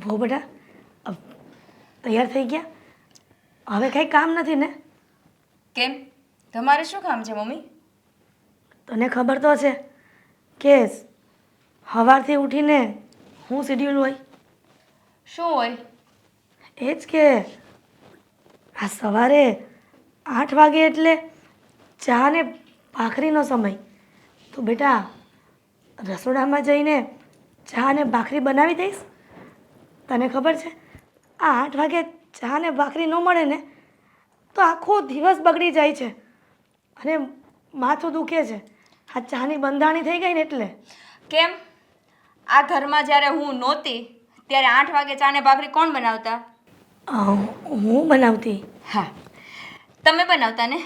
હો બેટા, અ, તૈયાર થઈ ગયા? હવે કંઈ કામ નથી ને? કેમ? તમારે શું કામ છે મમ્મી? તને ખબર તો છે કે સવારથી ઉઠીને હું શેડ્યુલ હોય. શું હોય? એ જ કે આ સવારે 8 વાગે એટલે ચા ને ભાખરીનો સમય. તો બેટા રસોડામાં જઈને ચા ને ભાખરી બનાવી દઈશ. તને ખબર છે આ 8 વાગે ચા ને ભાખરી ન મળે ને તો આખો દિવસ બગડી જાય છે અને માથું દુખે છે. આ ચાની બંધાણી થઈ ગઈ ને એટલે. કેમ? આ ઘરમાં જ્યારે હું નહોતી ત્યારે 8 વાગે ચા ને ભાખરી કોણ બનાવતા? હું બનાવતી. હા, તમે બનાવતા ને?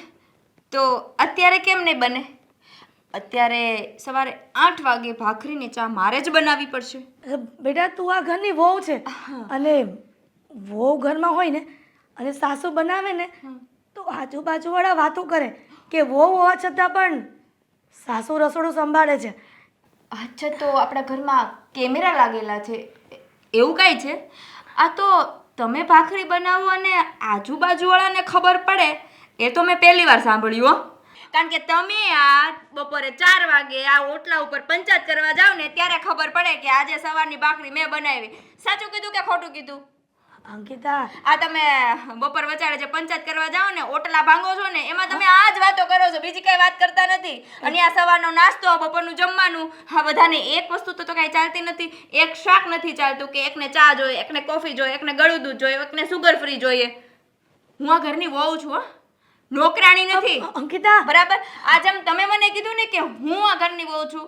તો અત્યારે કેમ નહીં બને? અત્યારે સવારે 8 વાગે ભાખરીની ચા મારે જ બનાવવી પડશે. બેટા તું આ ઘરની વહુ છે અને વહુ ઘરમાં હોય ને અને સાસુ બનાવે ને તો આજુબાજુવાળા વાતો કરે કે વહુ હોવા છતાં પણ સાસુ રસોડું સંભાળે છે. અચ્છા, તો આપણા ઘરમાં કેમેરા લાગેલા છે એવું કાંઈ છે? આ તો તમે ભાખરી બનાવો અને આજુબાજુવાળાને ખબર પડે એ તો મેં પહેલી વાર સાંભળ્યું હો. કારણ કે તમે આ બપોરે 4 વાગે આ ઓટલા ઉપર પંચાયત કરવા જાવ ને ત્યારે ખબર પડે કે આજે સવારની ભાખરી મેં બનાવી. સાચું કીધું કે ખોટું કીધું? અંકિતા, આ તમે બપોર વચાળે જે પંચાયત કરવા જાઓ ને ઓટલા ભાંગો છો ને એમાં તમે આ જ વાતો કરો છો, બીજી કઈ વાત કરતા નથી. અને આ સવારનો નાસ્તો, બપોરનું જમવાનું, હા બધાને એક વસ્તુ તો કાંઈ ચાલતી નથી. એક શાક નથી ચાલતું કે એકને ચા જોઈએ, એકને કોફી જોઈએ, એકને ગળું દૂધ જોઈએ, એકને સુગર ફ્રી જોઈએ. હું આ ઘરની વહુ છું હો, નોકરાણી નથી. અંકિતા, બરાબર? આ જેમ તમે મને કીધું ને કે હું આ ઘરની વહુ છું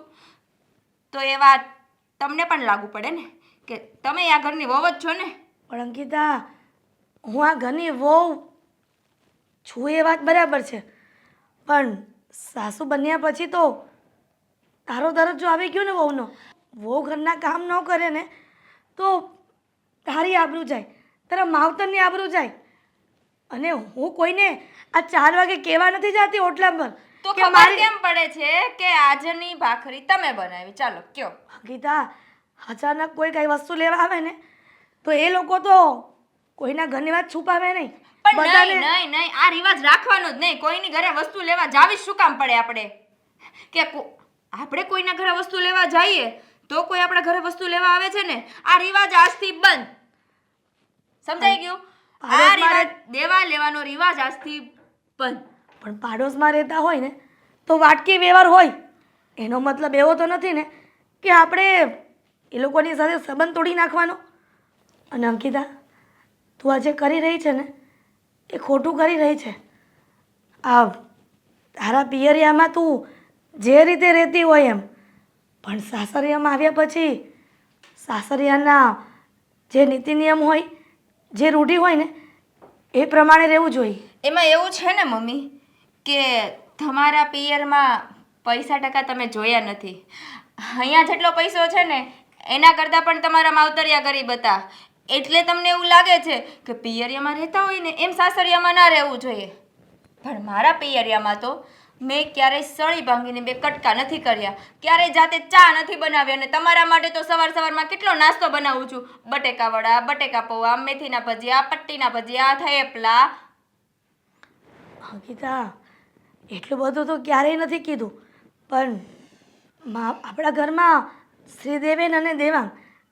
તો એ વાત તમને પણ લાગુ પડે ને કે તમે આ ઘરની વહુ જ છો ને. પણ અંકિતા હું આ ઘરની વહુ છું એ વાત બરાબર છે પણ સાસુ બન્યા પછી તો તારો દરજ્જો આવી ગયો ને વહુનો. વહુ ઘરના કામ ન કરે ને તો તારી આબરૂ જાય, તારા માવતરની આબરૂ જાય. અને હું કોઈને આ 4 વાગે કહેવા નથી જતી ઓટલા પર તો કે ખબર કેમ પડે છે કે આજની ભાખરી તમે બનાવી? ચાલો કયો. અંકિતા, અચાનક કોઈ કઈ વસ્તુ લેવા આવે ને તો એ લોકો તો કોઈના ઘરની વાત છુપાવે નહીં. પણ નહીં, આ રિવાજ રાખવાનો જ નહીં. કોઈની ઘરે વસ્તુ લેવા જાવી શું કામ પડે આપણે? કે આપણે કોઈના ઘરે વસ્તુ લેવા જઈએ તો કોઈ આપણા ઘરે વસ્તુ લેવા આવે છે ને આ રિવાજ આજથી બંધ. સમજાઈ ગયું? આ રિવાજ દેવા લેવાનો રિવાજ આજથી બંધ. પણ પાડોશમાં રહેતા હોય ને તો વાટકી વ્યવહાર હોય. એનો મતલબ એવો તો નથી ને કે આપણે એ લોકોની સાથે સંબંધ તોડી નાખવાનો. અને અંકિતા, તું આ જે કરી રહી છે ને એ ખોટું કરી રહી છે. આ તારા પિયરિયામાં તું જે રીતે રહેતી હોય એમ, પણ સાસરિયામાં આવ્યા પછી સાસરિયાના જે નીતિ નિયમ હોય, જે રૂઢિ હોય ને એ પ્રમાણે રહેવું જોઈએ. એમાં એવું છે ને મમ્મી કે તમારા પિયરમાં પૈસા ટકા તમે જોયા નથી. અહીંયા જેટલો પૈસો છે ને એના કરતાં પણ તમારા માવતરિયા ગરીબ હતા. એટલે તમને એવું લાગે છે કે પિયરિયામાં રહેતા હોય ને એમ સાસરિયામાં ના રહેવું જોઈએ. પણ મારા પિયરિયામાં તો મેં ક્યારેય સળી ભાંગીને 2 કટકા નથી કર્યા, ક્યારેય જાતે ચા નથી બનાવી. અને તમારા માટે તો સવારમાં કેટલો નાસ્તો બનાવું છું. બટેકા વડા, બટેકા પૌવા, મેથીના ભજીયા, પટ્ટીના ભજીયા, થેપલા. અંકિતા, એટલું બધું તો ક્યારેય નથી કીધું પણ આપણા ઘરમાં શ્રીદેવેન અને દેવાંગ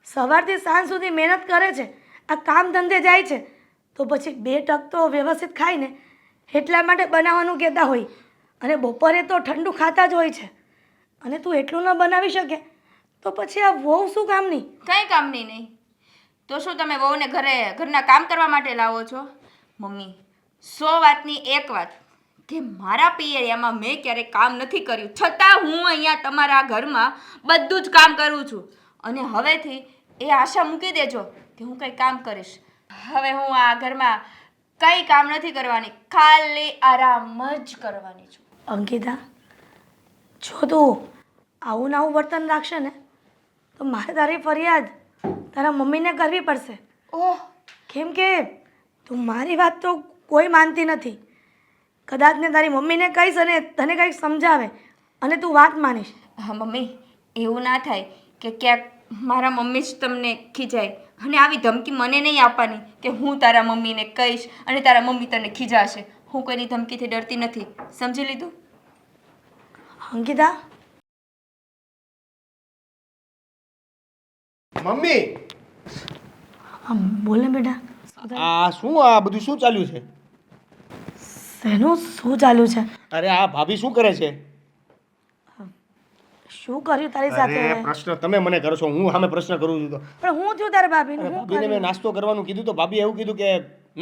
સવારથી સાંજ સુધી મહેનત કરે છે, આ કામ ધંધે જાય છે તો પછી 2 ટક તો વ્યવસ્થિત ખાય ને એટલા માટે બનાવવાનું કહેતા હોય. અને બપોરે તો ઠંડુ ખાતા જ હોય છે અને તું એટલું ન બનાવી શકે તો પછી આ વહુ શું કામની? કંઈ કામની નહીં. તો શું તમે વહુને ઘરના કામ કરવા માટે લાવો છો? મમ્મી, 100 વાતની એક વાત કે મારા પિયરિયામાં મેં ક્યારેય કામ નથી કર્યું, છતાં હું અહીંયા તમારા ઘરમાં બધું જ કામ કરું છું. અને હવેથી એ આશા મૂકી દેજો કે હું કંઈ કામ કરીશ. હવે હું આ ઘરમાં કંઈ કામ નથી કરવાની, ખાલી આરામ જ કરવાની છું. અંકિતા, જો તું આવું ને આવું વર્તન રાખશે ને તો મારે તારી ફરિયાદ તારા મમ્મીને કરવી પડશે. ઓહ, કેમ કે તું મારી વાત તો કોઈ માનતી નથી. કદાચ ને તારી મમ્મીને કહીશ અને તને કંઈક સમજાવે અને તું વાત માનીશ. હા મમ્મી, એવું ના થાય કે ક્યાંક મારા મમ્મી જ તમને ખીજાય અને આવી ધમકી મને નહીં આપવાની કે હું તારા મમ્મીને કહીશ અને તારા મમ્મી તને ખીજાશે. હું કોઈની ધમકીથી ડરતી નથી, સમજી લીધું? અંકિતા, મમ્મી બોલ ને બેટા. આ શું આ બધું શું ચાલ્યું છે? શેનું શું ચાલ્યું છે? અરે આ ભાભી શું કરે છે? શું કર્યું તારી સાથે અરે હવે? પ્રશ્ન તમે મને કરો છો, હું સામે પ્રશ્ન કરું છું તો. પણ હું થયું તારા ભાભીનું? હું ભાભીને મેં કર્યું? નાસ્તો કરવાનું કીધું તો ભાભીએ એવું કીધું કે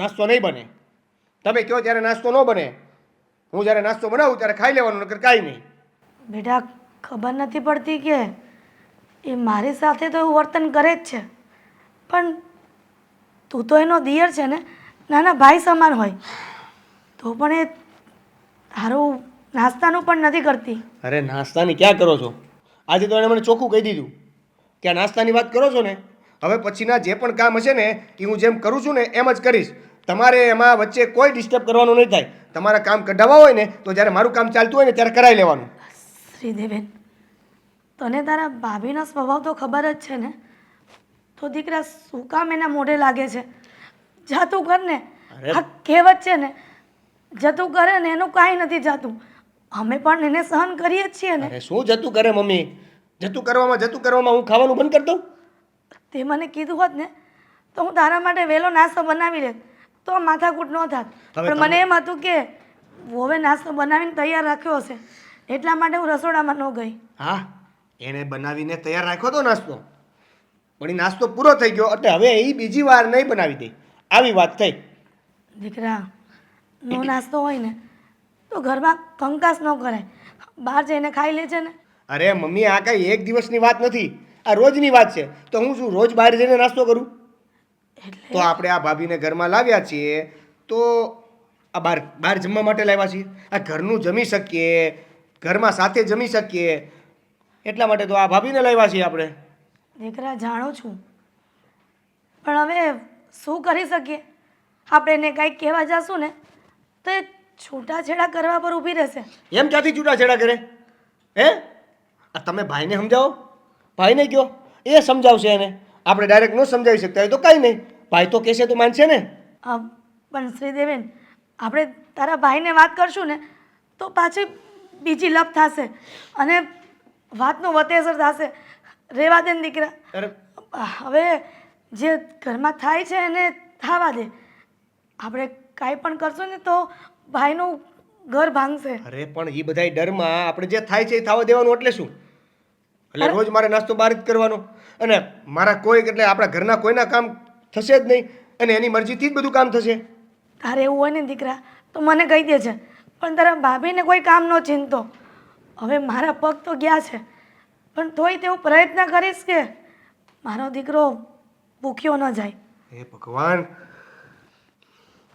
નાસ્તો નહીં બને. તમે કહો ત્યારે નાસ્તો ન બને, હું જ્યારે નાસ્તો બનાવું ત્યારે ખાઈ લેવાનું, નકર કાંઈ નહીં. બેટા, ખબર નથી પડતી કે એ મારી સાથે તો એવું વર્તન કરે જ છે, પણ તું તો એનો દિયર છે ને, નાના ભાઈ સમાન હોય, તો પણ એ તારું નાસ્તાનું પણ નથી કરતી. અરે નાસ્તાની ક્યાં કરો છો? આજે તો એણે મને ચોખ્ખું કહી દીધું કે આ નાસ્તાની વાત કરો છો ને, હવે પછીના જે પણ કામ હશે ને એ હું જેમ કરું છું ને એમ જ કરીશ. તમારે એમાં વચ્ચે કોઈ ડિસ્ટર્બ કરવાનું નહીં થાય. તમારા કામ કઢાવવા હોય ને તો જ્યારે મારું કામ ચાલતું હોય ને ત્યારે કરાવી લેવાનું. શ્રીદેવેન, તને તારા ભાભીનો સ્વભાવ તો ખબર જ છે ને, તો દીકરા શું કામ એના મોઢે લાગે છે? જાતું કર ને. અરે. આ કહેવત છે ને, જતું કરે ને એનું કાંઈ નથી જાતું. અમે પણ એને સહન કરીએ જ છીએ ને. અરે શું જતું કરે મમ્મી? જતું કરવામાં હું ખાવાનું બંધ કરી દઉં? તે મને કીધું હોત ને તો હું તારા માટે વહેલો નાસ્તો બનાવી લેત, તો આ માથાકૂટ ન થાત. હવે પણ મને એમ હતું કે વોવે નાસ્તો બનાવીને તૈયાર રાખ્યો હશે, એટલા માટે હું રસોડામાં ન ગઈ. હા, એણે બનાવીને તૈયાર રાખ્યો તો નાસ્તો, પણ એ નાસ્તો પૂરો થઈ ગયો એટલે હવે એ બીજી વાર નહીં બનાવી દે, આવી વાત થઈ. દીકરા, નો નાસ્તો હોય ને તો ઘરમાં કંકાસ ન કરાય, બહાર જઈને ખાઈ લે છે ને. અરે મમ્મી, આ કાંઈ એક દિવસની વાત નથી, આ રોજની વાત છે. તો હું શું રોજ બહાર જઈને નાસ્તો કરું? તો આપણે આ ભાભીને ઘરમાં લાવ્યા છીએ તો આ બહાર જમવા માટે લાવ્યા છીએ. આ ઘરનું જમી શકીએ, ઘરમાં સાથે જમી શકીએ, એટલા માટે તો આ ભાભીને લાવ્યા છીએ આપણે. દીકરા, જાણું છું, પણ હવે શું કરી શકીએ? આપણે એને કંઈક કહેવા જશું ને તો એ છૂટાછેડા કરવા પર ઊભી રહેશે. એમ ક્યાંથી છૂટાછેડા કરે? હે, આ તમે ભાઈને સમજાવો, ભાઈને કહો, એ સમજાવશે એને. આપણે ડાયરેક્ટ ન સમજાવી શકતા હોય તો કાંઈ નહીં, ભાઈ તો કહેશે તો માનશે ને. પણ શ્રીદેવેન, આપણે તારા ભાઈને વાત કરશું ને તો પાછી બીજી લપ થશે અને વાતનું વતેસર થશે. રહેવા દે ને દીકરા. અરે હવે જે ઘરમાં થાય છે એને થવા દે. આપણે કાંઈ પણ કરશું ને તો ભાઈનું ઘર ભાંગશે. અરે પણ એ બધાય ડરમાં આપણે જે થાય છે એ થવા દેવાનું એટલે શું? એટલે રોજ મારે નાસ્તો બહાર જ કરવાનો અને મારા કોઈ એટલે આપણા ઘરના કોઈના કામ થશે જ નહીં અને એની મરજીથી જ બધું કામ થશે. તારે એવું હોય ને દીકરા તો મને કહી દે છે, પણ તારા ભાભીને કોઈ કામ ન ચિંતો. હવે મારા પગ તો ગયા છે, પણ તોય તેવું પ્રયત્ન કરીશ કે મારો દીકરો ભૂખ્યો ન જાય. હે ભગવાન,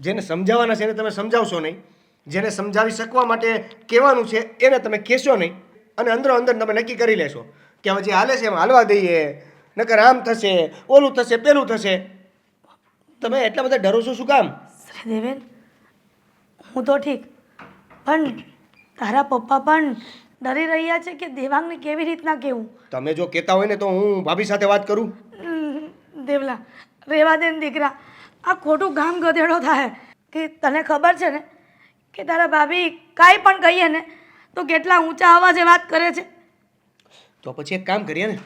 જેને સમજાવવાના છે એને તમે સમજાવશો નહીં, જેને સમજાવી શકવા માટે કહેવાનું છે એને તમે કહેશો નહીં અને અંદરો અંદર તમે નક્કી કરી લેશો કે હવે જે હાલે છે એમ હાલવા દઈએ, નકર આમ થશે, ઓલું થશે, પેલું થશે. તમે એટલા બધા ડરો છો શું કામ? શ્રીદેવેન, હું તો ઠીક, પણ તારા પપ્પા પણ ડરી રહ્યા છે કે દેવાંગને કેવી રીતના કહેવું. તમે જો કહેતા હોય ને તો હું ભાભી સાથે વાત કરું. દેવલા, રહેવા દે ને દીકરા, આ ખોટું ગામ ગધેડો થાય. કે તને ખબર છે ને કે તારા ભાભી કાંઈ પણ કહીએ ને તો કેટલા ઊંચા અવાજે વાત કરે છે. તો પછી એક કામ કરીએ ને,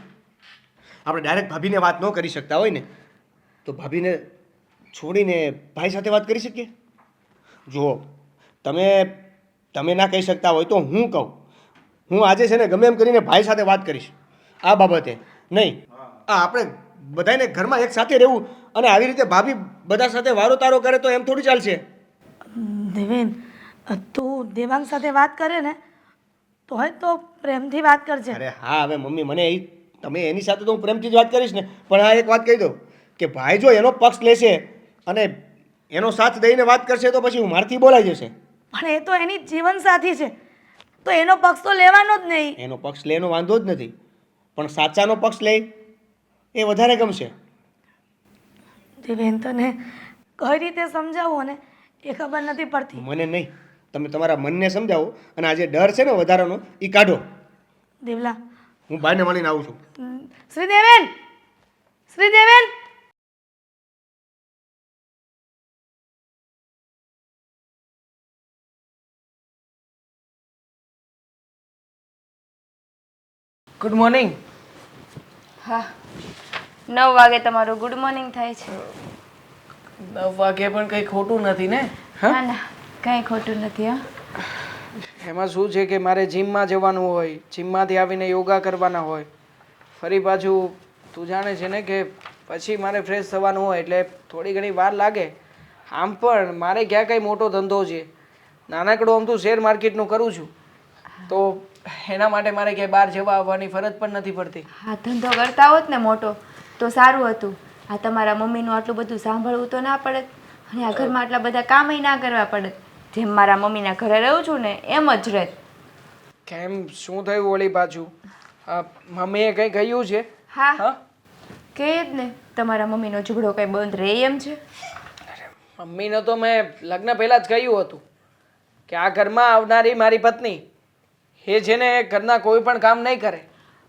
આપણે ડાયરેક્ટ ભાભીને વાત ન કરી શકતા હોય ને તો ભાભીને છોડીને ભાઈ સાથે વાત કરી શકીએ. જુઓ, તમે ના કહી શકતા હોય તો હું કહું, હું આજે છે ને ગમે એમ કરીને ભાઈ સાથે વાત કરીશ આ બાબતે. નહીં, આપણે બધાને ઘરમાં એક સાથે રહેવું અને આવી રીતે ભાભી બધા સાથે વારો તારો કરે તો એમ થોડી ચાલશે. દેવેન, તું દેવાંગ સાથે વાત કરે ને તો પ્રેમથી વાત કરજે. અરે હા, હવે મમ્મી મને તમે એની સાથે તો હું પ્રેમથી જ વાત કરીશ ને, પણ આ એક વાત કહી દઉં કે ભાઈ જો એનો પક્ષ લેશે અને એનો સાથ દઈને વાત કરશે તો પછી હું મારથી બોલાઈ જશે. પણ એ તો એની જીવનસાથી છે, તો એનો પક્ષ તો લેવાનો જ નહીં. એનો પક્ષ લેનો વાંધો જ નથી, પણ સાચાનો પક્ષ લે એ વધારે ગમશે. દેવેન, તને કઈ રીતે સમજાવું ને એ ખબર નથી પડતી. મને નહીં, તમે તમારા મનને સમજાવો અને આ જે ડર છે ને વધારાનો એ કાઢો. દેવલા, હું ભાઈને મળીને આવું છું. શ્રીદેવેન, શ્રીદેવેન, ગુડ મોર્નિંગ. હા 9 વાગે તમારું ગુડ મોર્નિંગ થાય છે. 9 વાગે પણ કંઈ ખોટું નથી ને? હા, ના ના કંઈ ખોટું નથી હા. એમાં શું છે કે મારે જીમમાં જવાનું હોય, જીમમાંથી આવીને યોગા કરવાના હોય, ફરી પાછું તું જાણે છે ને કે પછી મારે ફ્રેશ થવાનું હોય એટલે થોડી ઘણી વાર લાગે. આમ પણ મારે ક્યાં કંઈ મોટો ધંધો છે, નાનકડો આમ તો શેર માર્કેટનું કરું છું, તો એના માટે મારે ક્યાંય બહાર જવા આવવાની ફરજ પણ નથી પડતી. હા ધંધો કરતા હોત ને મોટો તો સારું હતું. આ તમારા મમ્મીનું આટલું બધું સાંભળવું તો ના પડે અને આ ઘરમાં આટલા બધા કામય ના કરવા પડે. જેમ મારા મમ્મીના ઘરે રહું છું ને એમ જ રહે. કેમ, શું થયું વળી પાછું? મમ્મીએ કંઈ કહ્યું છે? હા હા, કે જ ને તમારા મમ્મીનો ઝઘડો કંઈ બંધ રહે એમ છે? મમ્મીને તો મેં લગ્ન પહેલાં જ કહ્યું હતું કે આ ઘરમાં આવનારી મારી પત્ની એ છે ને ઘરના કોઈ પણ કામ નહીં કરે.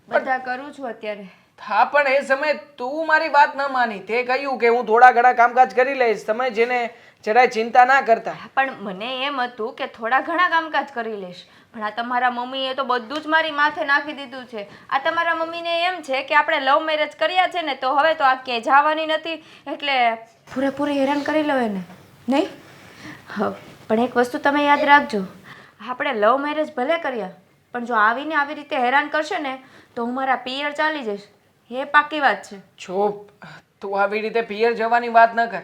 બધા કરું છું અત્યારે. હા પણ એ સમયે તું મારી વાત ન માની. તે કહ્યું કે હું થોડા ઘણા કામકાજ કરી લઈશ, તમે જેને જરાય ચિંતા ના કરતા. પણ મને એમ હતું કે થોડા ઘણા કામકાજ કરી લઈશ, પણ આ તમારા મમ્મીએ તો બધું જ મારી માથે નાખી દીધું છે. આ તમારા મમ્મીને એમ છે કે આપણે લવ મેરેજ કર્યા છે ને તો હવે તો આ ક્યાંય જવાની નથી એટલે પૂરેપૂરી હેરાન કરી લો એને નહીં. હા પણ એક વસ્તુ તમે યાદ રાખજો, આપણે લવ મેરેજ ભલે કર્યા પણ જો આવીને આવી રીતે હેરાન કરશે ને તો હું મારા પિયર ચાલી જઈશ. એ પાકી વાત છે. જો તું આવી રીતે પિયર જવાની વાત ન કર.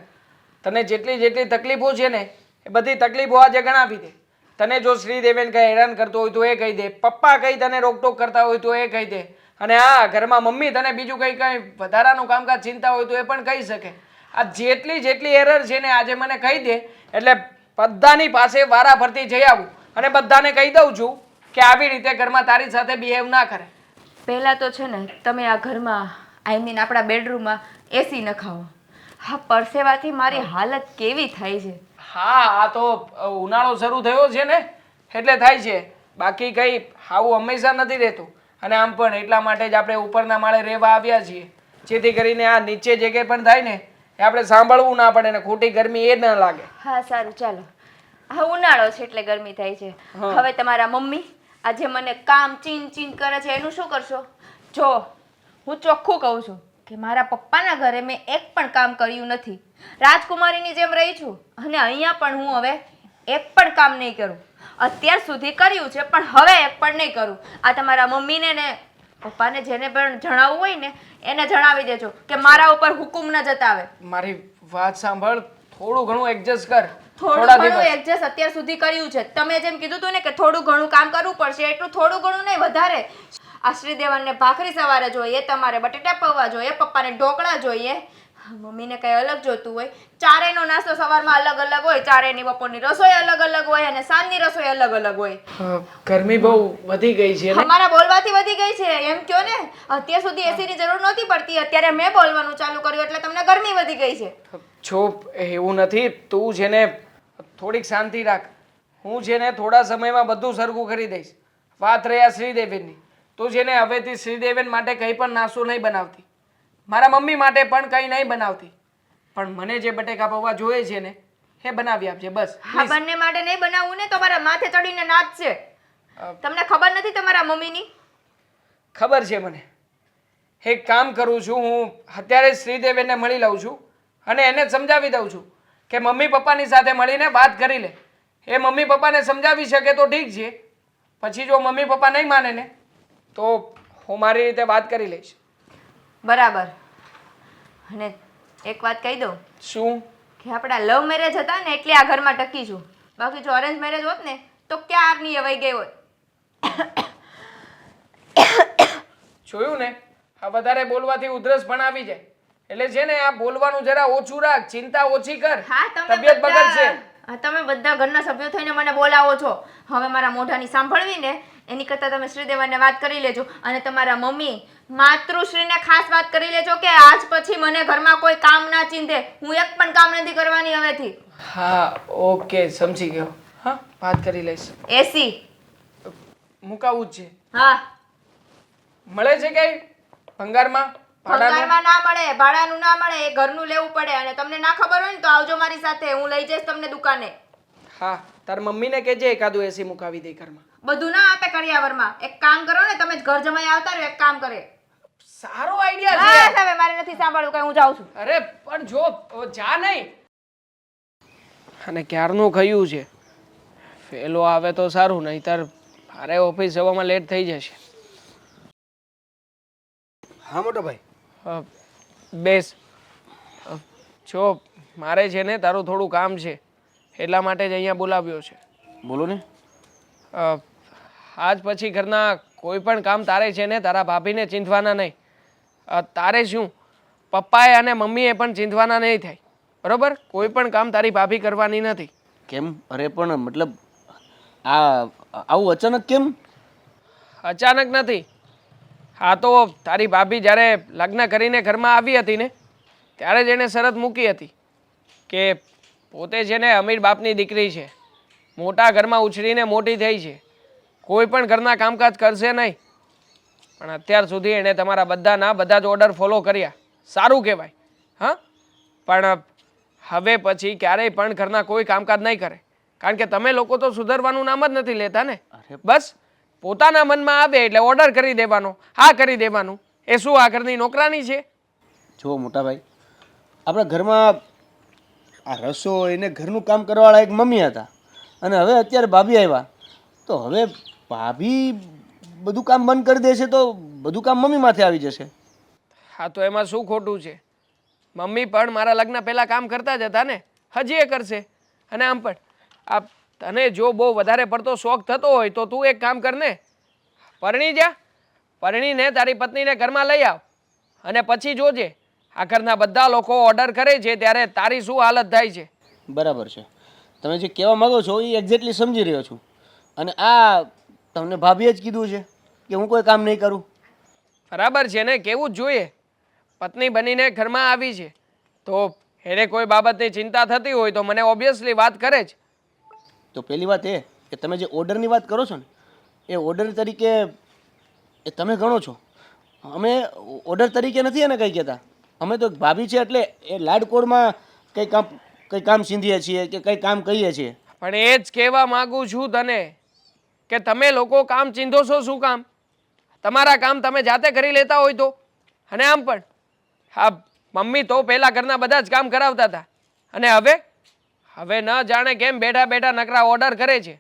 તને જેટલી જેટલી તકલીફો છે ને એ બધી તકલીફો આજે ગણાવી દે. તને જો શ્રીદેવેન કંઈ હેરાન કરતો હોય તો એ કહી દે, પપ્પા કંઈ તને રોકટોક કરતા હોય તો એ કહી દે, અને હા ઘરમાં મમ્મી તને બીજું કંઈ વધારાનું કામકાજ ચિંતા હોય તો એ પણ કહી શકે. આ જેટલી જેટલી એરર છે ને આજે મને કહી દે એટલે બધાની પાસે વારા ફરતી જઈ આવું અને બધાને કહી દઉં છું કે આવી રીતે ઘરમાં તારી સાથે બિહેવ ના કરે. પહેલાં તો છે ને તમે આ ઘરમાં આઈ મીન આપણા બેડરૂમમાં એસી નખાવો. હા પરસેવાથી મારી હાલત કેવી થાય છે. હા આ તો ઉનાળો શરૂ થયો છે ને એટલે થાય છે, બાકી કંઈ આવું હંમેશા નથી રહેતું. અને આમ પણ એટલા માટે જ આપણે ઉપરના માળે રહેવા આવ્યા છીએ, જેથી કરીને આ નીચે જે કંઈ પણ થાય ને એ આપણે સાંભળવું ના પડે ને ખોટી ગરમી એ ન લાગે. હા સારું ચાલો. હા ઉનાળો છે એટલે ગરમી થાય છે. હવે તમારા મમ્મી આજે મને કામ ચીન ચીન કરે છે એનું શું કરશો? જો હું ચોખ્ખું કહું છું કે મારા પપ્પાના ઘરે મેં એક પણ કામ કર્યું નથી. રાજકુમારીની જેમ રહી છું અને અહીંયા પણ હું હવે એક પણ કામ નહીં કરું. અત્યાર સુધી કર્યું છે પણ હવે એક પણ નહીં કરું. આ તમારા મમ્મીને ને પપ્પાને જેને પણ જણાવવું હોય ને એને જણાવી દેજો કે મારા ઉપર હુકુમ ન જતાવે. મારી વાત સાંભળ, થોડું ઘણું એડજસ્ટ કર. થોડું ઘણું એડજસ્ટ અત્યાર સુધી કર્યું છે. તમે જેમ કીધું હતું ને કે થોડું ઘણું કામ કરવું પડશે, એટલું થોડું ઘણું નહીં વધારે. આ શ્રીદેવનને ભાખરી સવારે જોઈએ, તમારે બટેટા પૌવા જોઈએ, પપ્પાને ઢોકળા જોઈએ, મમ્મીને કંઈ અલગ જોતું હોય. ચારેયનો નાસ્તો સવારમાં અલગ અલગ હોય, ચારેયની બપોરની રસોઈ અલગ અલગ હોય અને સાંજની રસોઈ અલગ અલગ હોય. ગરમી બહુ વધી ગઈ છે ને? અમારા બોલવાથી વધી ગઈ છે એમ કયો ને. અત્યાર સુધી એસીની જરૂર નહોતી પડતી, અત્યારે મેં બોલવાનું ચાલુ કર્યું એટલે તમને ગરમી વધી ગઈ છે. જો એવું નથી, તું છે ને થોડીક શાંતિ રાખ. હું છે ને થોડા સમયમાં બધું સરખું કરી દઈશ. વાત રહ્યા શ્રીદેવેનની, તું છે ને હવેથી શ્રીદેવેન માટે કંઈ પણ નાસ્તો નહીં બનાવતી, મારા મમ્મી માટે પણ કંઈ નહીં બનાવતી, પણ મને જે બટેકા પૌવા જોઈએ છે ને એ બનાવી આપજે બસ. હા બંને માટે નહીં બનાવવું ને તો મારા માથે ચડીને નાચશે. તમને ખબર નથી તમારા મમ્મીની? ખબર છે મને. એક કામ કરું છું, હું અત્યારે શ્રીદેવેનને મળી લઉં છું અને એને સમજાવી દઉં છું કે મમ્મી પપ્પાની સાથે મળીને વાત કરી લે. એ મમ્મી પપ્પાને સમજાવી શકે તો ઠીક છે, પછી જો મમ્મી પપ્પા નહીં માને ને તો હું મારી રીતે વાત કરી લઈશ. બરાબર. અને એક વાત કહી દઉં. શું? કે આપણા લવ મેરેજ હતા ને એટલે આ ઘરમાં ટકી છું, બાકી જો અરેન્જ મેરેજ હોત ને તો ક્યારની એ વહી ગઈ હોત. જોયું ને, આ વધારે બોલવાથી ઉધરસ પણ આવી જાય, એટલે છે ને આ બોલવાનું જરા ઓછું રાખ, ચિંતા ઓછી કર, તબિયત બગડશે. તમે બધા ઘરના સભ્યો થઈને મને બોલાવો છો. હવે મારા મોઢાની સાંભળવી ને એની કરતાં તમે શ્રીદેવનને વાત કરી લેજો અને તમારા મમ્મી માતૃશ્રીને ખાસ વાત કરી લેજો કે આજ પછી મને ઘરમાં કોઈ કામ ના ચીંધે. હું એક પણ કામ નથી કરવાની હવેથી. હા ઓકે, સમજી ગયો. હા વાત કરી લઈશ. એસી મુકાવું જ છે. હા મળે છે કઈ ભંગારમાં ભાડાનું? પગારમાં ના મળે, ભાડાનું ના મળે, એ ઘરનું લેવું પડે. અને તમને ના ખબર હોય ને તો આવજો મારી સાથે, હું લઈ જઈશ તમને દુકાને. હા, તાર મમ્મીને કહેજે એકાદું એસી મુકાવી દે ઘરમાં. બધું ના આપે કરિયાવરમાં. એક કામ કરો ને, તમે જ ઘર જમાઈ આવતા રહ્યો, એક કામ કરે. સારો આઈડિયા છે. બસ હવે મારે નથી સાંભળવું કઈ, હું જાઉં છું. અરે પણ જો જા નહીં. અને ક્યારનું કહ્યું છે ફેલો આવે તો સારું, નહીતર મારે ઓફિસ જવામાં લેટ થઈ જશે. હા મોટા ભાઈ. અ, બેસ. જો મારે છે ને તારું થોડું કામ છે, એટલા માટે જ અહીંયા બોલાવ્યો છે. બોલો ને. આજ પછી ઘરના કોઈ પણ કામ તારે છે ને તારા ભાભીને ચીંધવાના નહીં. તારે શું પપ્પાએ અને મમ્મીએ પણ ચીંધવાના નહીં થાય, બરોબર? કોઈ પણ કામ તારી ભાભી કરવાની નથી. કેમ? અરે પણ મતલબ આવું અચાનક કેમ? અચાનક નથી. હા તો તારી ભાભી જ્યારે લગ્ન કરીને ઘરમાં આવી હતી ને ત્યારે જ એણે શરત મૂકી હતી કે પોતે છે ને અમીર બાપની દીકરી છે, મોટા ઘરમાં ઉછરીને મોટી થઈ છે, કોઈ પણ ઘરના કામકાજ કરશે નહીં. પણ અત્યાર સુધી એણે તમારા બધા જ ઓર્ડર ફોલો કર્યા, સારું કહેવાય. હા, પણ હવે પછી ક્યારેય પણ ઘરના કોઈ કામકાજ નહીં કરે, કારણ કે તમે લોકો તો સુધરવાનું નામ જ નથી લેતા ને. બસ પોતાના મનમાં આવે એટલે ઓર્ડર કરી દેવાનો, હા કરી દેવાનું. એ શું આ ઘરની નોકરાની છે? જો મોટા ભાઈ, આપણા ઘરમાં આ રસોઈ ને ઘરનું કામ કરવાવાળા એક મમ્મી હતા, અને હવે અત્યારે ભાભી આવ્યા, તો હવે ભાભી બધું કામ બંધ કરી દેશે તો બધું કામ મમ્મી માથે આવી જશે. હા તો એમાં શું ખોટું છે? મમ્મી પણ મારા લગ્ન પહેલાં કામ કરતા જ હતા ને, હજી એ કરશે. અને આમ પણ આ તને જો બહુ વધારે પડતો શોખ થતો હોય તો તું એક કામ કર ને, પરણી જા. પરણીને તારી પત્નીને ઘરમાં લઈ આવ, અને પછી જોજે આ ઘરના બધા લોકો ઓર્ડર કરે છે ત્યારે તારી શું હાલત થાય છે. બરાબર છે, તમે જે કહેવા માગો છો એ એક્ઝેક્ટલી સમજી રહ્યો છું. અને આ તમને ભાભીએ જ કીધું છે કે હું કોઈ કામ નહીં કરું? બરાબર છે ને, કેવું જ જોઈએ. પત્ની બનીને ઘરમાં આવી છે તો એને કોઈ બાબતની ચિંતા થતી હોય તો મને ઓબ્વિયસલી વાત કરે જ. તો પહેલી વાત એ કે તમે જે ઓર્ડરની વાત કરો છો ને એ ઓર્ડર તરીકે એ તમે ગણો છો, અમે ઓર્ડર તરીકે નથી એને કંઈ કહેતા. અમે તો ભાભી છે એટલે એ લાડકોડમાં કંઈ કામ સીંધીએ છીએ કે કંઈ કામ કહીએ છીએ. પણ એ જ કહેવા માંગુ છું તને કે તમે લોકો કામ ચીંધો છો શું કામ? તમારા કામ તમે જાતે કરી લેતા હોય તો. અને આમ પણ હા, મમ્મી તો પહેલાં ઘરના બધા જ કામ કરાવતા હતા, અને હવે ન જાણે કેમ બેઠા બેઠા નકરા ઓર્ડર કરે છે.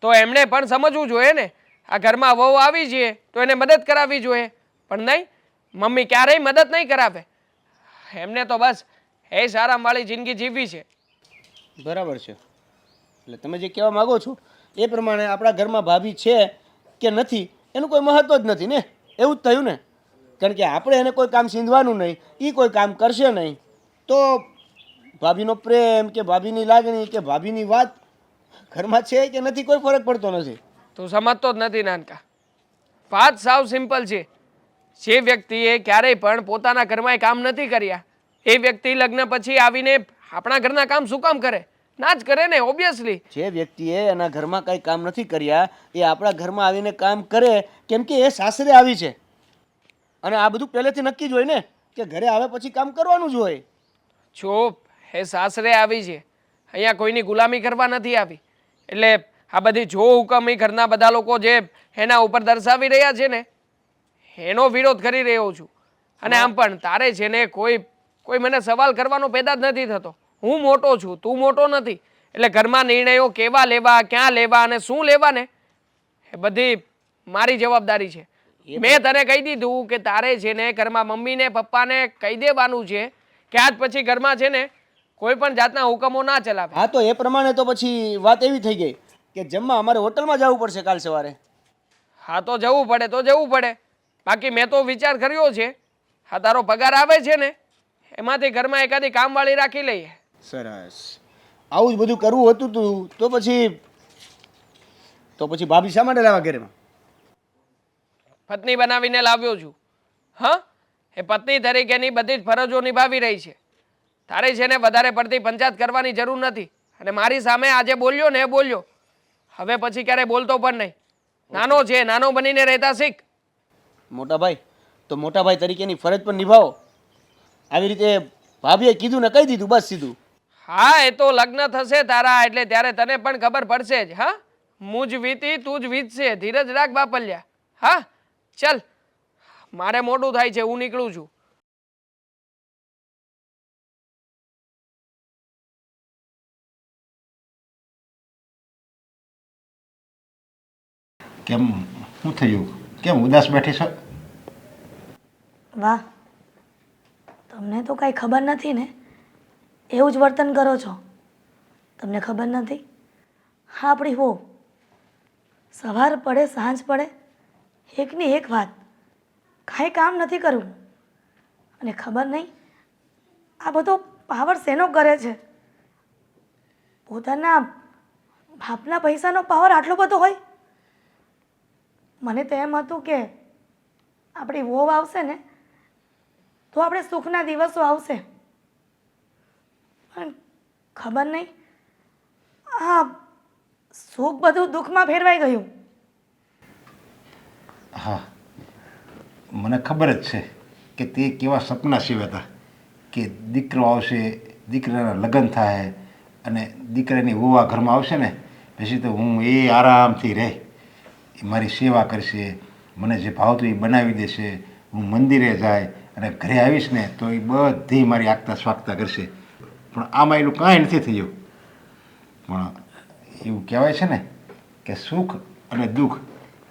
તો એમણે પણ સમજવું જોઈએ ને, આ ઘરમાં વહુ આવી છે તો એને મદદ કરાવવી જોઈએ. પણ નહીં, મમ્મી ક્યારેય મદદ નહીં કરાવે. એમને તો બસ એ સારામવાળી જિંદગી જીવવી છે. બરાબર છે, એટલે તમે જે કહેવા માગો છો એ પ્રમાણે આપણા ઘરમાં ભાભી છે કે નથી એનું કોઈ મહત્વ જ નથી ને, એવું જ થયું ને. કારણ કે આપણે એને કોઈ કામ સીંધવાનું નહીં, એ કોઈ કામ કરશે નહીં, તો ભાભીનો પ્રેમ કે ભાભીની લાગણી કે ભાભીની વાત ઘરમાં છે કે નથી કોઈ ફરક પડતો નથી. તું સમજતો જ નથી નાનકા. વાત સાવ સિમ્પલ છે. જે વ્યક્તિએ ક્યારેય પણ પોતાના ઘરમાં કામ નથી કર્યા એ વ્યક્તિ લગ્ન પછી આવીને આપણા ઘરના કામ શું કામ કરે? ના જ કરે ને, ઓબ્વિયસલી. જે વ્યક્તિએ એના ઘરમાં કંઈ કામ નથી કર્યા એ આપણા ઘરમાં આવીને કામ કરે કેમ કે એ સાસરે આવી છે. અને આ બધું પહેલેથી નક્કી જ હોય ને કે ઘરે આવે પછી કામ કરવાનું જ હોય. જો એ સાસરે આવી છે, અહીંયા કોઈની ગુલામી કરવા નથી આવી, એટલે આ બધી જો હુકમ એ ઘરના બધા લોકો જે એના ઉપર દર્શાવી રહ્યા છે ને એનો વિરોધ કરી રહ્યો છું. અને આમ પણ તારે છે ને કોઈ મને સવાલ કરવાનો પેદા જ નથી થતો. હું મોટો છું, તું મોટો નથી, એટલે ઘરમાં નિર્ણયો કેવા લેવા, ક્યાં લેવા અને શું લેવા ને એ બધી મારી જવાબદારી છે. મેં તને કહી દીધું કે તારે છે ને ઘરમાં મમ્મીને પપ્પાને કહી દેવાનું છે કે આજ પછી ઘરમાં છે ને કોઈ પણ જાતના હુકમો ના ચલાવે. હા તો એ પ્રમાણે તો પછી વાત એવી થઈ ગઈ કે જમવા અમારે હોટલમાં જવું પડશે કાલ સવારે. હા તો જવું પડે તો જવું પડે, બાકી મેં તો વિચાર કર્યો છે હા તારો પગાર આવે છે ને એમાંથી ઘરમાં એકાદી કામવાળી રાખી લઈએ. સરસ, આવું જ બધું કરવું હતું તું તો પછી ભાભી શા માટે લાવવા ઘરેમાં? પત્ની બનાવીને લાવ્યો છું. હા, એ પત્ની તરીકેની બધી જ ફરજો નિભાવી રહી છે. તારે છે ને વધારે પડતી પંચાયત કરવાની જરૂર નથી. અને મારી સામે આજે બોલ્યો ને એ બોલ્યો, હવે પછી ક્યારે બોલતો પણ નહીં. નાનો છે, નાનો બનીને રહેતા શીખ. મોટા ભાઈ તો મોટા ભાઈ તરીકેની ફરજ પણ નિભાવો. આવી રીતે ભાભીએ કીધું ને કહી દીધું બસ સીધું. હા એ તો લગ્ન થશે તારા એટલે ત્યારે તને પણ ખબર પડશે જ. હા હું જ વીતી તું જ વીતશે. ધીરજ રાખ બાપલ્યા. હા ચલ મારે મોડું થાય છે, હું નીકળું છું. કેમ શું થયું? કેમ ઉદાસ બેઠી છો? વાહ, તમને તો કાંઈ ખબર નથી ને, એવું જ વર્તન કરો છો. તમને ખબર નથી? હા, આપણી હો સવાર પડે સાંજ પડે એકની એક વાત, કાંઈ કામ નથી કરવું. અને ખબર નહીં આ બધો પાવર શેનો કરે છે. પોતાના બાપના પૈસાનો પાવર આટલો બધો હોય. મને તો એમ હતું કે આપણી વહુ આવશે ને તો આપણે સુખના દિવસો આવશે, પણ ખબર નહીં આ સુખ બધું દુઃખમાં ફેરવાઈ ગયું. હા, મને ખબર જ છે કે તે કેવા સપના સીવ્યા કે દીકરો આવશે, દીકરાના લગ્ન થાય અને દીકરાની વહુ આ ઘરમાં આવશે ને પછી તો હું એ આરામથી રહે, એ મારી સેવા કરશે, મને જે ભાવતું એ બનાવી દેશે, હું મંદિરે જાય અને ઘરે આવીશ ને તો એ બધી મારી આગતા સ્વાગતા કરશે. પણ આમાં એનું કાંઈ નથી થયું. પણ એવું કહેવાય છે ને કે સુખ અને દુઃખ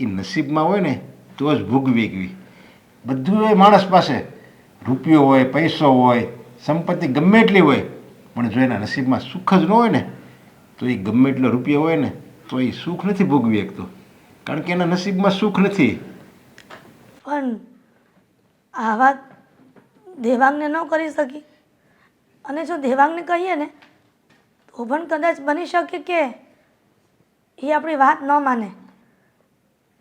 એ નસીબમાં હોય ને તો જ ભોગવી ગવી. બધું હોય માણસ પાસે, રૂપિયો હોય, પૈસો હોય, સંપત્તિ ગમે એટલી હોય, પણ જો એના નસીબમાં સુખ જ ન હોય ને તો એ ગમે એટલો રૂપિયો હોય ને તો એ સુખ નથી ભોગવી શકતો, કારણ કે એના નસીબમાં સુખ નથી. પણ આ વાત દેવાંગને ન કરી શકી, અને જો દેવાંગને કહીએ ને તો પણ કદાચ બની શકે કે એ આપણી વાત ન માને.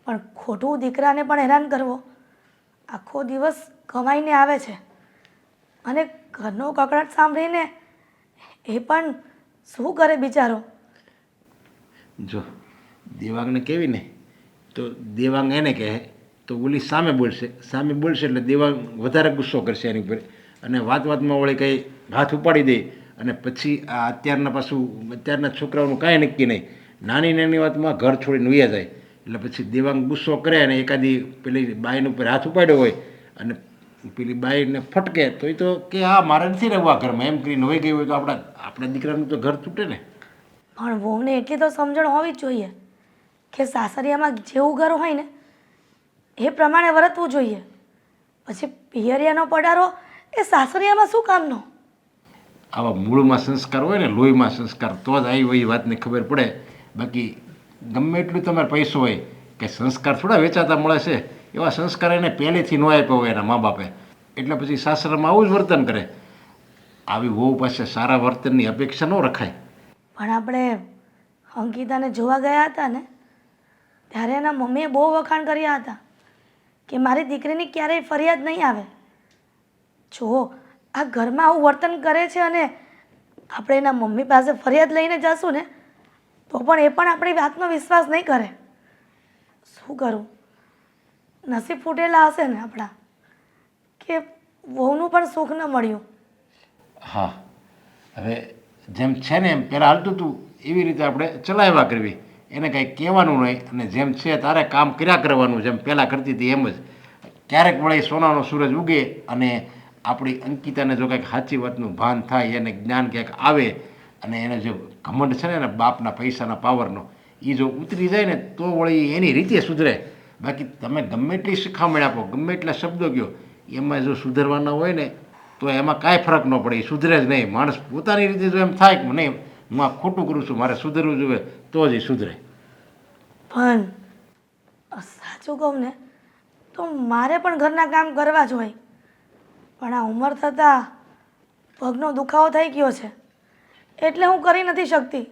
પણ ખોટું દીકરાને પણ હેરાન કરવો, આખો દિવસ કમાઈને આવે છે અને ઘરનો કકળાટ સાંભળીને એ પણ શું કરે બિચારો. જો દેવાંગને કહેવી ને તો દેવાંગ એને કહે તો ઓલી સામે બોલશે એટલે દેવાંગ વધારે ગુસ્સો કરશે એની ઉપર અને વાતમાં વળી કંઈ હાથ ઉપાડી દે અને પછી આ અત્યારના છોકરાઓનું કાંઈ નક્કી નહીં, નાની વાતમાં ઘર છોડીને વયા જાય. એટલે પછી દેવાંગ ગુસ્સો કરે અને એકાદી પેલી બાઈન ઉપર હાથ ઉપાડ્યો હોય અને પેલી બાઈને ફટકે તો એ તો કે હા મારે નથી રહેવું આ ઘરમાં, એમ કરીને વહી ગઈ હોય તો આપણા દીકરાનું તો ઘર તૂટે ને. પણ વહુને એટલી તો સમજણ હોવી જ જોઈએ કે સાસરિયામાં જેવું ઘર હોય ને એ પ્રમાણે વર્તવું જોઈએ. પછી પિયરિયાનો પડારો એ સાસરિયામાં શું કામનો? આવા મૂળમાં સંસ્કાર હોય ને, લોહીમાં સંસ્કાર, તો જ આવી એ વાતની ખબર પડે. બાકી ગમે એટલું તમારે પૈસો હોય કે સંસ્કાર થોડા વેચાતા મળે છે. એવા સંસ્કાર એને પહેલેથી ન આપ્યા હોય એના મા બાપે, એટલે પછી સાસરામાં આવું જ વર્તન કરે. આવી વહુ પાસે સારા વર્તનની અપેક્ષા ન રખાય. પણ આપણે અંકિતાને જોવા ગયા હતા ને ત્યારે એના મમ્મીએ બહુ વખાણ કર્યા હતા કે મારી દીકરીની ક્યારેય ફરિયાદ નહીં આવે. જુઓ આ ઘરમાં આવું વર્તન કરે છે અને આપણે એના મમ્મી પાસે ફરિયાદ લઈને જશું ને તો પણ એ પણ આપણી વાતનો વિશ્વાસ નહીં કરે. શું કરું? નસીબ ફૂટેલા હશે ને આપણા કે વહુનું પણ સુખ ન મળ્યું. હા, હવે જેમ છે ને એમ પહેલાં હાલતું હતું એવી રીતે આપણે ચલાવ્યા કરવી, એને કાંઈ કહેવાનું નહીં અને જેમ છે તારે કામ કર્યા કરવાનું, જેમ પહેલાં કરતી હતી એમ જ. ક્યારેક વળી સોનાનો સૂરજ ઉગે અને આપણી અંકિતાને જો કંઈક સાચી વાતનું ભાન થાય, એને જ્ઞાન ક્યાંક આવે અને એને જો ઘમંડ છે ને એના બાપના પૈસાના પાવરનો એ જો ઉતરી જાય ને તો વળી એની રીતે સુધરે. બાકી તમે ગમે એટલી શિખામણ આપો, ગમે એટલા શબ્દો કહો, એમાં જો સુધરવાના હોય ને તો એમાં કાંઈ ફરક ન પડે, એ સુધરે જ નહીં. માણસ પોતાની રીતે જો એમ થાય કે નહીં હું આ ખોટું કરું છું, મારે સુધરવું જોઈએ, તો જ એ સુધરે. પણ સાચું કહું ને તો મારે પણ ઘરના કામ કરવા જ હોય, પણ આ ઉંમર થતાં પગનો દુખાવો થઈ ગયો છે એટલે હું કરી નથી શકતી.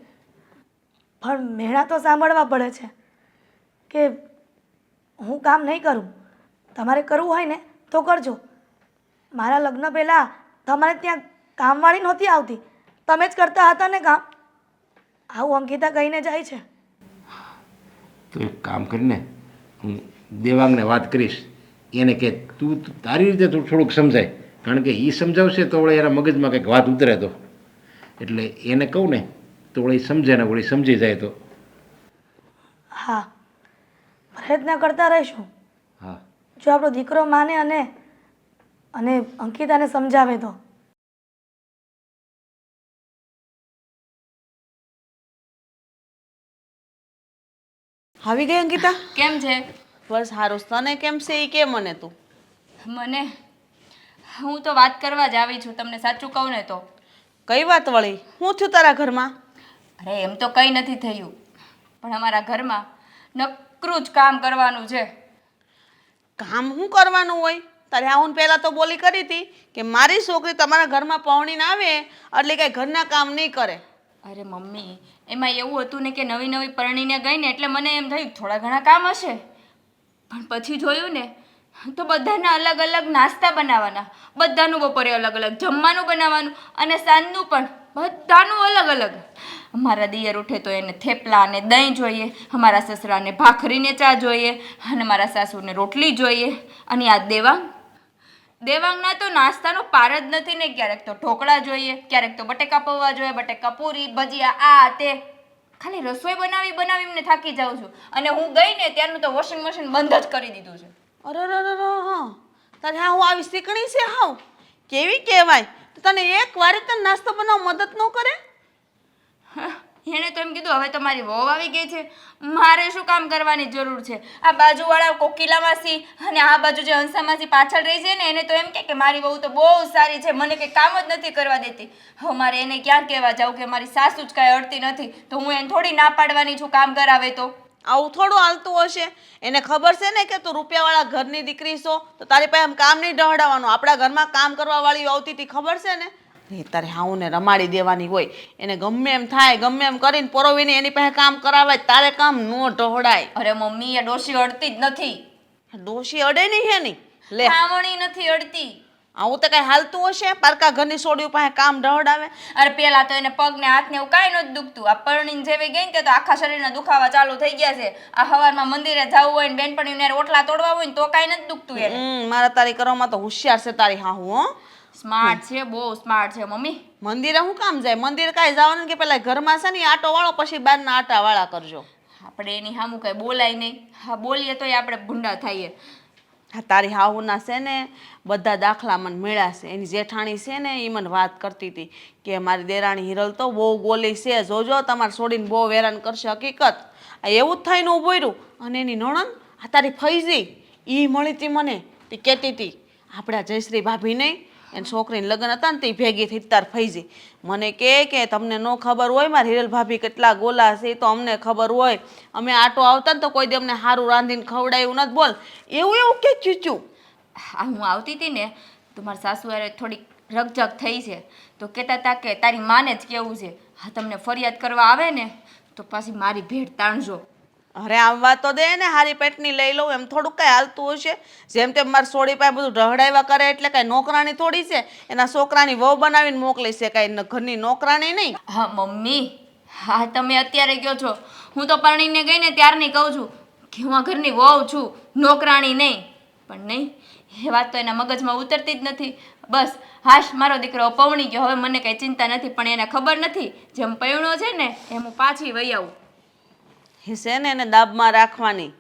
પણ મેળા તો સાંભળવા પડે છે કે હું કામ નહીં કરું, તમારે કરવું હોય ને તો કરજો. મારા લગ્ન પહેલાં તમારે ત્યાં કામવાળી નહોતી આવતી, તમે જ કરતા હતા ને કામ. આવું અંકિતા કહીને જાય છે. તો એક કામ કરીને હું દેવાંગને વાત કરીશ એને કે તું તારી રીતે તું થોડુંક સમજાય, કારણ કે એ સમજાવશે તો વળી એના મગજમાં કંઈક વાત ઉતરે તો, એટલે એને કહું ને તો વળી સમજે ને વળી સમજી જાય તો. હા, પ્રયત્ન કરતા રહીશું. હા જો આપણો દીકરો માને અને અને અંકિતાને સમજાવે તો. આવી ગઈ અંકિતા? કેમ છે બસ સારું. તને કેમ છે એ કે મને તું. મને? હું તો વાત કરવા જ આવી છું, તમને સાચું કહું ને તો. કઈ વાત વળી? શું થયું તારા ઘરમાં? અરે એમ તો કંઈ નથી થયું, પણ અમારા ઘરમાં નકરું જ કામ કરવાનું છે. કામ શું કરવાનું હોય? તારે આવું પહેલાં તો બોલી કરી હતી કે મારી છોકરી તમારા ઘરમાં પહોણીને આવે એટલે કંઈ ઘરના કામ નહીં કરે. અરે મમ્મી, એમાં એવું હતું ને કે નવી નવી પરણીને ગઈ ને એટલે મને એમ થયું થોડા ઘણા કામ હશે, પણ પછી જોયું ને તો બધાના અલગ અલગ નાસ્તા બનાવવાના, બધાનું બપોરે અલગ અલગ જમવાનું બનાવવાનું અને સાંજનું પણ બધાનું અલગ અલગ. અમારા દિયર ઉઠે તો એને થેપલા અને દહીં જોઈએ, અમારા સસરાને ભાખરીને ચા જોઈએ અને મારા સાસુને રોટલી જોઈએ. અને આ દેવાંગના તો નાસ્તાનો પાર જ નથી ને. ક્યારેક તો ઢોકળા જોઈએ, ક્યારેક તો બટેકા પૌવા જોઈએ, બટેકા પૂરી, ભજીયા, આ તે. ખાલી રસોઈ બનાવીને થાકી જાઉં છું. અને હું ગઈ ને ત્યારનું તો વોશિંગ મશીન બંધ જ કરી દીધું છે. અરે હા, તારે હા હું આવી શીખણી છે હાવ કેવી કહેવાય. તો તને એક વારે તને નાસ્તો બનાવવા મદદ ન કરે? એણે તો એમ કીધું હવે તો મારી વહુ આવી ગઈ છે, મારે શું કામ કરવાની જરૂર છે. આ બાજુવાળા કોકિલા માસી અને આ બાજુ જે હંસા માસી પાછળ રહી છે ને એને તો એમ કે મારી વહુ તો બહુ સારી છે, મને કંઈ કામ જ નથી કરવા દેતી. હવે મારે એને ક્યાં કહેવા જાઉં કે મારી સાસુ જ કાંઈ અડતી નથી, તો હું એને થોડી ના પાડવાની છું કામ કરાવે તો. આવું થોડું હાલતું હશે? એને ખબર છે ને કે તું રૂપિયાવાળા ઘરની દીકરી છો તો તારી પાસે આમ કામ નહીં ડહડાવવાનું. આપણા ઘરમાં કામ કરવા વાળી આવતી હતી ખબર છે ને? એ તારે હાઉને રમાડી દેવાની હોય. એને ગમે એમ થાય ગમે એમ કરીને પરોવીને એની પાસે કામ કરાવાય, તારે કામ ન ઢોળાય. અરે મમ્મી, એ ડોશી અડતી જ નથી. ડોશી અડે નહીં હે નહીં લે. ખાવણી નથી અડતી. આવું તો કઈ હાલતું હશે? પારકા ઘરની સોડિયું પાસે કામ ઢહડાવે. અરે પેલા તો એને પગ ને હાથ ને એવું કાંઈ નહોતું દુખતું. આ પરણીને જેવી ગઈ ને તો આખા શરીરના દુખાવા ચાલુ થઈ ગયા છે. આ સવારમાં મંદિરે જવું હોય ને બેનપણીને રોટલા તોડવા હોય ને તો કાંઈ નથી દુખતું એને. મારા તારી કરવામાં તો હોશિયાર છે તારી હાહુ. હો સ્માર્ટ છે, બહુ સ્માર્ટ છે મમ્મી. મંદિરે શું કામ જાય? મંદિર કાંઈ જવાનું કે પેલા ઘરમાં છે ને આટો વાળો પછી બહારના આટા વાળા કરજો. આપણે એની સામું કાંઈ બોલાય નહીં. હા બોલીએ તોય આપણે ભૂંડા થઈએ. હા તારી હાહુના છે ને બધા દાખલા મને મળ્યા છે. એની જેઠાણી છે ને એ મને વાત કરતી હતી કે મારી દેરાણી હિરલ તો બહુ ગોલી છે, જોજો તમારે છોડીને બહુ હેરાન કરશે. હકીકત આ એવું જ થઈને ઊભું રહ્યું. અને એની નણંદ આ તારી ફૈજી એ મળી હતી મને. તે કહેતી હતી આપણા જયશ્રી ભાભી નહીં એને છોકરીને લગ્ન હતા ને તે ભેગી થઈ તાર ફૈજી મને કે તમને ન ખબર હોય મારી હિરલ ભાભી કેટલા ગોલા છે તો અમને ખબર હોય. અમે આટો આવતા ને તો કોઈ દી અમને સારું રાંધીને ખવડાવ્યું નથી. બોલ એવું કે ચૂચું. આ હું આવતી હતી ને તો મારા સાસુ હારે થોડીક રકઝક થઈ છે તો કહેતા હતા કે તારી માને જ કેવું છે. હા તમને ફરિયાદ કરવા આવે ને તો પાછી મારી ભેટ તાણજો. અરે આવવા તો દે ને, હારી પેટની લઈ લઉં એમ થોડુંક કાંઈ હાલતું હશે? જેમ તેમ મારી સોડી પાસે બધું ઢહડાવ્યા કરે એટલે કાંઈ નોકરાણી થોડી છે? એના છોકરાની વહુ બનાવીને મોકલી છે, કાંઈ ઘરની નોકરાણી નહીં. હા મમ્મી, હા તમે અત્યારે કહો છો, હું તો પરણીને ગઈ ને ત્યારની કહું છું કે હું આ ઘરની વહુ છું, નોકરાણી નહીં. પણ નહીં, એ વાત તો એના મગજમાં ઉતરતી જ નથી. બસ હાશ મારો દીકરો પવણી ગયો, હવે મને કંઈ ચિંતા નથી. પણ એને ખબર નથી જેમ પૈણો છે ને એમ હું પાછી વહી આવું. એ છે ને એને દાબમાં રાખવાની.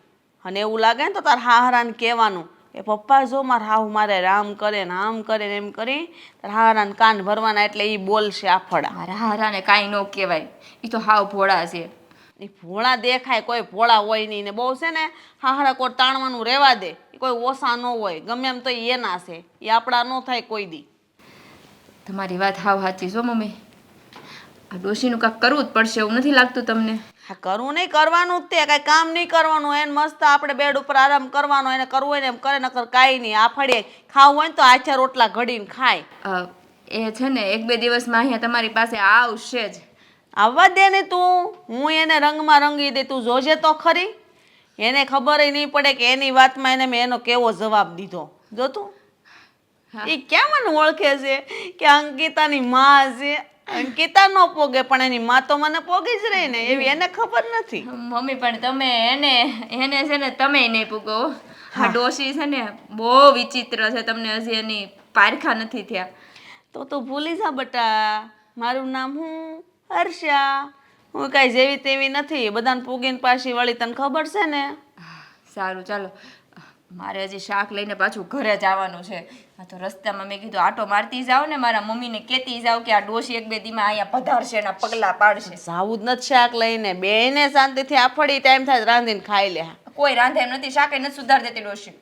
અને એવું લાગે ને તો તાર હાહરાને કહેવાનું એ પપ્પા જો મારા હાહુ મારે રામ કરે ને આમ કરે ને એમ કરી તાર હાહરાને કાન ભરવાના એટલે એ બોલશે આફડા. મારા હારાને કાંઈ ન કહેવાય, એ તો હાવ ભોળા છે. એ ભોળા દેખાય, કોઈ ભોળા હોય નહીં. ને બહુ છે ને હાહરા કોઈ તાણવાનું રહેવા દે. એ કોઈ ઓછા ન હોય, ગમે એમ તો એના છે, એ આપણા ન થાય કોઈ દી. તમારી વાત હાવ સાચી છો મમ્મી. આ ડોશીનું કાંઈક કરવું જ પડશે એવું નથી લાગતું તમને? હા કરવું નહીં, કરવાનું જ તે કાંઈ કામ નહીં કરવાનું. એને મસ્ત આપણે બેડ ઉપર આરામ કરવાનો. એને કરવું હોય ને એમ કરે, નકર કાંઈ નહીં. આ ફળીએ ખાવું હોય ને તો આછા રોટલા ઘડીને ખાય. એ છે ને 1-2 દિવસમાં અહીંયા તમારી પાસે આવશે જ. આવવા દે ને તું, હું એને રંગમાં રંગી દે. તું જોજે તો ખરી. એને ખબર નહીં પડે કે એની વાતમાં એને મેં એનો કેવો જવાબ દીધો. જો તું એ ક્યાં મને ઓળખે છે કે અંકિતાની માં છે. અંકિતા ન પોગે પણ એની માં તો મને પોગી જ રહી ને એવી એને ખબર નથી. મમ્મી પણ તમે એને છે ને તમે નહીં પૂગો. આ ડોશી છે ને બહુ વિચિત્ર છે, તમને હજી એની પારખા નથી થયા. તો તું ભૂલી જા બટા, મારું નામ હું હર્ષા. હું કાંઈ જેવી તેવી નથી, બધાને પૂગીને પાછી વળી, તને ખબર છે ને. સારું ચાલો, મારે હજી શાક લઈને પાછું ઘરે જવાનું છે. આ તો રસ્તામાં મેં કીધું આટો મારતી જાઓ ને, મારા મમ્મીને કહેતી જાઓ કે આ ડોશી એક બે દીમાં અહીંયા પધારશે એના પગલાં પાડશે. જાવું જ નથી શાક લઈને, બેને શાંતિથી આફડી ટાઈમ થાય રાંધીને ખાઈ લે. કોઈ રાંધે એમ નથી, શાકે નથી સુધાર દેતી ડોશી.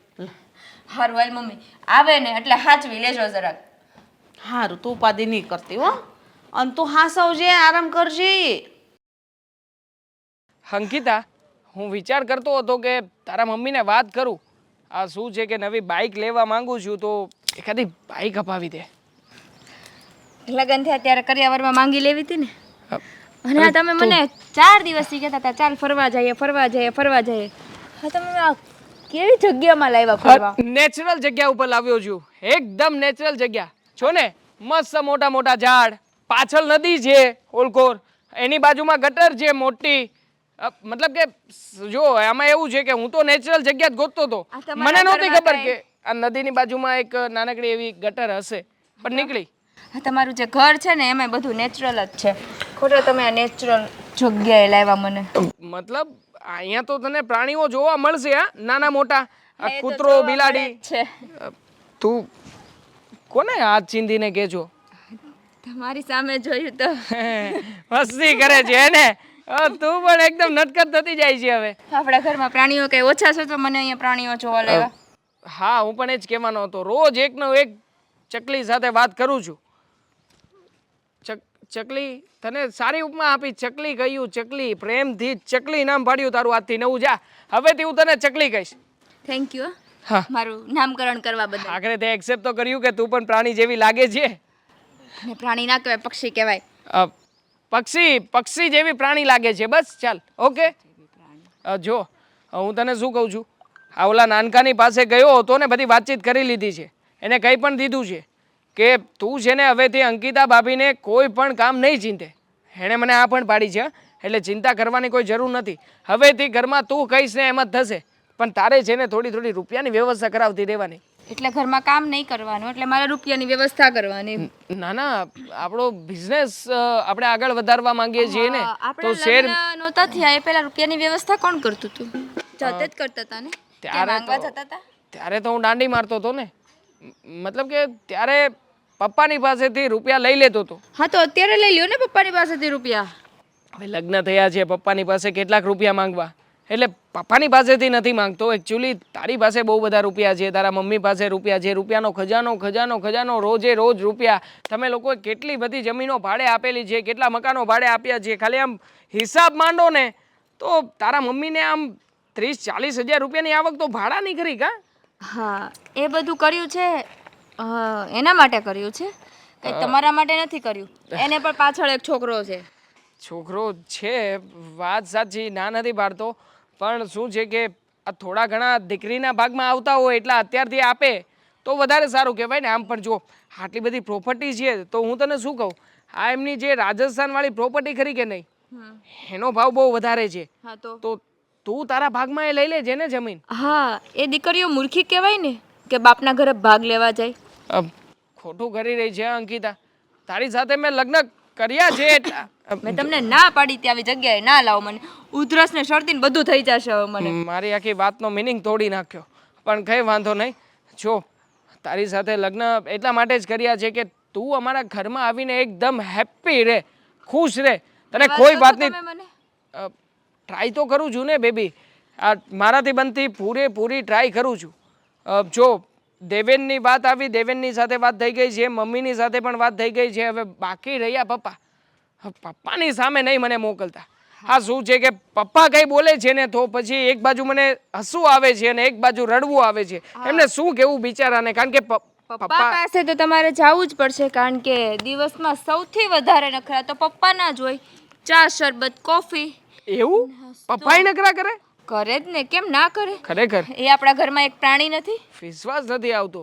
હારું હાલ મમ્મી, આવે ને એટલે હાચવી લેજો જરાક. હારું, તું ઉપાધિ નહીં કરતી હો, અને તું હાસવજે, આરામ કરજે. અંકિતા, હું વિચાર કરતો હતો કે તારા મમ્મીને વાત કરું. આ શું છે કે નવી બાઇક લેવા માંગુ છું, તો એકાદી બાઇક અપાવી દે. લગ્ન થયા ત્યારે કરિયાવરમાં માંગી લેવી હતી ને. અને આ તમે મને 4 દિવસથી કહેતા હતા ચાલ ફરવા જઈએ ફરવા જઈએ ફરવા જઈએ. હા તમે આ કેવી જગ્યામાં લાવ્યા ફરવા? નેચરલ જગ્યા ઉપર લાવ્યો છું, એકદમ નેચરલ જગ્યા છો ને. મસ્ત મોટા મોટા ઝાડ, પાછળ નદી છે ઓલકોર, એની બાજુમાં ગટર છે મોટી. મતલબ કે જો આમાં એવું છે કે હું તો નેચરલ જગ્યા જ ગોતતો હતો. મને નહોતી ખબર કે આ નદીની બાજુમાં એક નાનકડી એવી ગટર હશે, પણ નીકળી. હા તમારું જે ઘર છે ને એમાં બધું નેચરલ જ છે. ખોટો તમે આ નેચરલ જગ્યાએ લાવ્યા મને. મતલબ અહીંયા તો તને પ્રાણીઓ જોવા મળશે, હા, નાના મોટા, આ કૂતરો બિલાડી છે. તું કોને હાથ ચીંધીને કે છો? તમારી સામે જોયું તો મસ્તી કરે છે ને. તું પણ એકદમ નટકટ થતી જાય છે હવે. આપણા ઘરમાં પ્રાણીઓ કઈ ઓછા છે તો મને અહીંયા પ્રાણીઓ જોવા લાવ્યા. હા, હું પણ એ જ કહેવાનો હતો. રોજ એકનો એક ચકલી સાથે વાત કરું છું. ચકલી, તને સારી ઉપમા આપી. ચકલી કહ્યું, ચકલી પ્રેમથી ચકલી નામ પાડ્યું તારું. આજથી નવું જા, હવેથી હું તને ચકલી કહીશ. થેન્ક યુ હા, મારું નામકરણ કરવા બદલ. આખરે તે એક્સેપ્ટ તો કર્યું કે તું પણ પ્રાણી જેવી લાગે છે. અને પ્રાણી ના કહેવાય, પક્ષી કહેવાય. પક્ષી જેવી પ્રાણી લાગે છે. બસ ચાલ, ઓકે. જો હું તને શું કહું છું, આ ઓલા નાનકાની પાસે ગયો હતો ને બધી વાતચીત કરી લીધી છે. એને કંઈ પણ દીધું છે કે તું છે ને હવેથી અંકિતા ભાભીને કોઈ પણ કામ નહીં ચિંતે. એણે મને આ પણ પાડી છે, એટલે ચિંતા કરવાની કોઈ જરૂર નથી. હવેથી ઘરમાં તું કહીશ ને એમ જ થશે. પણ તારે છે ને થોડી થોડી રૂપિયાની વ્યવસ્થા કરાવતી રહેવાની. એટલે ઘરમાં કામ નહીં કરવાનું, એટલે મારે રૂપિયાની વ્યવસ્થા કરવાની. ના ના, આપણો બિઝનેસ આપણે આગળ વધારવા માંગીએ છીએ ને, તો શેર નહોતા થયા એ પહેલા રૂપિયાની વ્યવસ્થા કોણ કરતું હતું? જાતે જ કરતા હતા ને. ત્યારે તો હું દાંડી મારતો હતો ને. મતલબ કે ત્યારે પપ્પાની પાસેથી રૂપિયા લઈ લેતો હતો. હા તો અત્યારે લઈ લ્યો ને પપ્પાની પાસેથી રૂપિયા. હવે લગ્ન થયા છે, પપ્પાની પાસે કેટલાક રૂપિયા માંગવા? એટલે પપ્પાની પાસેથી નથી માંગતો. એકચ્યુઅલી તારી પાસે બહુ બધા રૂપિયા છે, તારા મમ્મી પાસે રૂપિયા છે. રૂપિયાનો ખજાનો ખજાનો ખજાનો, રોજે રોજ રૂપિયા. તમે લોકોએ કેટલી બધી જમીનો ભાડે આપેલી છે, કેટલા મકાનો ભાડે આપ્યા છે. ખાલી આમ હિસાબ માંડો ને તો તારા મમ્મીને આમ 30-40 હજાર રૂપિયાની આવક તો ભાડાની કરી કા? હા, એ બધું કર્યું છે, એના માટે કર્યું છે, કંઈ તમારા માટે નથી કર્યું. એને પણ પાછળ એક છોકરો છે. છોકરો છે, વાત સાચી, ના નથી પાડતો. પણ શું છે કે આ થોડા ઘણા દીકરીના ભાગમાં આવતા હોય એટલે અત્યારથી આપે તો વધારે સારું કહેવાય ને. આમ પણ જો આટલી બધી પ્રોપર્ટી છે તો હું તને શું કહું, આ એમની જે રાજસ્થાનવાળી પ્રોપર્ટી ખરી કે નહીં, એનો ભાવ બહુ વધારે છે. હા તો તું તારા ભાગમાં એ લઈ લેજે ને જમીન. હા, એ દીકરીઓ મૂર્ખી કહેવાય ને કે બાપના ઘરે ભાગ લેવા જાય. ખોટું કરી રહી છે અંકિતા. તારી સાથે મેં લગ્ન કર્યા છે. મેં તમને ના પાડી ત્યાં આવી જગ્યાએ ના લાવો મને. ઉધરસ ને શરદી ને બધું થઈ જશે હવે મને. મારી આખી વાતનો મિનિંગ તોડી નાખ્યો. પણ કંઈ વાંધો નહીં. જો તારી સાથે લગ્ન એટલા માટે જ કર્યા છે કે તું અમારા ઘરમાં આવીને એકદમ હેપી રહે, ખુશ રહે. તને કોઈ વાતની ટ્રાય તો કરું છું ને બેબી. આ મારાથી બનતી પૂરેપૂરી ટ્રાય કરું છું. જો દેવેનની વાત આવી, દેવેનની સાથે વાત થઈ ગઈ છે, મમ્મીની સાથે પણ વાત થઈ ગઈ છે. હવે બાકી રહ્યા પપ્પા. પપ્પાની સામે નહીં મને મોકલતા. હા, શું છે કે પપ્પા કંઈ બોલે છે ને તો પછી એક બાજુ મને હસવું આવે છે અને એક બાજુ રડવું આવે છે. એમને શું કહેવું બિચારાને, કારણ કે પપ્પા પાસે તો તમારે જવું જ પડશે, કારણ કે દિવસમાં સૌથી વધારે નખરા તો પપ્પાના જ હોય. ચા, શરબત, કોફી. એવું પપ્પાએ નખરા કરે? કરે જ ને, કેમ ના કરે? ખરેખર એ આપણા ઘરમાં એક પ્રાણી નથી. વિશ્વાસ નથી આવતો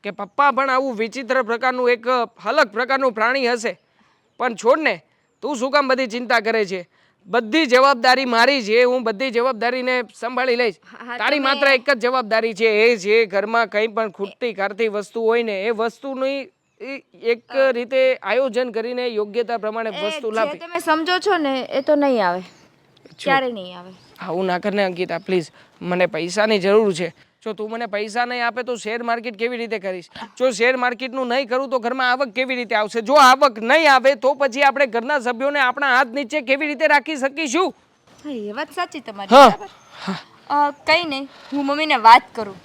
કે પપ્પા પણ આવું વિચિત્ર પ્રકારનું એક અલગ પ્રકારનું પ્રાણી હશે. પણ છોડ ને, તું શું કામ બધી ચિંતા કરે છે? બધી જવાબદારી મારી છે, હું બધી જવાબદારીને સંભાળી લઈશ. તારી માત્ર એક જ જવાબદારી છે, એ છે ઘરમાં કંઈ પણ ખૂટતી કાઢતી વસ્તુ હોય ને એ વસ્તુની એક રીતે આયોજન કરીને યોગ્યતા પ્રમાણે વસ્તુ જે લાવી. તમે સમજો છો ને એ તો નહીં આવે, ક્યારે નહીં આવે. આવું ના કરને અંકિતા પ્લીઝ. મને પૈસાની જરૂર છે. જો તું મને પૈસા નહીં આપે તો શેર માર્કેટ કેવી રીતે કરીશ? જો શેર માર્કેટનું નહીં કરું તો ઘરમાં આવક કેવી રીતે આવશે? જો આવક નહીં આવે તો પછી આપણે ઘરના સભ્યોને આપણા હાથ નીચે કેવી રીતે રાખી શકીશું? હા, એ વાત સાચી તમારી. હા. બરાબર. કંઈ નહીં, હું મમ્મીને વાત કરું.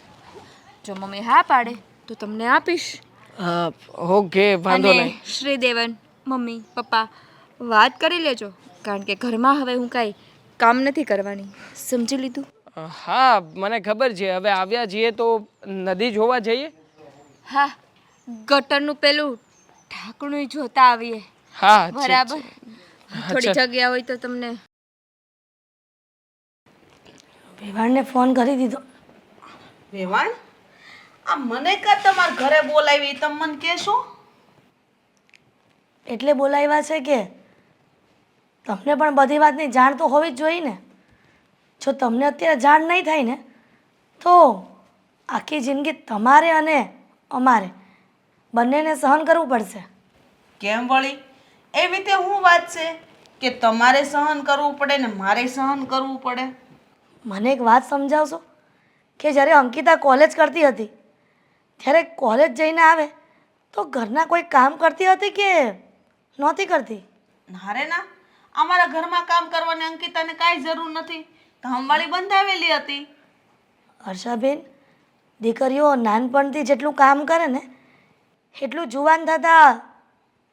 જો મમ્મી હા પાડે તો તમને આપીશ. ઓકે, વાંધો અને નહીં. શ્રીદેવન, મમ્મી, પપ્પા વાત કરી લેજો, કારણ કે ઘરમાં હવે હું કાંઈ કામ નથી કરવાની. સમજી લીધું? હા, મને ખબર છે. હવે આવ્યા છીએ તો નદી જોવા જઈએ. હા, ગટરનું પેલું ઢાંકણું જોતા આવીએ. હા, ઠીક છે. બરાબર. થોડી જગ્યા હોય તો તમને. વેવાણને ફોન કરી દીધો. વેવાણ, આ મને કાં તમારા ઘરે બોલાવી તમે મને કહેશો? એટલે બોલાવ્યા છે કે તમને પણ બધી વાતની જાણ તો હોવી જ જોઈએ ને. જો તમને અત્યારે જાણ નહીં થાય ને તો આખી જિંદગી તમારે અને અમારે બંનેને સહન કરવું પડશે. કેમ વળી? એવી રીતે શું વાત છે કે તમારે સહન કરવું પડે ને મારે સહન કરવું પડે? મને એક વાત સમજાવશો કે જ્યારે અંકિતા કોલેજ કરતી હતી ત્યારે કોલેજ જઈને આવે તો ઘરના કોઈ કામ કરતી હતી કે નહોતી કરતી? ના રે ના, અમારા ઘરમાં કામ કરવાની અંકિતાને કાંઈ જરૂર નથી. કામવાળી બંધાવેલી હતી. હર્ષાબેન, દીકરીઓ નાનપણથી જેટલું કામ કરે ને એટલું જુવાન થતાં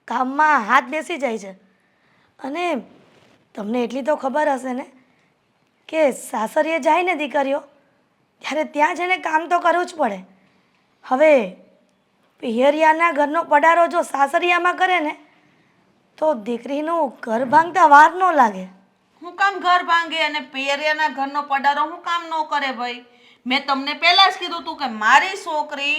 કામમાં હાથ બેસી જાય છે. અને તમને એટલી તો ખબર હશે ને કે સાસરીએ જાય ને દીકરીઓ ત્યારે ત્યાં જઈને કામ તો કરવું જ પડે. હવે પિયરિયાના ઘરનો પડારો જો સાસરિયામાં કરે ને તો દીકરીનું ઘર ભાંગતા વાર ન લાગે. હું કામ ઘર ભાંગે અને પિયરિયાના ઘરનો પડારો હું કામ ન કરે ભાઈ? મેં તમને પહેલા જ કીધું તું કે મારી છોકરી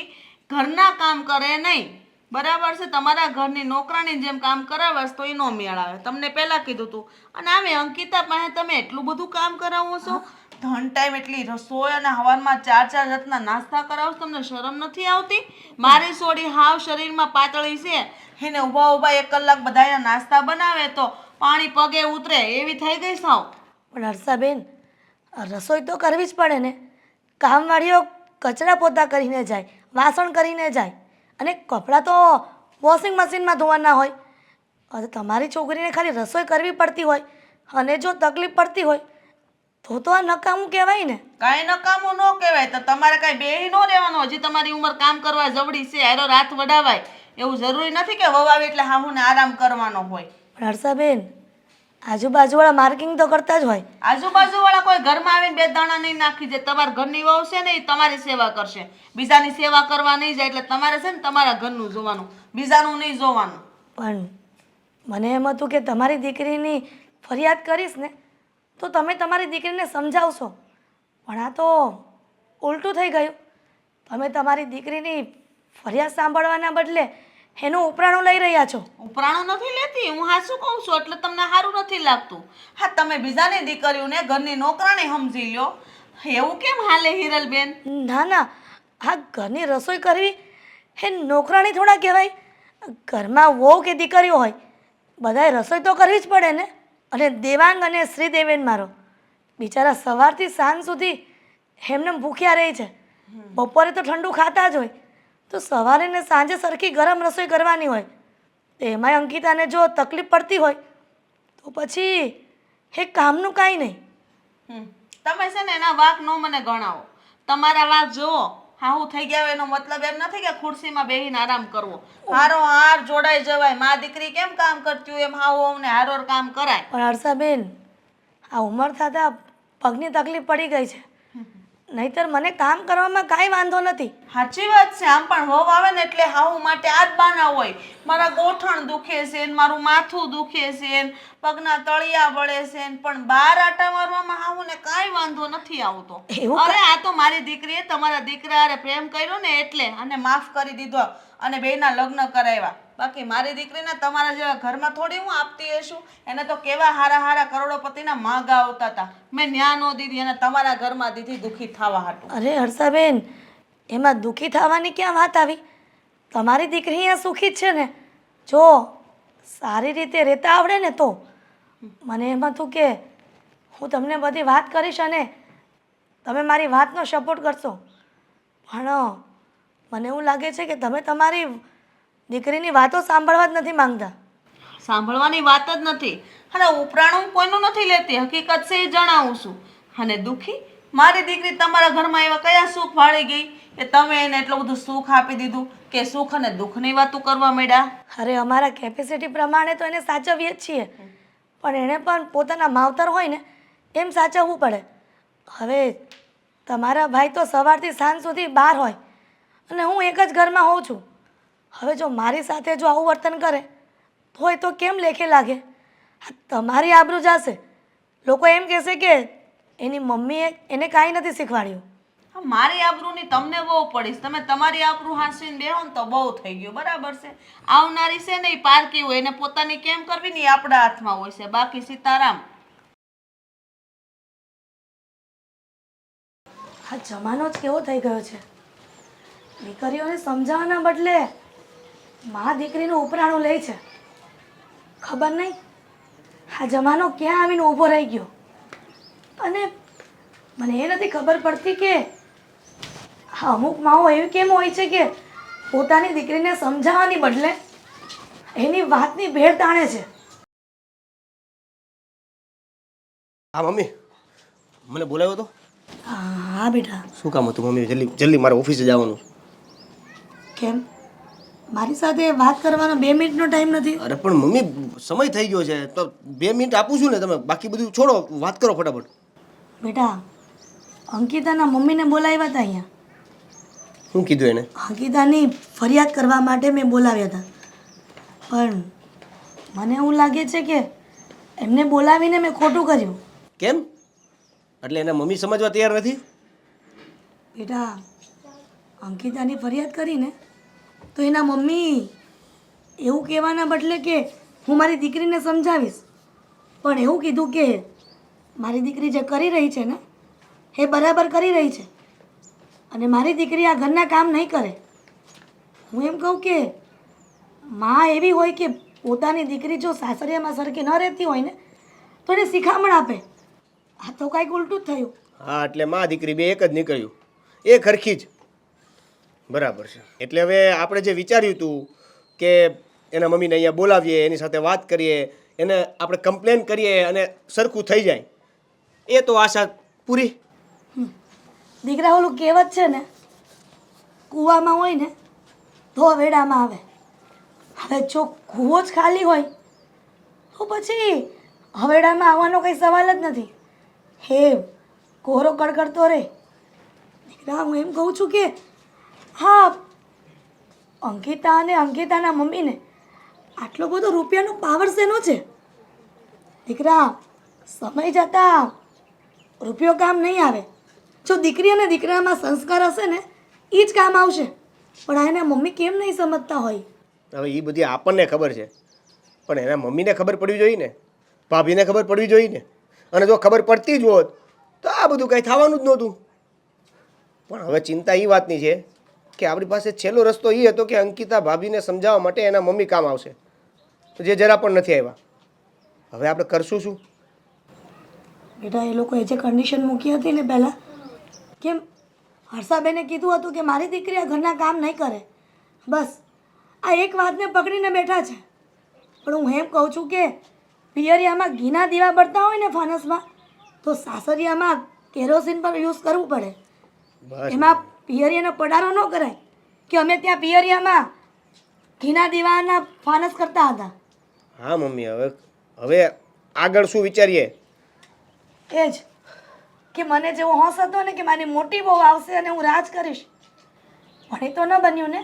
ઘરના કામ કરે નહીં. બરાબર છે? તમારા ઘરની નોકરાની જેમ કામ કરાવશ તો એ નો મેળ આવે. તમને પહેલા કીધું તું. અને આમે અંકિતા પાસે તમે એટલું બધું કામ કરાવો છો, ધન ટાઈમ એટલી રસોઈ અને હવારમાં 4 જાતના નાસ્તા કરાવો. તમને શરમ નથી આવતી? મારી સોડી હાવ શરીરમાં પાતળી છે, એને ઊભા ઊભા 1 કલાક બધાના નાસ્તા બનાવે તો પાણી પગે ઉતરે એવી થઈ ગઈ સાવ. પણ હર્ષાબેન, રસોઈ તો કરવી જ પડે ને. કામવાળીઓ કચરા પોતા કરીને જાય, વાસણ કરીને જાય અને કપડાં તો વોશિંગ મશીનમાં ધોવાના હોય. હવે તમારી છોકરીને ખાલી રસોઈ કરવી પડતી હોય અને જો તકલીફ પડતી હોય તો આ નકામું કહેવાય ને. કાંઈ નકામું ન કહેવાય. તો તમારે કાંઈ બેહી ન રહેવાનું. હજી તમારી ઉંમર કામ કરવા જવડી છે, હારો રાત વડાવાય. એવું જરૂરી નથી કે વહુ આવે એટલે હાહુને આરામ કરવાનો હોય. પણ હર્ષાબેન, આજુબાજુવાળા માર્કિંગ તો કરતા જ હોય. આજુબાજુવાળા કોઈ ઘરમાં આવીને 2 દાણા નહીં નાખી જાય. તમારા ઘરની વહુ છે ને એ તમારી સેવા કરશે, બીજાની સેવા કરવા નહીં જાય. એટલે તમારે છે ને તમારા ઘરનું જોવાનું, બીજાનું નહીં જોવાનું. પણ મને એમ હતું કે તમારી દીકરીની ફરિયાદ કરીશ ને તો તમે તમારી દીકરીને સમજાવશો. પણ આ તો ઉલટું થઈ ગયું. તમે તમારી દીકરીની ફરિયાદ સાંભળવાના બદલે એનું ઉપરાણું લઈ રહ્યા છો. ઉપરાણું નથી લેતી, હું હાચું કહું છું એટલે તમને સારું નથી લાગતું. હા, તમે બીજાની દીકરીઓને ઘરની નોકરાણી સમજી લ્યો. એવું કેમ હાલે હિરલબેન? ના ના, આ ઘરની રસોઈ કરવી એ નોકરાણી થોડા કહેવાય. ઘરમાં વહુ કે દીકરીઓ હોય બધાએ રસોઈ તો કરવી જ પડે ને. અને દેવાંગ અને શ્રીદેવેન મારો બિચારા સવારથી સાંજ સુધી એમને ભૂખ્યા રહે છે. બપોરે તો ઠંડુ ખાતા જ હોય તો સવારે ને સાંજે સરખી ગરમ રસોઈ કરવાની હોય. એમાંય અંકિતાને જો તકલીફ પડતી હોય તો પછી એ કામનું કાંઈ નહીં. તમે છે ને એના વાંક નો મને ગણાવો. તમારા વાંક જુઓ. હાહુ થઈ ગયા હોય એનો મતલબ એમ નથી કે ખુરશીમાં બેહીને આરામ કરવો. હારો હાર જોડાઈ જવાય. માં દીકરી કેમ કામ કરતી હોય એમ હાહુ અમને હારોર કામ કરાય. પણ હર્ષાબેન, આ ઉંમર થતાં પગની તકલીફ પડી ગઈ છે. નહીતર મને કામ કરવામાં કાંઈ વાંધો નથી. સાચી વાત છે. આમ પણ વહુ આવે ને એટલે હાહુ માટે આ જ બાના હોય. મારા ગોઠણ દુખે છે ને મારું માથું દુખે છે ને પગના તળિયા બળે છે ને પણ બહાર આટા મારવામાં હાહુને કાંઈ વાંધો નથી આવતો. એવું અરે આ તો મારી દીકરીએ તમારા દીકરા હારે પ્રેમ કર્યો ને એટલે અને માફ કરી દીધો અને બેયના લગ્ન કરાવ્યા. બાકી મારી દીકરીને તમારા જેવા ઘરમાં થોડી હું આપતી હશું. એને તો કેવા હારા હારા કરોડોપતિના માંગા આવતા હતા. મેં ન્યા નો દીધી અને તમારા ઘરમાં દીધી દુઃખી થવા હાટું. અરે હર્ષાબેન, એમાં દુઃખી થવાની ક્યાં વાત આવી? તમારી દીકરી અહીંયા સુખી જ છે ને. જો સારી રીતે રહેતા આવડે ને તો. મને એમ હતું કે હું તમને બધી વાત કરીશ અને તમે મારી વાતનો સપોર્ટ કરશો, પણ મને એવું લાગે છે કે તમે તમારી દીકરીની વાતો સાંભળવા જ નથી માંગતા. સાંભળવાની વાત જ નથી. અને ઉપરાણું કોઈનું નથી લેતી, હકીકત છે એ જણાવું છું. અને દુઃખી મારી દીકરી તમારા ઘરમાં એવા કયા સુખ વાળી ગઈ કે તમે એને એટલું બધું સુખ આપી દીધું કે સુખ અને દુઃખની વાતો કરવા માંડ્યા? અરે અમારા કેપેસિટી પ્રમાણે તો એને સાચવીએ જ છીએ, પણ એણે પણ પોતાના માવતર હોય ને એમ સાચવવું પડે. હવે તમારા ભાઈ તો સવારથી સાંજ સુધી બહાર હોય અને હું એક જ ઘરમાં હોઉં છું. હવે જો મારી સાથે જો આવું વર્તન કરે હોય તો કેમ લેખે લાગે? તમારી આબરૂ જશે. લોકો એમ કહેશે કે એની મમ્મીએ એને કાંઈ નથી શીખવાડ્યું. મારી આબરૂની તમને બહુ પડીશ. તમે તમારી આબરૂ હાંસીને બેહો ને તો બહુ થઈ ગયું. બરાબર છે? આવનારી છે ને એ પારકી હોય, એને પોતાની કેમ કરવી ને એ આપણા હાથમાં હોય છે. બાકી સીતારામ. આ જમાનો જ કેવો થઈ ગયો છે. દીકરીઓને સમજાવવાના બદલે મા દીકરીનું ઉપરાણું લે છે. ખબર નહીં આ જમાનો ક્યાં આવીને ઊભો રહી ગયો. અને મને એ નથી ખબર પડતી કે અમુક માઓ એવી કેમ હોય છે કે પોતાની દીકરીને સમજાવવાની બદલે એની વાતની ભેળ તાણે છે. હા મમ્મી, મને બોલાવ્યો તો? હા બેટા. શું કામ હતું મમ્મી? જલ્દી જલ્દી મારે ઓફિસે જવાનું. કેમ મારી સાથે વાત કરવાનો 2 મિનિટનો ટાઈમ નથી? અરે પણ મમ્મી સમય થઈ ગયો છે તો 2 મિનિટ આપું છું ને, તમે બાકી બધું છોડો, વાત કરો ફટાફટ. બેટા, અંકિતાના મમ્મીને બોલાવ્યા હતા અહીંયા. શું કીધું એને? અંકિતાની ફરિયાદ કરવા માટે મેં બોલાવ્યા હતા, પણ મને એવું લાગે છે કે એમને બોલાવીને મેં ખોટું કર્યું. કેમ? એટલે એના મમ્મી સમજવા તૈયાર નથી? બેટા, અંકિતાની ફરિયાદ કરીને તો એના મમ્મી એવું કહેવાના બદલે કે હું મારી દીકરીને સમજાવીશ, પણ એવું કીધું કે મારી દીકરી જે કરી રહી છે ને એ બરાબર કરી રહી છે અને મારી દીકરી આ ઘરના કામ નહીં કરે. હું એમ કહું કે માં એવી હોય કે પોતાની દીકરી જો સાસરિયામાં સરખી ન રહેતી હોય ને તો એને શિખામણ આપે. આ તો કાંઈક ઉલટું જ થયું. હા, એટલે માં દીકરી બે એક જ નીકળ્યું, એ ખરખી જ. બરાબર છે. એટલે હવે આપણે જે વિચાર્યું હતું કે એના મમ્મીને અહીંયા બોલાવીએ, એની સાથે વાત કરીએ, એને આપણે કમ્પ્લેન કરીએ અને સરખું થઈ જાય, એ તો આશા પૂરી. દીકરા ઓલું કહેવત છે ને, કૂવામાં હોય ને તો વેડામાં આવે. હવે જો કૂવો જ ખાલી હોય તો પછી હવેડામાં આવવાનો કંઈ સવાલ જ નથી. હે કોરો કડકડતો રે. દીકરા, હું એમ કહું છું કે હા, અંકિતા અને અંકિતાના મમ્મીને આટલો બધો રૂપિયાનો પાવર શેનો છે? દીકરા, સમય જતાં રૂપિયો કામ નહીં આવે. જો દીકરી અને દીકરામાં સંસ્કાર હશે ને એ જ કામ આવશે. પણ આ એના મમ્મી કેમ નહીં સમજતા હોય? હવે એ બધી આપણને ખબર છે, પણ એના મમ્મીને ખબર પડવી જોઈએ ને, ભાભીને ખબર પડવી જોઈએ ને. અને જો ખબર પડતી જ હોત તો આ બધું કંઈ થવાનું જ નહોતું. પણ હવે ચિંતા એ વાતની છે કે આપણી પાસે છેલ્લો રસ્તો એ હતો કે અંકિતા ભાભીને સમજાવવા માટે એના મમ્મી કામ આવશે, તો જે જરા પણ નથી આવ્યા. હવે આપણે કરશું શું? બેટા, એ લોકોએ જે કન્ડિશન મૂકી હતી ને પહેલાં, કેમ હર્ષાબેને કીધું હતું કે મારી દીકરી આ ઘરના કામ નહીં કરે, બસ આ એક વાતને પકડીને બેઠા છે. પણ હું એમ કહું છું કે પિયરિયામાં ઘીના દીવા બળતા હોય ને ફાનસમાં, તો સાસરિયામાં કેરોસીન પર યુઝ કરવું પડે. બસ એમાં પિયરિયાનો પડારો ન કરાય કે અમે ત્યાં પિયરિયામાં ઘીના દીવાના ફાનસ કરતા હતા. હા મમ્મી, હવે આગળ શું વિચારીએ? એ જ કે મને જેવો હોશ હતો ને કે મારી મોટી બહુ આવશે અને હું રાજ કરીશ, પણ એ તો ન બન્યું ને.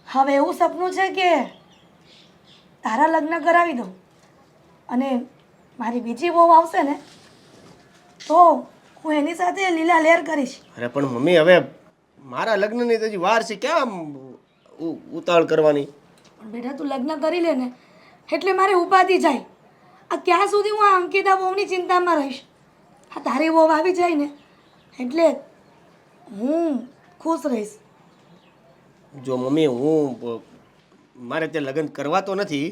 હવે એવું સપનું છે કે તારા લગ્ન કરાવી દઉં અને મારી બીજી બહુ આવશે ને તો હું એની સાથે લીલા લેર કરીશ. અરે પણ મમ્મી, હવે મારા લગ્નની તો હજી વાર છે, ક્યાં ઉતાવળ કરવાની? પણ બેટા તું લગ્ન કરી લે ને એટલે મારે ઉપાધિ જાય. આ ક્યાં સુધી હું આ અંકિતા બહુની ચિંતામાં રહીશ? આ તારી બહુ આવી જાય ને એટલે હું ખુશ રહીશ. જો મમ્મી હું મારે તે લગ્ન કરવા તો નથી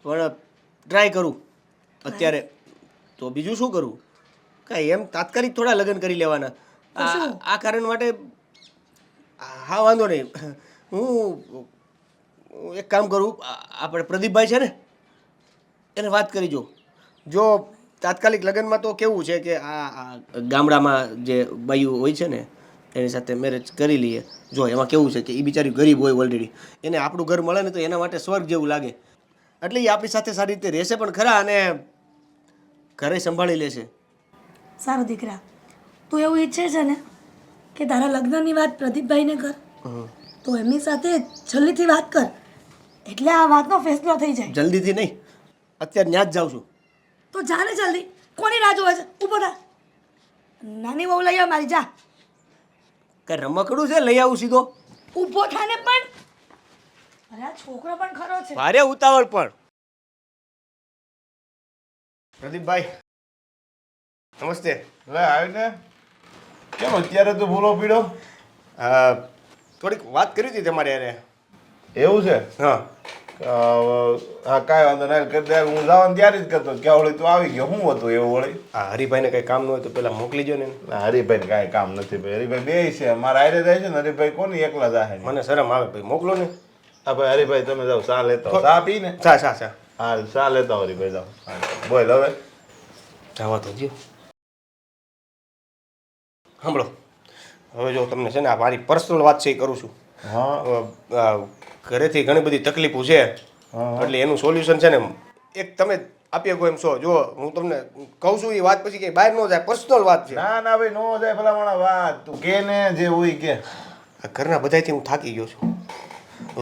પણ ટ્રાય કરું અત્યારે. તો બીજું શું કરું? કાંઈ એમ તાત્કાલિક થોડા લગ્ન કરી લેવાના. આ કારણ માટે હા વાંધો નહીં. હું એક કામ કરું, આપણે પ્રદીપભાઈ છે ને એને વાત કરી જો તાત્કાલિક લગ્નમાં તો કેવું છે કે આ ગામડામાં જે બાઈઓ હોય છે ને એની સાથે મેરેજ કરી લઈએ. જો એમાં કેવું છે કે એ બિચારી ગરીબ હોય ઓલરેડી, એને આપણું ઘર મળે ને તો એના માટે સ્વર્ગ જેવું લાગે. એટલે એ આપણી સાથે સારી રીતે રહેશે પણ ખરા અને ઘરે સંભાળી લેશે. સારો દીકરા, તું એવું ઈચ્છે છે ને કે તારા લગ્નની વાત પ્રદીપભાઈને કર, તો એમની સાથે જલ્દીથી વાત કર એટલે આ વાતનો ફેસલો થઈ જાય. જલ્દીથી નહીં, અત્યારે ત્યાં જ જાઉં છું. તો જા ને જલ્દી. કોની રાહ જોવે છે? ઊભો થા. નાની બહુ લઈ આવ મારી, જા. કઈ રમકડું છે લઈ આવું સીધો? ઊભો થા ને. પણ અરે આ છોકરો પણ ખરો છે. ભારે ઉતાવળ પણ. પ્રદીપભાઈ નમસ્તે. લે આવીને કેમ અત્યારે તું ભૂલો પીડો? થોડીક વાત કરી હતી તમારે યારે. એવું છે? હા હા કાંઈ વાંધો નહીં. કરી દે. હું જવાનું ત્યારે જ કરતો કે વળી તું આવી ગયો. શું હતું એવું વળી? હા હરિભાઈને કંઈ કામ ન હોય તો પેલા મોકલી જો ને. ના હરિભાઈને કાંઈ કામ નથી ભાઈ. હરિભાઈ બે છે મારા આયરે જાય છે ને. હરિભાઈ કોની એકલા જાય? મને શરમ આવે ભાઈ, મોકલો ને. હા ભાઈ હરિભાઈ તમે જાઓ ચા લેતા આવો. ચા પી ને? ચા ચા ચા હા ચા લેતા આવો હરિભાઈ જાઓ. બોલ હવે જવા તો જો. સાંભળો હવે જો તમને છે ને આ મારી પર્સનલ વાત છે એ કરું છું. હા ઘરેથી ઘણી બધી તકલીફો છે એટલે એનું સોલ્યુશન છે ને એક તમે આપી શકો એમ છો. જો હું તમને કહું છું એ વાત પછી કંઈ બહાર ન જાય, પર્સનલ વાત છે. ના ના ભાઈ નો જાય ભલામણ વાત. તું કે ને જે હોય કે. આ ઘરના બધાથી હું થાકી ગયો છું.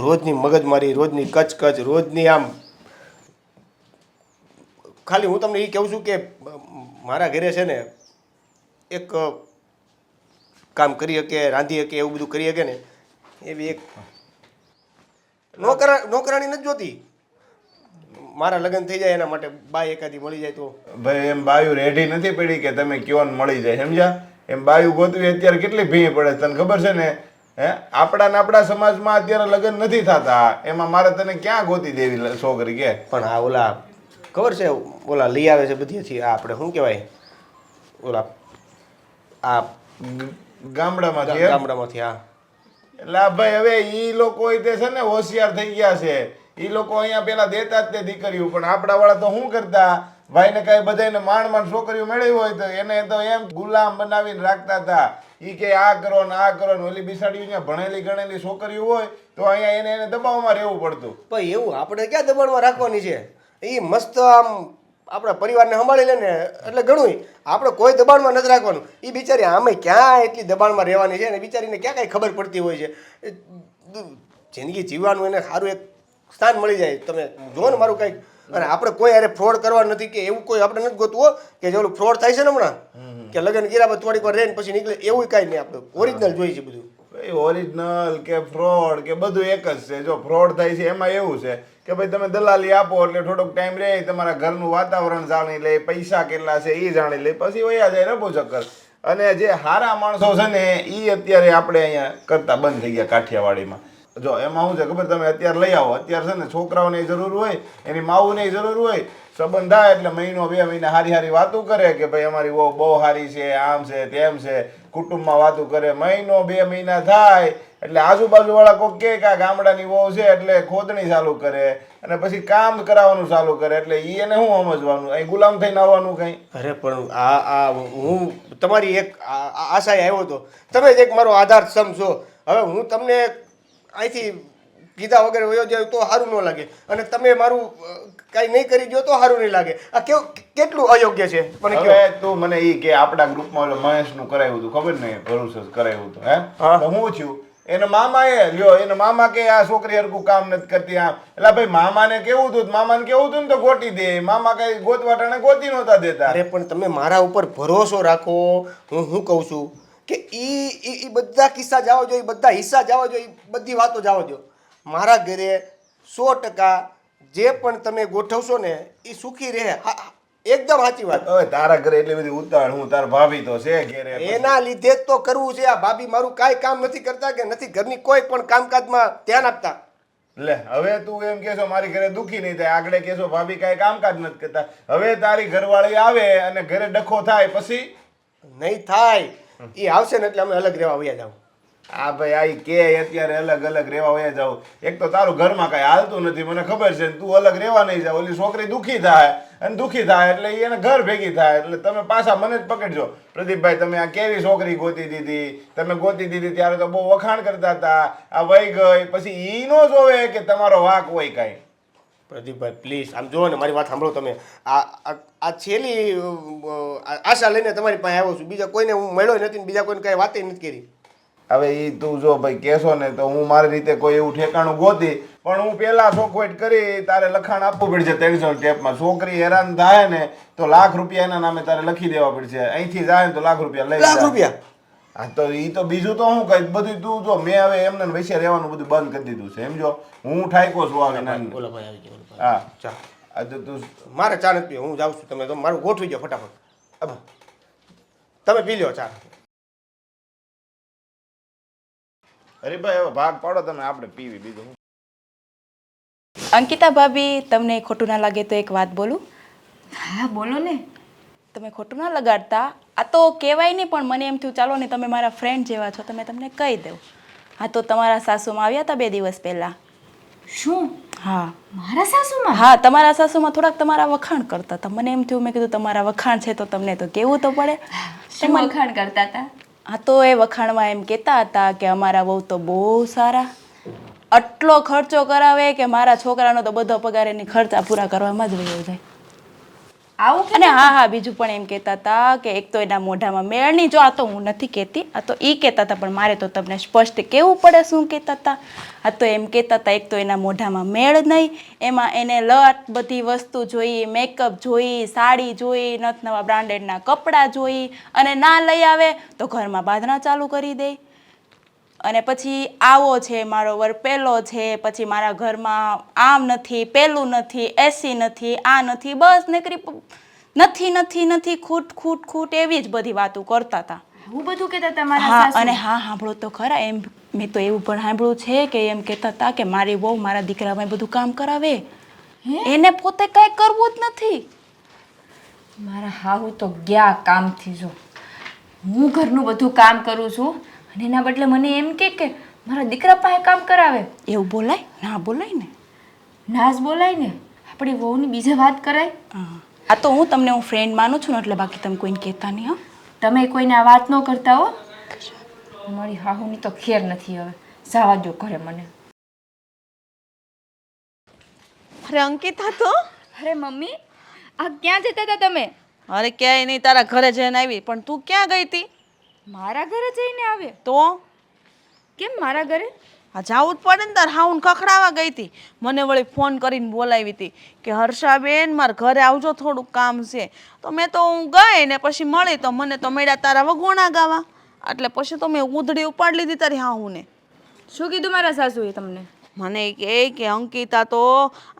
રોજની મગજમારી, રોજની કચકચ, રોજની આમ. ખાલી હું તમને એ કહું છું કે મારા ઘરે છે ને એક કામ કરી શકે, રાંધી શકે, એવું બધું કરી શકે ને એવી એક નોકરાણી નથી જોતી. મારા લગ્ન થઈ જાય એના માટે બાઈ એકાદી મળી જાય તો. ભાઈ એમ બાયું રેડી નથી પડી કે તમે કયો ને મળી જાય, સમજ્યા? એમ બાયું ગોતવી અત્યારે કેટલી ભીંય પડે તને ખબર છે ને? હે આપણા સમાજમાં અત્યારે લગ્ન નથી થતા. એમાં મારે તને ક્યાં ગોતી દેવી છોકરી કે? પણ આ ઓલા ખબર છે ઓલા લઈ આવે છે બધીથી આ આપણે શું કહેવાય ઓલા આ ગામડામાંથી ગામડામાંથી. હા એટલે આ ભાઈ હવે ઈ લોકો તે છે ને હોશિયાર થઈ ગયા છે. ઈ લોકો અહીંયા પેલા દેતા જ તે દીકરીઓ, પણ આપણા વાળા તો શું કરતા? ભાઈ ને કઈ બધાને માંડ છોકરીઓ મેળવી હોય તો એને તો એમ ગુલામ બનાવીને રાખતા હતા. ઈ કે આ કરો ને આ કરો ને. ઓલી બિસાડીઓ ત્યાં ભણેલી ગણેલી છોકરીઓ હોય તો અહીંયા એને દબાવમાં રહેવું પડતું. પણ એવું આપણે ક્યાં દબાણમાં રાખવાની છે? એ મસ્ત આમ આપણા પરિવારને સંભાળી લે ને એટલે ઘણું. આપણે કોઈ દબાણમાં નથી રાખવાનું. એ બિચારી આમે ક્યાં એટલી દબાણમાં રહેવાની છે ને બિચારીને ક્યાં કાંઈ ખબર પડતી હોય છે. જિંદગી જીવવાનું એને સારું એક સ્થાન મળી જાય. તમે જુઓ ને મારું કંઈક. અને આપણે કોઈ અરે ફ્રોડ કરવા નથી કે એવું કોઈ આપણે નથી ગોતવું કે જે ઓલું ફ્રોડ થાય છે ને હમણાં કે લગ્ન કર્યા પછી થોડીક વાર રહીને પછી નીકળે એવું કાંઈ નહીં. આપણે ઓરિજિનલ જોઈએ છે બધું. ઓરિજિનલ કે ફ્રોડ કે બધું એક જ છે. જો ફ્રોડ થાય છે એમાં એવું છે કે ભાઈ તમે દલાલી આપો એટલે થોડોક ટાઈમ રહે, તમારા ઘરનું વાતાવરણ જાણી લે, પૈસા કેટલા છે એ જાણી લે, પછી વયા જાય રબો ચક્કર. અને જે હારા માણસો છે ને એ અત્યારે આપણે અહીંયા કરતા બંધ થઈ ગયા કાઠિયાવાડીમાં. જો એમાં શું છે ખબર? તમે અત્યારે લઈ આવો, અત્યારે છે ને છોકરાઓની જરૂર હોય, એની માવુની જરૂર હોય. સંબંધ થાય એટલે મહિનો બે મહિના હારી હારી વાતું કરે કે ભાઈ અમારી વહુ બહુ સારી છે, આમ છે તેમ છે, કુટુંબમાં વાતું કરે. મહિનો બે મહિના થાય એટલે આજુબાજુ વાળા કોઈ કે આ ગામડાની વહુ છે એટલે ખોદણી ચાલુ કરે અને પછી કામ કરાવવાનું ચાલુ કરે. એટલે એને શું સમજવાનું? અહીં ગુલામ થઈને આવવાનું કઈ? અરે પણ આ હું તમારી એક આશાએ આવ્યો હતો. તમે જ એક મારો આધાર સ્તંભ છો. હવે હું તમને અહીંથી કીધા વગર વયો જાય તો સારું ન લાગે અને તમે મારું કાંઈ નહીં કરી દો તો સારું નહીં લાગે. આ કેવું કેટલું અયોગ્ય છે મને કહો. હવે તું મને ઈ કે આપણા ગ્રુપમાં ઓલો મહેશનું કરાવ્યું હતું ખબર ને? ભરૂચ કરાવ્યું હતું. હે તો શું થયું? એના મામાએ લ્યો એના મામા કે આ છોકરી હરખું કામ નથી કરતી આમ. એટલે ભાઈ મામાને કેવું હતું? મામાને કેવું હતું ને તો ગોતી દે. મામા કઈ ગોતવા ટાણે ગોતી નહોતા દેતા. અરે પણ તમે મારા ઉપર ભરોસો રાખો. હું કહું છું કે ઈ બધા કિસ્સા જવા જોઈએ, બધા હિસ્સા જવા જોઈએ, બધી વાતો જવા દો. મારા ઘરે 100% જે પણ તમે ગોઠવશો ને એ સુખી રહે. હા, હા, એકદમ સાચી વાત. હવે તારા ઘરે એટલી બધી ઉતાવળ, હું તાર ભાભી તો છે ઘેરે. એના લીધે જ તો કરવું છે. આ ભાભી મારું કાંઈ કામ નથી કરતા કે નથી ઘરની કોઈ પણ કામકાજમાં ધ્યાન આપતા. લે હવે તું એમ કેશો મારી ઘરે દુખી નહીં થાય, આગળ કેશો ભાભી કાંઈ કામકાજ નથી કરતા. હવે તારી ઘરવાળી આવે અને ઘરે ડખો થાય પછી નહીં થાય. એ આવશે ને એટલે અમે અલગ રહેવા વયા જાવ. આ ભાઈ આઈ કે અત્યારે અલગ અલગ રહેવા વયા જાવ. એક તો તારું ઘરમાં કાંઈ હાલતું નથી મને ખબર છે, તું અલગ રહેવા નહીં જાવ. ઓલી છોકરી દુખી થાય અને દુખી થાય એટલે એને ઘર ભેગી થાય એટલે તમે પાછા મને જ પકડજો. પ્રદીપભાઈ તમે આ કેવી છોકરી ગોતી દીધી, તમે ગોતી દીધી ત્યારે તો બહુ વખાણ કરતા હતા, આ વહી ગઈ પછી ઈ નો જોવે કે તમારો વાંક હોય કાંઈ. પ્રદીપભાઈ પ્લીઝ આમ જુઓ ને, મારી વાત સાંભળો તમે. આ છેલ્લી આશા લઈને તમારી પાસે આવ્યો છું. બીજા કોઈને હું મળ્યો નથી ને બીજા કોઈને કાંઈ વાત નથી કરી. હવે એ તું જો ભાઈ કહેશો ને તો હું મારી રીતે કોઈ એવું ઠેકાણું ગોતી, પણ હું પેલા ચોખવટ કરી તારે લખાણ આપવું પડશે 300 ટેપમાં. છોકરી હેરાન થાય ને તો ₹1,00,000 એના નામે તારે લખી દેવા પડશે. અહીંથી જાય ને તો ₹1,00,000 લઈ ₹1,00,000? હા તો એ તો બીજું તો હું કઈ બધું તું જો મેં હવે એમને વૈસે રહેવાનું બધું બંધ કરી દીધું છે સમજો. હું ઠાઈકો છું આવે નાની. બોલો ભાઈ આવી ગયો. હા ચા આ તો તું મારે ચા નથી પીવો, હું જાઉં છું. તમે તો મારું ગોઠવી દો ફટાફટ. અબ તમે પી લો ચા. અરે ભાઈ હવે ભાગ પાડો તમે, આપણે પીવી બીજું હું. અંકિતા ભાભી, તમને ખોટું ના લાગે તો એક વાત બોલું? હા બોલો ને. તમે ખોટું ના લગાડતા. આ તો કહેવાય નહીં પણ મને એમ થયું ચાલો ને તમે મારા ફ્રેન્ડ જેવા છો તમે તમને કહી દઉં. હા તો તમારા સાસુમાં આવ્યા હતા 2 દિવસ પહેલાં. શું? હા મારા સાસુમાં? હા તમારા સાસુમાં થોડાક તમારા વખાણ કરતા હતા. મને એમ થયું મેં કીધું તમારા વખાણ છે તો તમને તો કહેવું તો પડે. શું વખાણ કરતા હતા? હા તો એ વખાણમાં એમ કહેતા હતા કે અમારા બહુ તો બહુ સારા, આટલો ખર્ચો કરાવે કે મારા છોકરાનો તો બધો પગાર એની ખર્ચા પૂરા કરવામાં જ વયો જાય. આવું અને હા હા બીજું પણ એમ કહેતા હતા કે એક તો એના મોઢામાં મેળ નહીં. જો આ તો હું નથી કહેતી, આ તો એ કહેતા હતા પણ મારે તો તમને સ્પષ્ટ કહેવું પડે શું કહેતા હતા. આ તો એમ કહેતા હતા એક તો એના મોઢામાં મેળ નહીં, એમાં એને લટ બધી વસ્તુ જોઈ, મેકઅપ જોઈ, સાડી જોઈ, નત નવા બ્રાન્ડેડના કપડાં જોઈ અને ના લઈ આવે તો ઘરમાં બાંધણા ચાલુ કરી દે. અને પછી આવો છે મારો વર પેલો છે, પછી મારા ઘરમાં આમ નથી, પેલું નથી, એસી નથી, આ નથી, બસ નકરી નથી નથી નથી ખૂટ ખૂટ ખૂટ એવી જ બધી વાતો કરતા હતા. હું બધું કહેતા હતા મારા હા સાસુ? અને હા સાંભળો તો ખરા, એમ મેં તો એવું પણ સાંભળ્યું છે કે એમ કહેતા હતા કે મારી બહુ મારા દીકરામાં બધું કામ કરાવે, એને પોતે કાંઈ કરવું જ નથી. મારા હાહુ તો ગયા કામથી. જો હું ઘરનું બધું કામ કરું છું અને એના બદલે મને એમ કે મારા દીકરા પાસે કામ કરાવે. એવું બોલાય? ના બોલાય ને. નાશ બોલાય ને, આપણી વહુની બીજે વાત કરાય. હા આ તો હું તમને હું ફ્રેન્ડ માનું છું ને એટલે બાકી તમે કોઈને કહેતા નહીં. હા તમે કોઈને આ વાત ન કરતા હો. મારી હાહુની તો ખેર નથી. હવે જવા દો ઘરે મને. અરે અંકિતા તો અરે મમ્મી, આ ક્યાં જતા હતા તમે? અરે ક્યાંય નહીં, તારા ઘરે જઈને આવી. પણ તું ક્યાં ગઈ હતી? મારા ઘરે જઈને આવે? તો કેમ મારા ઘરે? આ જાવું જ પડે ને, તાર હાઉન ખખડાવા ગઈ હતી. મને વળી ફોન કરીને બોલાવી હતી કે હર્ષાબેન મારા ઘરે આવજો, થોડુંક કામ છે. તો મેં તો હું ગઈ ને પછી મળી તો મને તો મળ્યા તારા વગોણા ગાવા. એટલે પછી તો મેં ઉધડી ઉપાડી લીધી તારી હાહુને. શું કીધું મારા સાસુએ તમને? મને કહે કે અંકિતા તો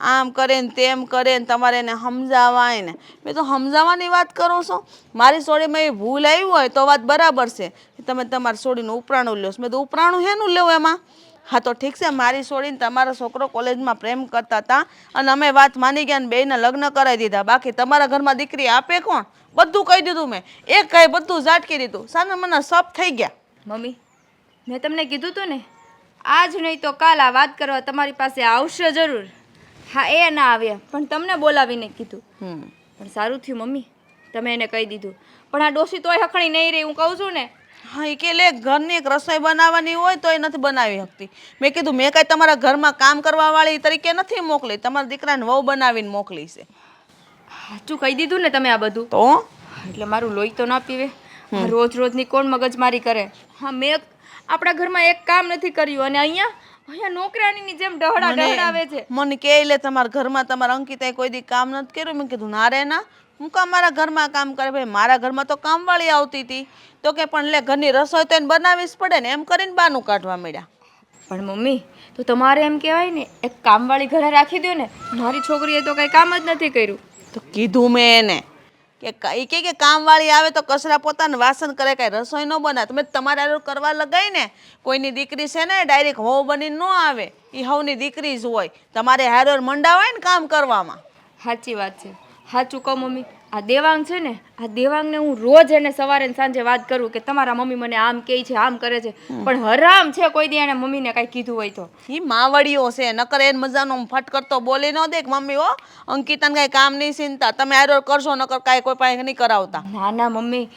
આમ કરે ને તેમ કરે ને તમારે એને સમજાવાય ને. મેં તો સમજાવવાની વાત કરું છું? મારી સોડીમાં એ ભૂલ આવી હોય તો વાત બરાબર છે કે તમે તમારી સોડીનું ઉપરાણું લ્યો. મેં તો ઉપરાણું હેનું લેવું એમાં? હા તો ઠીક છે, મારી છોડીને તમારો છોકરો કોલેજમાં પ્રેમ કરતા હતા અને અમે વાત માની ગયા ને બેયના લગ્ન કરાવી દીધા. બાકી તમારા ઘરમાં દીકરી આપે કોણ? બધું કહી દીધું મેં, એક કાંઈ બધું ઝાટકી દીધું. સાના મને સપ થઈ ગયા. મમ્મી, મેં તમને કીધું હતું ને, આજ નહીં તો કાલ આ વાત કરવા તમારી પાસે આવશે જરૂર. હા એ ના આવ્યા પણ તમને બોલાવીને કીધું. પણ સારું થયું મમ્મી તમે એને કહી દીધું. પણ આ ડોશી તોય હખણી નહીં રહી, હું કહું છું ને. હા એ કે લે ઘરની એક રસોઈ બનાવવાની હોય તો એ નથી બનાવી શકતી. મેં કીધું મેં કાંઈ તમારા ઘરમાં કામ કરવાવાળી તરીકે નથી મોકલી, તમારા દીકરાને વહુ બનાવીને મોકલી છે. સાચું કહી દીધું ને તમે આ બધું તો એટલે મારું લોહી તો ના પીવે. રોજ રોજની કોણ મગજમારી કરે? હા મેં આપણા ઘરમાં એક કામ નથી કર્યું અને અહીંયા નોકરાણીની જેમ ડહડા ડહડાવે છે. મને કહે લે તમારા ઘરમાં તમારા અંકિતાએ કોઈ દી કામ નથી કર્યું. મેં કીધું ના રે ના, હું કામ મારા ઘરમાં કામ કરે? ભાઈ મારા ઘરમાં તો કામવાળી આવતી હતી તો કે પણ લે ઘરની રસોઈ તો એને બનાવવી જ પડે ને, એમ કરીને બાનું કાઢવા મળ્યા. પણ મમ્મી તો તમારે એમ કહેવાય ને એક કામવાળી ઘરે રાખી દો ને. મારી છોકરીએ તો કંઈ કામ જ નથી કર્યું. તો કીધું મેં એને કે કામવાળી આવે તો કચરા પોતાને વાસણ કરે, કાંઈ રસોઈ ન બનાવે. તમે તમારે હારું કરવા લગાય ને. કોઈની દીકરી છે ને ડાયરેક્ટ હોવ બનીને ન આવે, એ હવની દીકરી જ હોય. તમારે હારો મંડાવાય ને કામ કરવામાં. સાચી વાત છે. સાચું કહું મમ્મી, આ દેવાંગ છે ને, આ દેવાંગને હું રોજ એને સવારે ને સાંજે વાત કરું કે તમારા મમ્મી મને આમ કહે છે, આમ કરે છે, પણ હરામ છે કોઈ દી એને મમ્મીને કાંઈ કીધું હોય તો. એ માવડીઓ છે, નકર એને મજાનો ફટ કરતો બોલી ન દે કે મમ્મી હો અંકિતાને કાંઈ કામ નહીં ચિંતા, તમે હારો કરશો, નકર કાંઈ કોઈ પાસે નહીં કરાવતા. ના ના મમ્મી,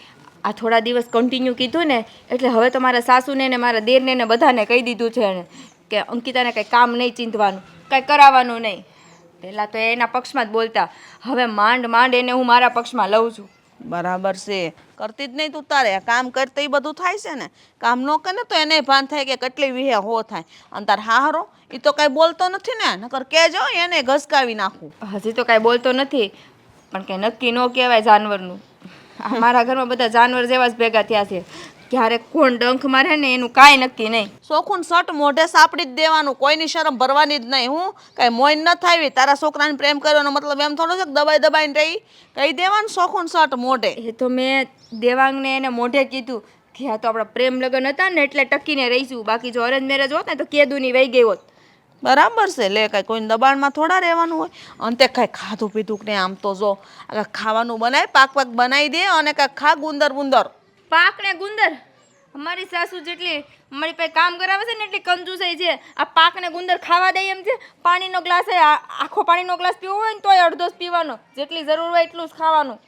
આ થોડા દિવસ કન્ટિન્યુ કીધું ને એટલે હવે તો મારા સાસુને ને મારા દેરને ને બધાને કહી દીધું છે એને કે અંકિતાને કંઈ કામ નહીં ચીંધવાનું, કાંઈ કરાવવાનું નહીં. પહેલાં તો એના પક્ષમાં જ બોલતા, હવે માંડ માંડ એને હું મારા પક્ષમાં લઉં છું. બરાબર છે, કરતી જ નહીં તું તારે કામ કરતી એ બધું થાય છે ને. કામ ન કરે તો એને ભાન થાય કે કેટલી વિહે હો થાય. અને તાર હારો એ તો કાંઈ બોલતો નથી ને, નકર કહેજો એને ઘસકાવી નાખું. હજી તો કાંઈ બોલતો નથી, પણ કંઈ નક્કી ન કહેવાય જાનવરનું. અમારા ઘરમાં બધા જાનવર જેવા જ ભેગા થયા છે. ક્યારેક કોણ ડંખ મારે ને એનું કાંઈ નક્કી નહીં. સોખું સટ મોઢે સાપડી જ દેવાનું, કોઈની શરમ ભરવાની જ નહીં. હું કાંઈ મોઈન ન થાવી, તારા છોકરાને પ્રેમ કર્યોનો મતલબ એમ થોડો છે કે દબાઈ દબાઈને રહી. કહી દેવાનું સોખું સટ મોઢે. એ તો મેં દેવાંગને એને મોઢે કીધું કે આ તો આપણા પ્રેમ લગ્ન હતા ને એટલે ટકીને રહીશું, બાકી જો અરેન્જ મેરેજ હોત ને તો કેદુની વહી ગઈ હોત. બરાબર છે, લે કાંઈ કોઈને દબાણમાં થોડા રહેવાનું હોય. અંતે કાંઈ ખાધું પીધું કે નહીં, આમ તો જો કાંઈક ખાવાનું બનાય, પાક પાક બનાવી દે અને કાંઈક ખા ગુંદર ગુંદર. પાક ને ગુંદર, અમારી સાસુ જેટલી અમારી પાસે કામ કરાવે છે ને એટલી કંજૂસાઈ છે. આ પાક ને ગુંદર ખાવા દે એમ છે. પાણીનો ગ્લાસ આખો પાણીનો ગ્લાસ પીવો હોય ને તોય અડધો જ પીવાનો, જેટલી જરૂર હોય એટલું જ ખાવાનું.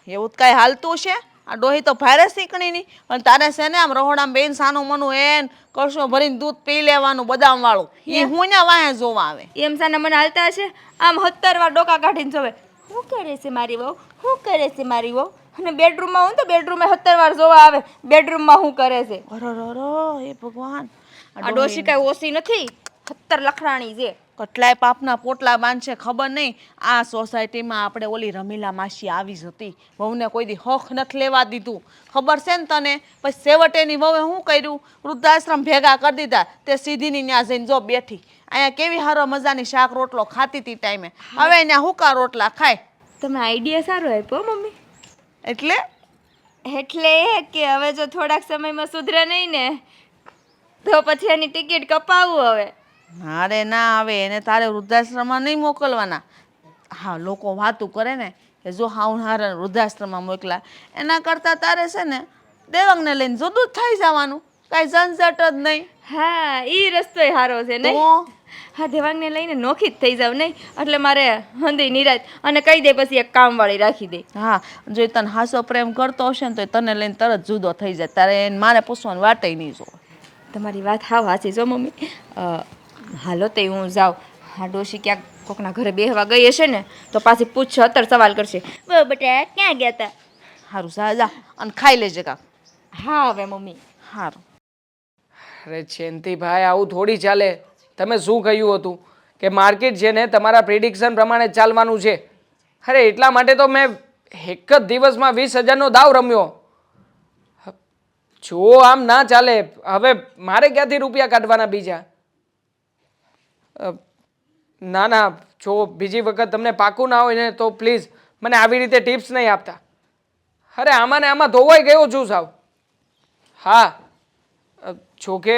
એવું જ કાંઈ હાલતું છે. આ ડોહી તો ભારે શીખણી નહીં, પણ તારે છે ને આમ રહોડામાં બેન સાનું મનું એન કશું ભરીને દૂધ પી લેવાનું બદામ વાળું. એ હું ને વાહે જોવા આવે. એમ સાના મને હાલતા હશે, આમ 70 વાર ડોકા કાઢીને જોવે શું કરે છે મારી વહુ, શું કરે છે મારી વહુ. અને બેડરૂમમાં હું તો બેડરૂમમાં 70 વાર જોવા આવે બેડરૂમમાં શું કરે છે. અરર એ ભગવાન, આ ડોશી કાંઈ ઓછી નથી, 70 લખરાણી છે. કેટલાય પાપના પોટલા બાંધશે ખબર નહીં. આ સોસાયટીમાં આપણે ઓલી રમીલા માસી આવી જ હતી, વહુને કોઈ દી હક નથી લેવા દીધું, ખબર છે ને તને. પછી છેવટેની વહુએ શું કર્યું, વૃદ્ધાશ્રમ ભેગા કરી દીધા. તે સીધીની ત્યાં જઈને જો બેઠી, અહીંયા કેવી સારો મજાની શાક રોટલો ખાતી હતી ટાઈમે, હવે અહીંયા હુકા રોટલા ખાય. તમે આઈડિયા સારો આપ્યો મમ્મી. એટલે એટલે કે હવે જો થોડાક સમયમાં સુધરે નહીં ને તો પછી એની ટિકિટ કપાવું હવે. અરે ના આવે એને તારે વૃદ્ધાશ્રમમાં નહીં મોકલવાના. હા લોકો વાતું કરે ને કે જો હારે વૃદ્ધાશ્રમમાં મોકલા, એના કરતાં તારે છે ને દેવાંગને લઈને જુદું જ થઈ જવાનું, કાંઈ ઝંઝટ જ નહીં. હા એ રસ્તો સારો છે નહીં. તો હા દેવાંગને લઈને નોખી જ થઈ જાવ નહીં, એટલે મારે હંધી નિરાજ અને કહી દે પછી એક કામવાળી રાખી દે. હા જો એ તને હાસો પ્રેમ કરતો હશે ને તો એ તને લઈને તરત જુદો થઈ જાય, તારે એને મારે પૂછવાની વાટે નહીં જો. તમારી વાત હાવ સાચી જો મમ્મી. હાલો તે હું જાઉં. હા ડોશી ક્યાંક કોકના ઘરે બેહવા ગઈ હશે ને તો પાછી પૂછશે, 70 સવાલ કરશે, બેટા ક્યાં ગયા હતા. સારું જા અને ખાઈ લેજે કાંક. હા હવે મમ્મી. સારું. અરે જયંતિભાઈ આવું થોડી ચાલે. તમે શું કહ્યું હતું કે માર્કેટ છે ને તમારા પ્રિડિક્શન પ્રમાણે ચાલવાનું છે. અરે એટલા માટે તો મેં એક જ દિવસમાં 20,000નો દાવ રમ્યો. જો આમ ના ચાલે, હવે મારે ક્યાંથી રૂપિયા કાઢવાના બીજા. ના ના, જો બીજી વખત તમને પાકું ના હોય ને તો પ્લીઝ મને આવી રીતે ટિપ્સ નહીં આપતા. અરે આમાં ને આમાં ધોવાઈ ગયો છું સાવ. હા જોકે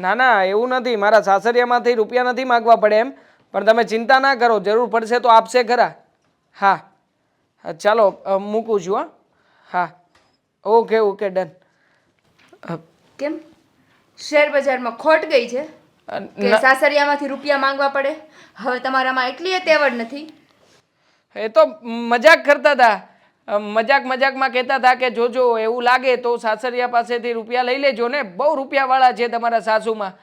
ના ના એવું નથી, મારા સાસરિયામાંથી રૂપિયા નથી માગવા પડે એમ, પણ તમે ચિંતા ના કરો, જરૂર પડશે તો આપશે ખરા. હા ચાલો મૂકું છું. હા ઓકે ઓકે ડન. કેમ શેર બજારમાં ખોટ ગઈ છે કે સાસરિયામાંથી રૂપિયા માંગવા પડે? હવે તમારામાં એટલી તેવડ નથી. એ તો મજાક કરતા હતા, મજાકમાં કહેતા હતા કે જોજો એવું લાગે તો સાસરિયા પાસેથી રૂપિયા લઈ લેજો ને, બહુ રૂપિયાવાળા છે તમારા સાસુમાં.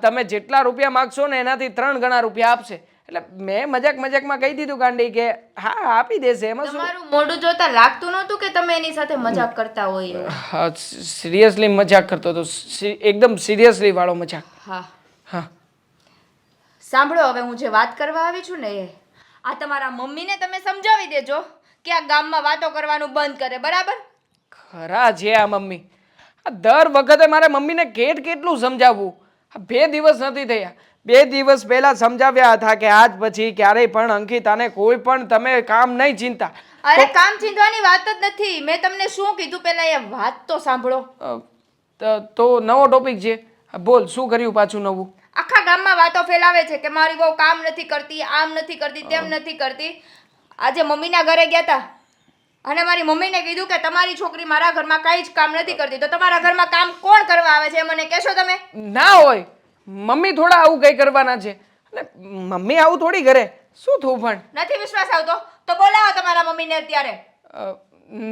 તમે જેટલા રૂપિયા માગશો ને એનાથી 3 ગણા રૂપિયા આપશે. એટલે મેં મજાકમાં કહી દીધું ગાંડી કે હા આપી દેશે. એમાં શું? તમારું મોઢું જોતા લાગતું નહોતું કે તમે એની સાથે મજાક કરતા હોય. સિરિયસલી મજાક કરતો હતો, એકદમ સિરિયસલી વાળો મજાક. હા હા સાંભળો, હવે હું જે વાત કરવા આવી છું ને એ આ તમારા મમ્મીને તમે સમજાવી દેજો કે આ ગામમાં વાતો કરવાનું બંધ કરે, બરાબર? ખરા છે આ મમ્મી. આ દર વખતે મારે મમ્મીને કેટલું સમજાવવું. આ 2 દિવસ નથી થયા. 2 દિવસ પહેલા સમજાવ્યા હતા કે આજ પછી ક્યારેય પણ અંકિતાને કોઈ પણ તમે કામ નહીં ચિંતા. અરે કામ ચીંધવાની વાત જ નથી. મેં તમને શું કીધું પહેલા એ વાત તો સાંભળો. તો નવો ટોપિક છે. બોલ, શું કર્યું પાછું નવું? આખા ગામમાં વાતો ફેલાવે છે કે મારી બહુ કામ નથી કરતી, આમ નથી કરતી, તેમ નથી કરતી. આજે મમ્મીના ઘરે ગયા હતા અને મારી મમ્મીને કીધું કે તમારી છોકરી મારા ઘરમાં કાંઈ જ કામ નથી કરતી. તો તમારા ઘરમાં કામ કોણ કરવા આવે છે મને કહેશો તમે? ના હોય, મમ્મી થોડા આવું કઈ કરવાના છે. અને મમ્મી આવું થોડી કરે. શું થયું પણ? નથી વિશ્વાસ આવતો તો બોલાવો તમારા મમ્મીને અત્યારે.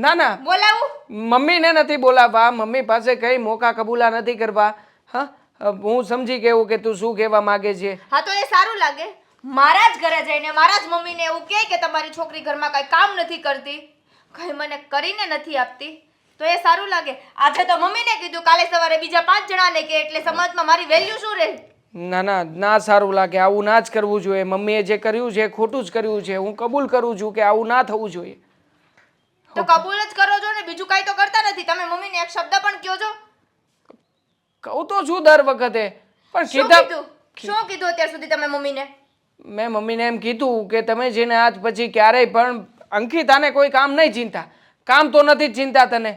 ના ના, બોલાવું? મમ્મીને નથી બોલાવવા. મમ્મી પાસે કઈ મોકા કબૂલા નથી કરવા. હા, હું સમજી ગયો કે તું શું કહેવા માંગે છે. હા તો એ સારું લાગે. મારા જ ઘરે જઈને મારા જ મમ્મીને એવું કહે કે તમારી છોકરી ઘરમાં કઈ કામ નથી કરતી, કઈ મને કરીને નથી આપતી, તો એ સારું લાગે. આજે તો મમ્મીને કીધું, કાલે સવારે બીજા 5 જણાને કે એટલે સમાજમાં મારી વેલ્યુ શું રહે? ના ના, ના સારું લાગે. આવું ના જ કરવું જોઈએ. મમ્મીએ જે કર્યું છે એ ખોટું જ કર્યું છે. હું કબૂલ કરું છું કે આવું ના થવું જોઈએ. તો કબૂલ જ કરો છો ને, બીજું કાંઈ તો કરતા નથી. તમે મમ્મીને એક શબ્દ પણ કહો છો? કહું તો છું દર વખતે, પણ શું કીધા. કીધું? શું કીધું અત્યાર સુધી તમે મમ્મીને? મેં મમ્મીને એમ કીધું કે તમે જેને આજ પછી ક્યારેય પણ અંકિતાને કોઈ કામ નહીં ચિંતા. કામ તો નથી જ ચિંતા તને.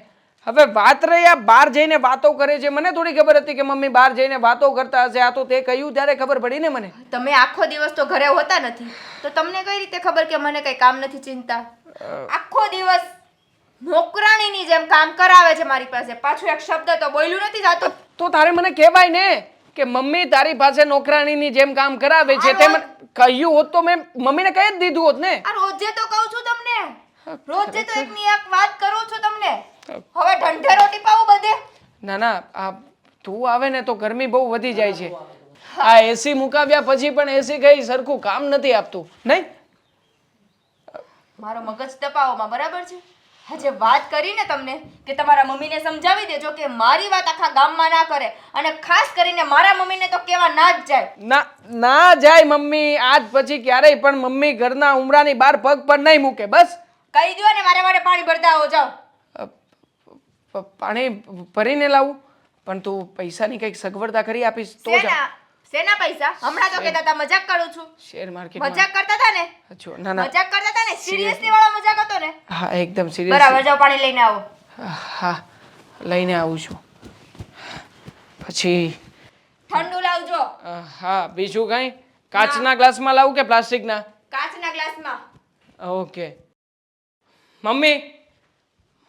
હવે વાત રહી આ બહાર જઈને વાતો કરે છે. મને થોડી ખબર હતી કે મમ્મી બહાર જઈને વાતો કરતા હશે. આ તો તે કહ્યું ત્યારે ખબર પડી ને મને. તમે આખો દિવસ તો ઘરે હોતા નથી, તો તમને કઈ રીતે ખબર કે મને કઈ કામ નથી ચિંતા? આખો દિવસ નોકરાણીની જેમ કામ કરાવે છે મારી પાસે. પાછું એક શબ્દ તો બોલ્યું નથી જાતું. તો તારે મને કહેવાય ને કે મમ્મી તારી પાસે નોકરાણીની જેમ કામ કરાવે છે. તે મને કહ્યું હોત તો મેં મમ્મીને કહી જ દીધું હોત ને. આ રોજે તો કહું છું તમને, રોજે તો એકની એક વાત કરું છું તમને. હવે ઢંઢેરો ટીપાવું બધે? ના ના, આ તું આવે ને તો ગરમી બહુ વધી જાય છે. આ એસી મુકાવ્યા પછી પણ એસી કઈ સરખું કામ નથી આપતું નહીં. મારો મગજ દબાવોમાં બરાબર છે. આજે વાત કરીને તમને કે તમારા મમ્મીને સમજાવી દેજો કે મારી વાત આખા ગામમાં ના કરે, અને ખાસ કરીને મારા મમ્મીને તો કેવા ના જ જાય. ના જાય મમ્મી. આજ પછી ક્યારેય પણ મમ્મી ઘરના ઉમરાની બહાર પગ પણ નહીં મૂકે. બસ કહી દો ને મારે મારે પાણી ભરતા આવો જાઓ. પાણી ભરીને લાવું? પણ તું પૈસાની કંઈક સગવડતા કરી આપીશ તો જા. શેના પૈસા? હમણાં તો કહેતા હતા મજાક કરું છું. શેર માર્કેટ મજાક કરતા હતા ને? ના ના, મજાક કરતા હતા ને? સિરિયસલી વાળો મજાક હતો ને? હા એકદમ સિરિયસ. બરાબર, જાઓ પાણી લઈને આવો. હા, લઈને આવું છું. પછી ઠંડુ લાવજો. હા, બીજું કંઈ? કાચના ગ્લાસમાં લાવું કે પ્લાસ્ટિકના? કાચના ગ્લાસમાં. ઓકે. મમ્મી,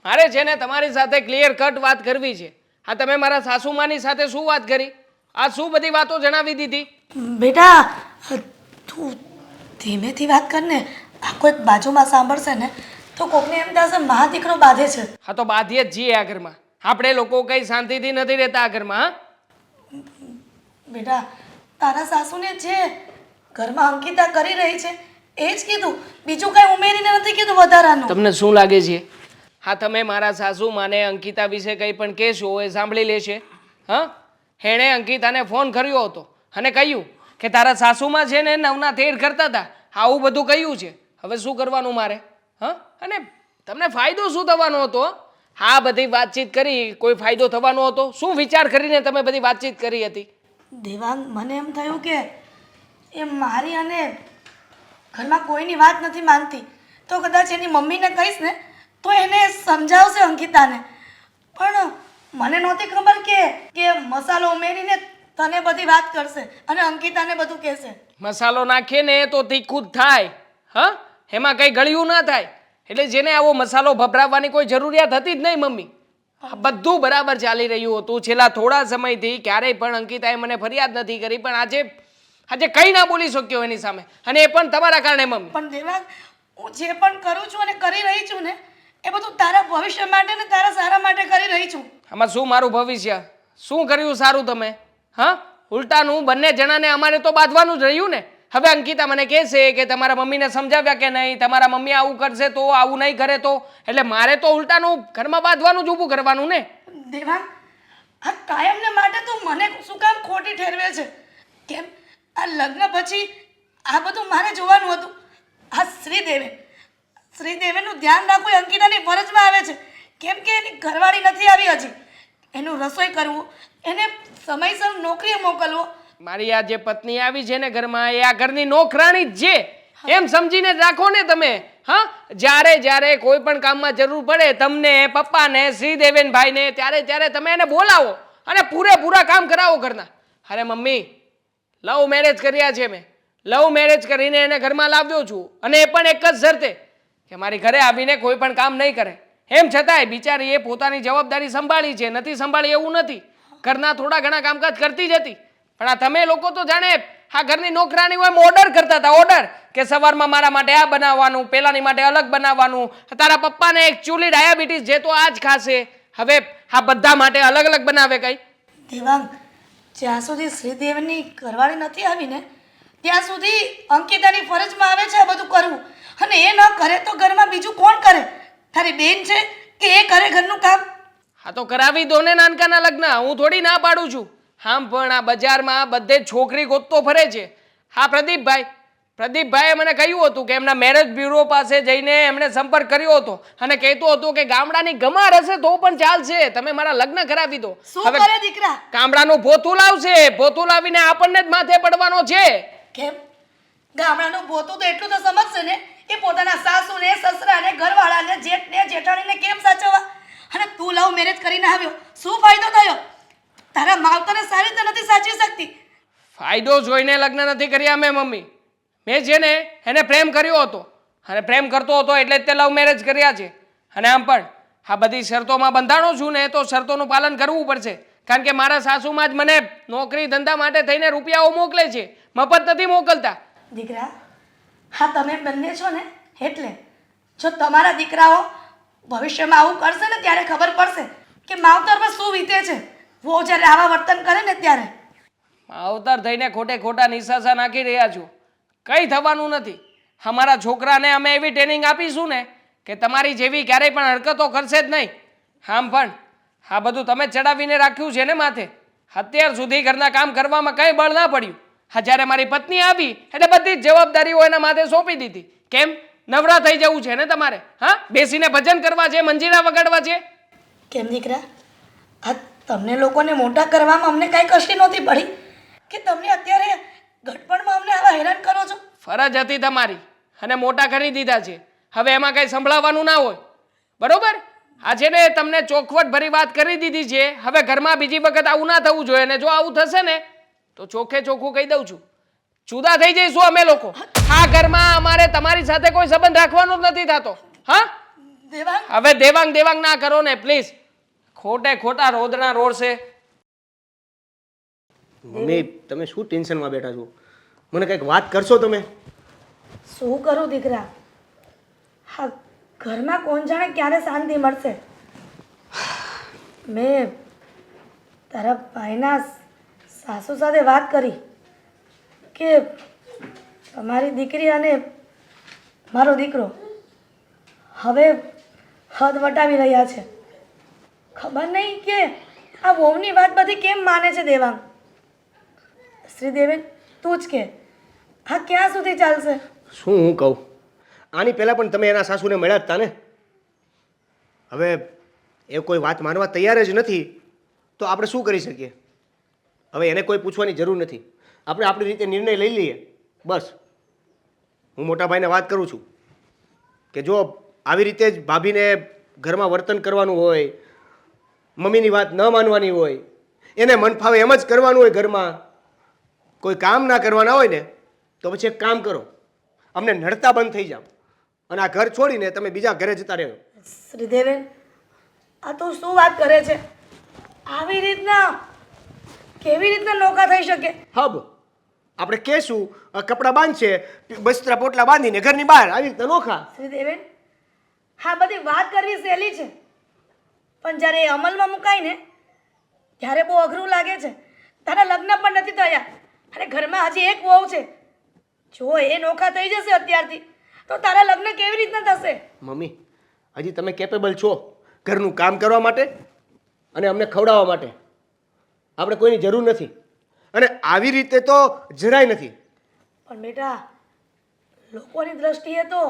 મારે છે ને તમારી સાથે ક્લિયર કટ વાત કરવી છે. હા, તમે મારા સાસુમાની સાથે શું વાત કરી? આ શું બધી વાતો જણાવી દીધી? બેટા તું ધીમેથી વાત કર ને. આ કોઈક બાજુમાં સાંભળશે ને તો કોકને એમ થશે મા દીકરો બાંધે છે. હા તો બાંધીએ જ છીએ આ ઘરમાં. આપણે લોકો કઈ શાંતિથી નથી રહેતા આ ઘરમાં. બેટા તારા સાસુને જે ઘરમાં અંકિતા કરી રહી છે એ જ કીધું, બીજું કઈ ઉમેરીને નથી કીધું વધારાનું. તમને શું લાગે છે? હા, તમે મારા સાસુ માને અંકિતા વિશે કંઈ પણ કહેશો એ સાંભળી લેશે. હા, એણે અંકિતાને ફોન કર્યો હતો અને કહ્યું કે તારા સાસુમાં છે ને નવના તેર કરતા હતા. આવું બધું કહ્યું છે. હવે શું કરવાનું મારે? હા, અને તમને ફાયદો શું થવાનો હતો? હા, બધી વાતચીત કરી, કોઈ ફાયદો થવાનો હતો? શું વિચાર કરીને તમે બધી વાતચીત કરી હતી? દેવાંગ, મને એમ થયું કે એ મારી અને ઘરમાં કોઈની વાત નથી માનતી, તો કદાચ એની મમ્મીને કહીશ ને તો એને સમજાવશે અંકિતાને. પણ મને નહોતી ખબર કે મસાલો ઉમેરીને તને બધી વાત કરશે અને અંકિતાને બધું કહેશે. મસાલો નાખીએ ને તો તીખું જ થાય. હા, એમાં કંઈ ગળ્યું ના થાય. એટલે જેને આવો મસાલો ભભરાવવાની કોઈ જરૂરિયાત હતી જ નહીં મમ્મી. બધું બરાબર ચાલી રહ્યું હતું છેલ્લા થોડા સમયથી. ક્યારેય પણ અંકિતાએ મને ફરિયાદ નથી કરી, પણ આજે કંઈ ના બોલી શક્યો એની સામે, અને એ પણ તમારા કારણે મમ્મી. પણ દેવાંગ, હું જે પણ કરું છું અને કરી રહી છું ને એ બધું તારા ભવિષ્ય માટે ને તારા સારા માટે કરી રહી છું. આમાં શું મારું ભવિષ્ય? શું કર્યું સારું તમે? હા, ઉલટાનું બંને જણાને અમારે તો બાંધવાનું જ રહ્યું ને. હવે અંકિતા મને કહેશે કે તમારા મમ્મીને સમજાવ્યા કે નહીં, તમારા મમ્મી આવું કરશે તો, આવું નહીં કરે તો, એટલે મારે તો ઉલટાનું ઘરમાં બાંધવાનું જ ઊભું કરવાનું ને. દેવાંગ, આ કાયમને માટે તું મને શું કામ ખોટી ઠેરવે છે? કેમ આ લગ્ન પછી આ બધું મારે જોવાનું હતું? આ શ્રીદેવેનું ધ્યાન રાખવું એ અંકિતાની ફરજમાં આવે છે. કેમ કે એની ઘરવાળી નથી આવી હજી. એનું રસોઈ કરવું, એને સમયસર નોકરીએ મોકલવો. મારી આ જે પત્ની આવી છે ને ઘરમાં એ આ ઘરની નોકરાણી જ છે એમ સમજીને જ રાખો ને તમે. હા, જ્યારે જ્યારે કોઈ પણ કામમાં જરૂર પડે તમને, પપ્પાને, શ્રીદેવેનભાઈને, ત્યારે તમે એને બોલાવો અને પૂરેપૂરા કામ કરાવો ઘરના. અરે મમ્મી, લવ મેરેજ કર્યા છે મેં. લવ મેરેજ કરીને એને ઘરમાં લાવ્યો છું અને એ પણ એક જ શરતે કે મારી ઘરે આવીને કોઈ પણ કામ નહીં કરે. એમ છતાંય બિચારી એ પોતાની જવાબદારી સંભાળી છે, નથી સંભાળી એવું નથી. ઘરના થોડા ઘણા કામકાજ કરતી જ હતી. પણ આ તમે લોકો તો જાણે આ ઘરની નોકરાણી હોય ઓર્ડર કરતા હતા. ઓર્ડર કે સવારમાં મારા માટે આ બનાવવાનું, પેલાની માટે અલગ બનાવવાનું, તારા પપ્પાને એકચ્યુઅલી ડાયાબિટીસ છે તો આ જ ખાશે. હવે આ બધા માટે અલગ અલગ બનાવે કઈ? દેવાંગ, જ્યાં સુધી શ્રીદેવની ઘરવાળી નથી આવી ને ત્યાં સુધી અંકિતાની ફરજમાં આવે છે આ બધું કરવું. અને એ ન કરે તો ઘરમાં બીજું કોણ કરે? તારી બેન છે કે એ કરે ઘરનું કામ? હા તો કરાવી દો ને નાનકાના લગ્ન, હું થોડી ના પાડું છું. આમ પણ આ બજારમાં બધે જ છોકરી ગોતતો ફરે છે. હા, પ્રદીપભાઈએ મને કહ્યું હતું કે એમના મેરેજ બ્યુરો પાસે જઈને એમણે સંપર્ક કર્યો હતો અને કહેતો હતો કે ગામડાની ગમાર હશે તો પણ ચાલશે, તમે મારા લગ્ન કરાવી દો. શું કરે દીકરા? ગામડાનું પોતું લાવશે, પોતું લાવીને આપણને જ માથે પડવાનો છે. કેમ? ગામડાનું પોતું તો એટલું તો સમજશે ને એ પોતાના સાસુને, સસરાને, ઘરવાળાને, જેઠને, જેઠાણીને કેમ સાચવવા. અને તું લવ મેરેજ કરીને આવ્યો, શું ફાયદો થયો? તારા માવતરને સારી રીતે નથી સાચવી શકતી. ફાયદો જોઈને લગ્ન નથી કર્યા મેં મમ્મી. મેં છે ને એને પ્રેમ કર્યો હતો અને પ્રેમ કરતો હતો એટલે જ તે લવ મેરેજ કર્યા છે. અને આમ પણ આ બધી શરતોમાં બંધાણો છું ને તો શરતોનું પાલન કરવું પડશે. કારણ કે મારા સાસુમાં જ મને નોકરી ધંધા માટે થઈને રૂપિયાઓ મોકલે છે, મફત નથી મોકલતા. દીકરા, હા તમે બંને છો ને એટલે જો તમારા દીકરાઓ ભવિષ્યમાં આવું કરશે ને ત્યારે ખબર પડશે કે માવતર પર શું વીતે છે. વો જ્યારે આવા વર્તન કરે ને ત્યારે માવતર થઈને ખોટે ખોટા નિશાસા નાખી રહ્યા છો. કંઈ થવાનું નથી. અમારા છોકરાને અમે એવી ટ્રેનિંગ આપીશું ને કે તમારી જેવી ક્યારેય પણ હરકતો કરશે જ નહીં. આમ પણ આ બધું તમે ચડાવીને રાખ્યું છે ને માથે. અત્યાર સુધી ઘરના કામ કરવામાં કંઈ બળ ના પડ્યું. હા, જ્યારે મારી પત્ની આવી એટલે બધી જ જવાબદારીઓ એના માથે સોંપી દીધી. કેમ? નવરા થઈ જવું છે ને તમારે? હા, બેસીને ભજન કરવા છે, મંજીરા વગાડવા છે. કેમ દીકરા? આ તમને લોકોને મોટા કરવામાં અમને કાંઈ કશી નહોતી પડી કે તમને અત્યારે ઘટપણમાં અમને આવા હેરાન કરો છો? ફરજ હતી તમારી અને મોટા કરી દીધા છે. હવે એમાં કંઈ સંભળાવવાનું ના હોય, બરોબર? આજે ને તમને ચોખવટ ભરી વાત કરી દીધી છે. હવે ઘરમાં બીજી વખત આવું ના થવું જોઈએ અને જો આવું થશે ને તો ચોખ્ખે ચોખ્ખું કહી દઉં છું, જુદા થઈ જઈશું અમે લોકો. આ ઘરમાં અમારે તમારી સાથે કોઈ સંબંધ રાખવાનો જ નથી થતો. હા, દેવાંગ, હવે દેવાંગ ના કરો ને પ્લીઝ. ખોટે ખોટા રોદણા રોડશે. મમ્મી, તમે શું ટેન્શનમાં બેઠા છો? મને કંઈક વાત કરશો તમે? શું કરું દીકરા? હા, ઘરમાં કોણ જાણે ક્યારે શાંતિ મળશે. મેં તારા ભાઈના સાસુ સાથે વાત કરી કે તમારી દીકરી અને મારો દીકરો હવે હદ વટાવી રહ્યા છે. ખબર નહીં કે આ વહુની વાત બધી કેમ માને છે દેવાંગ. શ્રીદેવેન, તું જ કે હા ક્યાં સુધી ચાલશે? શું હું કહું? આની પહેલાં પણ તમે એના સાસુને મળ્યા જ હતા ને. હવે એ કોઈ વાત માનવા તૈયાર જ નથી તો આપણે શું કરી શકીએ? હવે એને કોઈ પૂછવાની જરૂર નથી. આપણે આપણી રીતે નિર્ણય લઈ લઈએ બસ. હું મોટા ભાઈને વાત કરું છું કે જો આવી રીતે જ ભાભીને ઘરમાં વર્તન કરવાનું હોય, મમ્મીની વાત ન માનવાની હોય, એને મન ફાવે એમ જ કરવાનું હોય, ઘરમાં કોઈ કામ ના કરવાના હોય ને તો પછી એક કામ કરો, અમને નડતા બંધ થઈ જાઓ અને આ ઘર છોડીને તમે બીજા ઘરે જતા રહ્યો. શ્રીદેવેન, આ તો શું વાત કરે છે? આવી રીતના કેવી રીતના નોકા થઈ શકે? હબ આપણે કહેશું કપડાં બાંધશે, બસ્તરા પોટલા બાંધીને ઘરની બહાર આવી રીતના નોખા. શ્રીદેવેન, હા બધી વાત કરવી સહેલી છે પણ જ્યારે એ અમલમાં મુકાય ને ત્યારે બહુ અઘરું લાગે છે. તારા લગ્ન પણ નથી થયા અને ઘરમાં હજી એક વહુ છે. જો એ નોખા થઈ જશે અત્યારથી તો તારા લગ્ન કેવી રીતના થશે? મમ્મી, હજી તમે કેપેબલ છો ઘરનું કામ કરવા માટે અને અમને ખવડાવવા માટે. આપણે કોઈની જરૂર નથી અને આવી રીતે તો જરાય નથી. પણ બેટા, લોકોની દ્રષ્ટિએ તો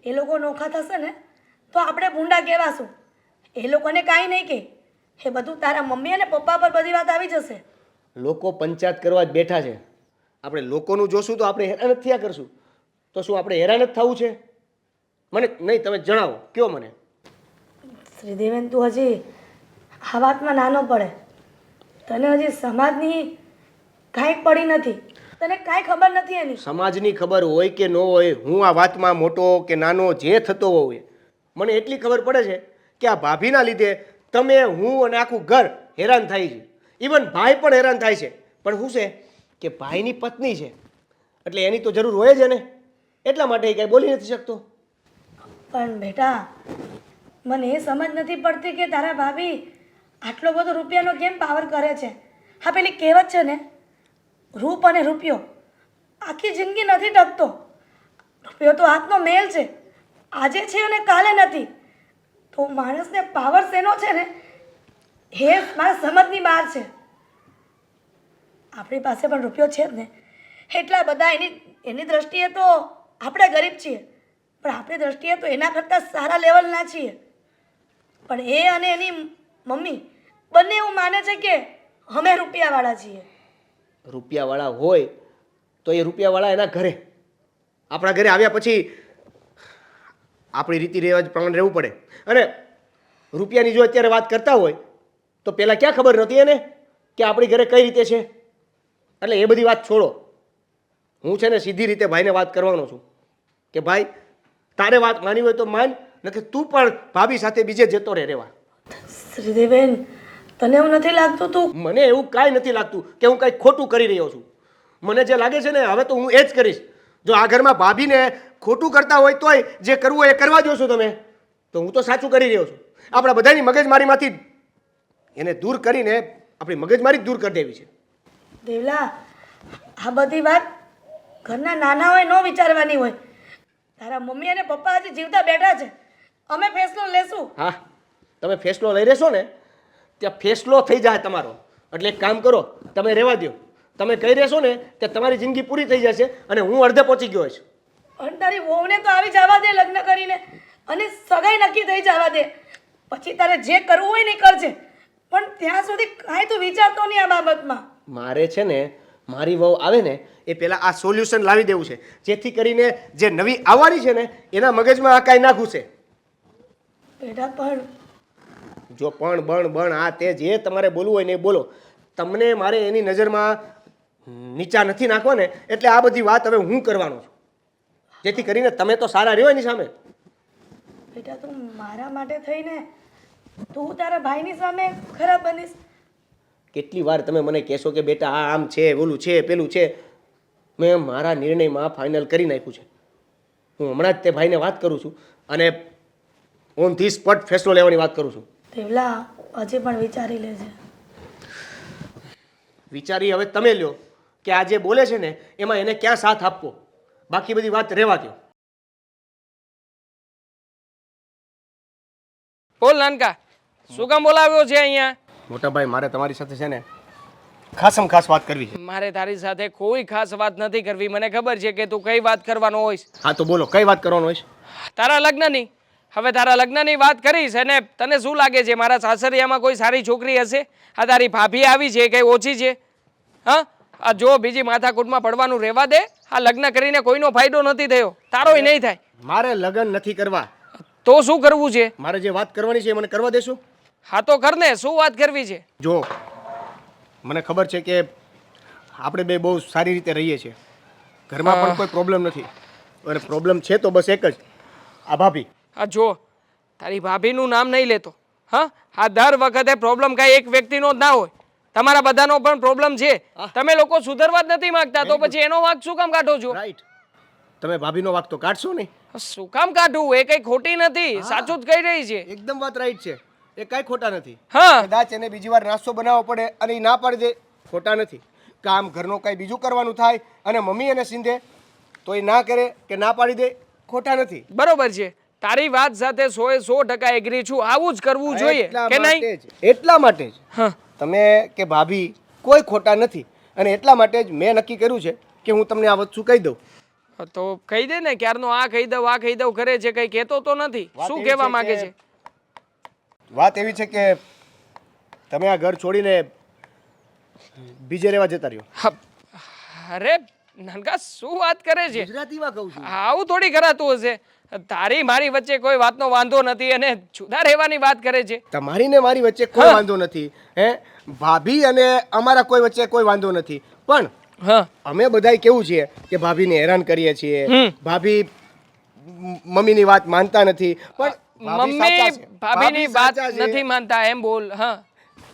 એ લોકો નોખા થશે ને તો આપણે ભૂંડા કહેવાશું. એ લોકોને કાંઈ નહીં કહે એ બધું તારા મમ્મી અને પપ્પા પર બધી વાત આવી જશે. લોકો પંચાયત કરવા જ બેઠા છે. આપણે લોકોનું જોશું તો આપણે હેરાન જ થયા કરશું. તો શું આપણે હેરાન જ થવું છે? મને નહીં, તમે જણાવો, કયો મને. શ્રીદેવેન, તું હજી આ વાતમાં નાનો પડે. તને હજી સમાજની કાંઈ પડી નથી, તને કાંઈ ખબર નથી એની. સમાજની ખબર હોય કે ન હોય, હું આ વાતમાં મોટો કે નાનો જે થતો હોય, મને એટલી ખબર પડે છે કે આ ભાભીના લીધે તમે, હું અને આખું ઘર હેરાન થાય છે. ઇવન ભાઈ પણ હેરાન થાય છે. પણ શું છે કે ભાઈની પત્ની છે એટલે એની તો જરૂર હોય જ ને, એટલા માટે એ કાંઈ બોલી નથી શકતો. પણ બેટા, મને એ સમજ નથી પડતી કે તારા ભાભી આટલો બધો રૂપિયાનો કેમ પાવર કરે છે. હા, પેલી કહેવત છે ને, રૂપ અને રૂપિયો આખી જિંદગી નથી ટકતો. રૂપિયો તો હાથનો મેલ છે, આજે છે અને કાલે નથી. તો માણસને પાવર શેનો છે ને, એ મારા સમજની બહાર છે. આપણી પાસે પણ રૂપિયો છે જ ને, એટલા બધા એની દ્રષ્ટિએ તો આપણે ગરીબ છીએ, પણ આપણી દ્રષ્ટિએ તો એના કરતાં સારા લેવલના છીએ. પણ એ અને એની મમ્મી બંને એવું માને છે કે અમે રૂપિયાવાળા છીએ. રૂપિયાવાળા હોય તો એ રૂપિયાવાળા એના ઘરે, આપણા ઘરે આવ્યા પછી આપણી રીતિ રિવાજ પ્રમાણે રહેવું પડે. અને રૂપિયાની જો અત્યારે વાત કરતા હોય તો પહેલાં ક્યાં ખબર નહોતી એને કે આપણી ઘરે કઈ રીતે છે. એટલે એ બધી વાત છોડો. હું છે ને સીધી રીતે ભાઈને વાત કરવાનો છું કે ભાઈ, તારે વાત માની હોય તો માન, નથી તું પણ ભાભી સાથે બીજે જતો રહે રહેવા. શ્રીદેવેન, તને એવું નથી લાગતું તું? મને એવું કાંઈ નથી લાગતું કે હું કાંઈ ખોટું કરી રહ્યો છું. મને જે લાગે છે ને, હવે તો હું એ જ કરીશ. જો આ ઘરમાં ભાભીને ખોટું કરતા હોય તોય જે કરવું હોય એ કરવા દો છો તમે, તો હું તો સાચું કરી રહ્યો છું. આપણા બધાની મગજમારીમાંથી એને દૂર કરીને આપણી મગજમારી જ દૂર કરી દેવી છે. દેવલા, આ બધી વાત ઘરના નાના હોય ન વિચારવાની હોય. તારા મમ્મી અને પપ્પા હજી જીવતા બેઠા છે, અમે ફેસલો લેશું. હા, તમે ફેસલો લઈ રહેશો ને ત્યાં ફેસલો થઈ જાય તમારો. એટલે એક કામ કરો, તમે રહેવા દો. તમે કહી રહેશો ને ત્યાં તમારી જિંદગી પૂરી થઈ જશે અને હું અડધે પહોંચી ગયો છું. પણ તારી વહુને તો આવી જવા દે લગ્ન કરીને, અને સગાઈ નક્કી થઈ જવા દે. પછી તારે જે કરવું હોય ને એ કરજે, પણ ત્યાં સુધી કાંઈ તું વિચારતો નહીં આ બાબતમાં. મારે છે ને મારી વહુ આવે ને એ પહેલાં આ સોલ્યુશન લાવી દેવું છે, જેથી કરીને જે નવી આવવાની છે ને એના મગજમાં આ કાંઈ ના ઘૂસે. બેટા, પણ જો પણ બણ આ તે જે તમારે બોલવું હોય ને એ બોલો. તમને મારે એની નજરમાં નીચા નથી નાખવા ને, એટલે આ બધી વાત હવે હું કરવાનો છું, જેથી કરીને તમે તો સારા રહ્યો એની સામે. બેટા, તું મારા માટે થઈને તું તારા ભાઈની સામે ખરાબ બનીશ. કેટલી વાર તમે મને કહેશો કે બેટા આ આમ છે, ઓલું છે, પેલું છે. મેં મારા નિર્ણયમાં ફાઇનલ કરી નાખ્યું છે. હું હમણાં જ તે ભાઈને વાત કરું છું અને ઓન ધી સ્પોટ ફેસલો લેવાની વાત કરું છું. દેવલા, હજી પણ વિચારી લેજે. વિચારી હવે તમે લ્યો કે આ જે બોલે છે ને એમાં એને ક્યાં સાથ આપવો, બાકી બધી વાત રહેવા દો. બોલ નાનકા, શું કામ બોલાવ્યો છે અહીંયા? મોટા ભાઈ, મારે તમારી સાથે છે ને ખાસમ ખાસ વાત કરવી છે. મારે તારી સાથે કોઈ ખાસ વાત નથી કરવી. મને ખબર છે કે તું કઈ વાત કરવાનો હોઈશ. હા તો બોલો, કઈ વાત કરવાનો હોય? તારા લગ્નની. હવે તારા લગ્નની વાત કરીશ અને તને શું લાગે છે મારા સાસરિયામાં કોઈ સારી છોકરી હશે? આ તારી ભાભી આવી છે, કઈ ઓછી છે? હા, આ જો બીજી માથાકૂટમાં પડવાનું રહેવા દે. આ લગ્ન કરીને કોઈનો ફાયદો નથી થયો, તારોય નહીં થાય. મારે લગ્ન નથી કરવા. તો શું કરવું છે? મારે જે વાત કરવાની છે એ મને કરવા દેશો? હા તો કર ને, શું વાત કરવી છે? જો મને ખબર છે કે આપણે બે બહુ સારી રીતે રહીએ છીએ, ઘરમાં પણ કોઈ પ્રોબ્લેમ નથી, અને પ્રોબ્લેમ છે તો બસ એક જ, આ ભાભી. આ જો તારી ભાભીનું નામ નહીં લેતો. હા, આ દર વખતે પ્રોબ્લેમ કાંઈ એક વ્યક્તિનો જ ના હોય, તમારા બધાનો પણ પ્રોબ્લેમ છે. તમે લોકો સુધરવા જ નથી માંગતા, તો પછી એનો વાંક શું કામ કાઢો છો? રાઈટ, તમે ભાભીનો વાંક તો કાઢશો નહીં. શું કામ કાઢવું? એ કઈ ખોટી નથી, સાચું જ કહી રહી છે. એકદમ વાત રાઈટ છે, એ કાંઈ ખોટા નથી. હા, કદાચ એને બીજી વાર નાસ્તો બનાવવો પડે અને એ ના પાડી દે, ખોટા નથી. કામ ઘરનું કાંઈ બીજું કરવાનું થાય અને મમ્મી એને સીંધે તો એ ના કરે કે ના પાડી દે, ખોટા નથી. બરોબર છે. તારી વાત સાથે 100% એગ્રી છું. આવું જ કરવું જોઈએ કે નહીં? એટલા માટે જ હા, તમે કે ભાભી કોઈ ખોટા નથી, અને એટલા માટે જ મેં નક્કી કર્યું છે કે હું તમને આ વસ્તુ કહી દઉં. તો કહી દે ને. ક્યારનો આ કહી દઉં આ કહી દઉં કરે છે, કઈ કહેતો તો નથી. શું કહેવા માંગે છે? વાત એવી છે કે તમે આ ઘર છોડીને બીજે રહેવા જતા રહ્યો. અરે નાનકા શું વાત કરે છે? ગુજરાતીમાં કહું છું. આવું થોડી કરાતું હશે. તારી મારી વચ્ચે કોઈ વાતનો વાંધો નથી અને જુદા રહેવાની વાત કરે છે. તમારી ને મારી વચ્ચે કોઈ વાંધો નથી, હે? ભાભી અને અમારા કોઈ વચ્ચે કોઈ વાંધો નથી, પણ હા અમે બધાય કેવું છીએ કે ભાભીને હેરાન કરીએ છીએ. ભાભી મમ્મીની વાત માનતા નથી, પણ ભાભી સાચા મમ્મી છે. ભાભીની ભાભી વાત સાચા છે. નથી માનતા એમ બોલ. હા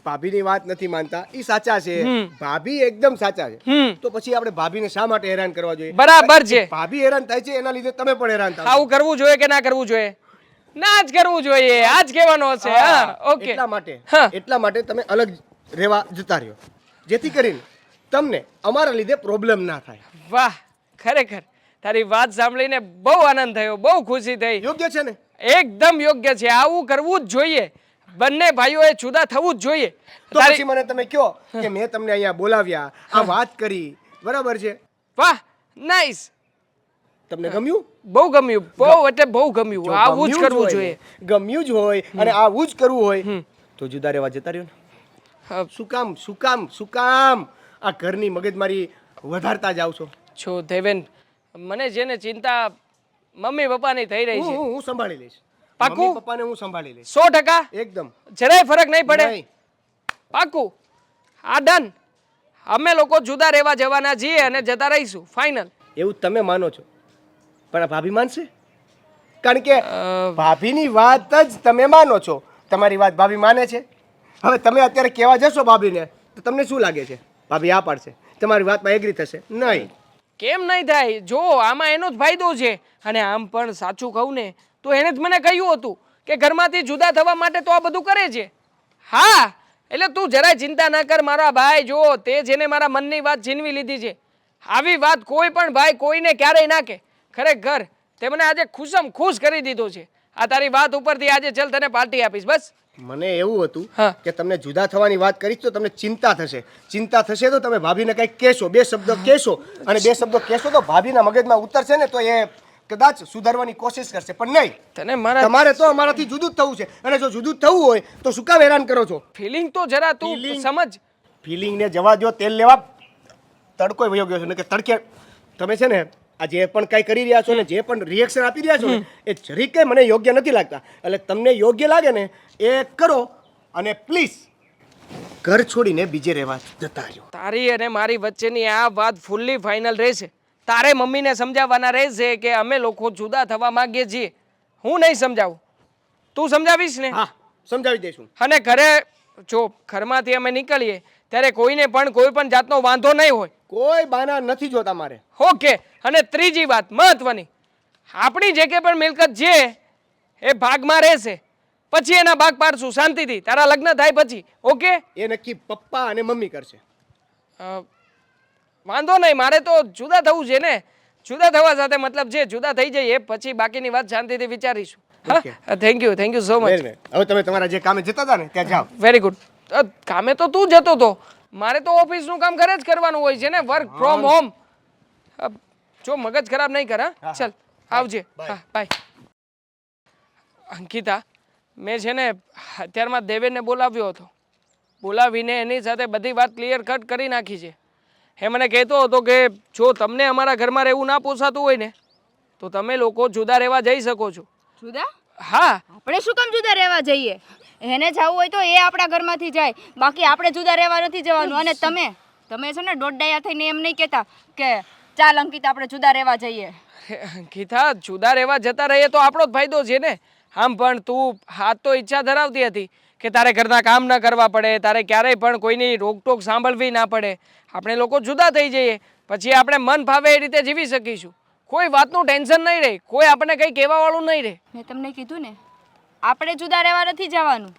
ભાભીની વાત નથી માનતા, ઈ સાચા છે. ભાભી એકદમ સાચા છે. તો પછી આપણે ભાભીને શા માટે હેરાન કરવા જોઈએ? બરાબર છે. ભાભી હેરાન થાય છે એના લીધે તમે પણ હેરાન થાવ છો. આવું કરવું જોઈએ કે ના કરવું જોઈએ? ના જ કરવું જોઈએ. આ જ કહેવાનો હશે. હા ઓકે. એટલા માટે તમે અલગ રહેવા જતા રહ્યો, જેથી કરીને તમને અમારા લીધે પ્રોબ્લેમ ના થાય. વાહ ખરેખર તારી વાત સાંભળીને બહુ આનંદ થયો, બહુ ખુશી થઈ. યોગ્ય છે ને? એકદમ યોગ્ય છે. આવું કરવું જ જોઈએ. બંને ભાઈઓએ જુદા થવું જ જોઈએ. તો પછી મને તમે કહો કે મેં તમને અહીંયા બોલાવ્યા, આ વાત કરી, બરાબર છે? વાહ નાઈસ. તમને ગમ્યું? બહુ ગમ્યું. બહુ એટલે બહુ ગમ્યું. જો આવું જ ગમ્યું કરવું હોય જોઈએ. ને, ગમ્યું જ હોય અને આવું જ કરવું હોય તો જુદા રહેવા જતા રહ્યો ને. શું કામ શું કામ શું કામ આ ઘરની મગજમારી વધારતા જાવ છો? છો દેવેન, મને છે ને ચિંતા મમ્મી પપ્પાની થઈ રહી છે. હું સંભાળી લઈશ. પાક્કું? મમ્મી પપ્પાને હું સંભાળી લઈશ 100%. એકદમ. જરાય ફરક નહીં પડે. નહીં. પાક્કું? આ ડન. અમે લોકો જુદા રહેવા જવાના છીએ અને જતા રહીશું. ફાઇનલ. એવું તમે માનો છો, પણ આ ભાભી માનશે? કારણ કે ભાભીની વાત જ તમે માનો છો, તમારી વાત ભાભી માને છે. હવે તમે અત્યારે કહેવા જશો ભાભીને તો તમને શું લાગે છે? ભાભી આ પાડશે, તમારી વાતમાં એગ્રી થશે? નહીં. કેમ નહીં થાય? જો આમાં એનો જ ફાયદો છે. અને આમ પણ સાચું કહું ને તો એને જ મને કહ્યું હતું કે ઘરમાંથી જુદા થવા માટે તો આ બધું કરે છે. હા એટલે તું જરાય ચિંતા ના કર મારા ભાઈ. જો તે જેને મારા મનની વાત છીનવી લીધી છે, આવી વાત કોઈ પણ ભાઈ કોઈને ક્યારેય ના કહે. ખરેખર તે મને આજે ખુશમ ખુશ કરી દીધો છે. આ તારી વાત ઉપરથી આજે ચલ તને પાર્ટી આપીશ. બસ મને એવું હતું હા. કે તમને જુદા થવાની વાત કરીશ તો તમને ચિંતા થશે. ચિંતા થશે તો તમે ભાભીને કંઈક કહેશો, બે શબ્દો કહેશો, અને બે શબ્દો કહેશો તો ભાભીના મગજમાં ઉતરશે ને તો એ કદાચ સુધારવાની કોશિશ કરશે. પણ નહીં, તને મારા તમારે તો અમારાથી જુદું જ થવું છે. અને જો જુદું જ થવું હોય તો શું કામ હેરાન કરો છો? ફિલિંગ તો જરા તું Feeling? સમજ. ફિલિંગને જવા દો. તેલ લેવા તડકો વયો ગયો છે ને કે તડકે તમે છે ને આ જે પણ કાંઈ કરી રહ્યા છો ને જે પણ રિએક્શન આપી રહ્યા છો ને એ જરીક કંઈ મને યોગ્ય નથી લાગતા. એટલે તમને યોગ્ય લાગે ને એ કરો અને પ્લીઝ ઘર છોડીને બીજે રહેવા જતા રહ્યો. તારી અને મારી વચ્ચેની આ વાત ફૂલ્લી ફાઇનલ રહેશે. તારે મમ્મીને સમજાવવાના રહેશે કે અમે લોકો જુદા થવા માંગીએ છીએ. હું નહીં સમજાવું, તું સમજાવીશ ને? હા, સમજાવી દઈશું. અને ઘરે જો ઘરમાંથી અમે નીકળીએ ત્યારે કોઈને પણ કોઈ પણ જાતનો વાંધો નહીં હોય. કોઈ બાના નથી જોતા મારે. ઓકે. અને ત્રીજી વાત મહત્વની, આપણી જે કે પણ મિલકત છે એ ભાગમાં રહેશે. પછી એના ભાગ પાડશું શાંતિથી તારા લગ્ન થાય પછી. ઓકે? એ નક્કી પપ્પા અને મમ્મી કરશે. વાંધો નહીં, મારે તો જુદા થવું છે ને. જુદા થવા સાથે મતલબ છે જુદા થઈ જઈએ પછી બાકીની વાત શાંતિથી વિચારીશું. Okay. હા થેન્ક યુ સો મચ. હવે તમે તમારા જે કામે જતા હતા ને ત્યાં જાઓ. Very good. કામે તો તું જતો તો, મારે તો ઓફિસનું કામ ઘરે જ કરવાનું હોય છે ને, વર્ક ફ્રોમ હોમ. જો મગજ ખરાબ નહીં કર. હા ચલ આવજે. હા બાય. અંકિતા, મેં છે ને અત્યારમાં દેવેનને બોલાવ્યો હતો. બોલાવીને એની સાથે બધી વાત ક્લિયર કટ કરી નાખી છે. એ મને કહેતો હતો કે જો તમને અમારા ઘરમાં રહેવું ના પોસાતું હોય ને તો તમે લોકો જુદા રહેવા જઈ શકો છો. જુદા? હા આપણે શું કામ જુદા રહેવા જઈએ? એને જવું હોય તો એ આપણા ઘરમાંથી જાય, બાકી આપણે જુદા રહેવા નથી જવાનું. અને તમે છે ને દોડડાયા થઈને એમ નહીં કહેતા કે ચાલ અંકિત આપણે જુદા રહેવા જઈએ. અંકિતા, જુદા રહેવા જતા રહીએ તો આપણો જ ફાયદો છે ને. આમ પણ તું હાથ તો ઈચ્છા ધરાવતી હતી કે તારે ઘરના કામ ન કરવા પડે, તારે ક્યારેય પણ કોઈની રોકટોક સાંભળવી ના પડે. આપણે લોકો જુદા થઈ જઈએ પછી આપણે મન ફાવે એ રીતે જીવી શકીશું. કોઈ વાતનું ટેન્શન નહીં રહે, કોઈ આપણને કંઈ કહેવાવાળું નહીં રહે. મેં તમને કીધું ને, આપણે જુદા રહેવા નથી જવાનું,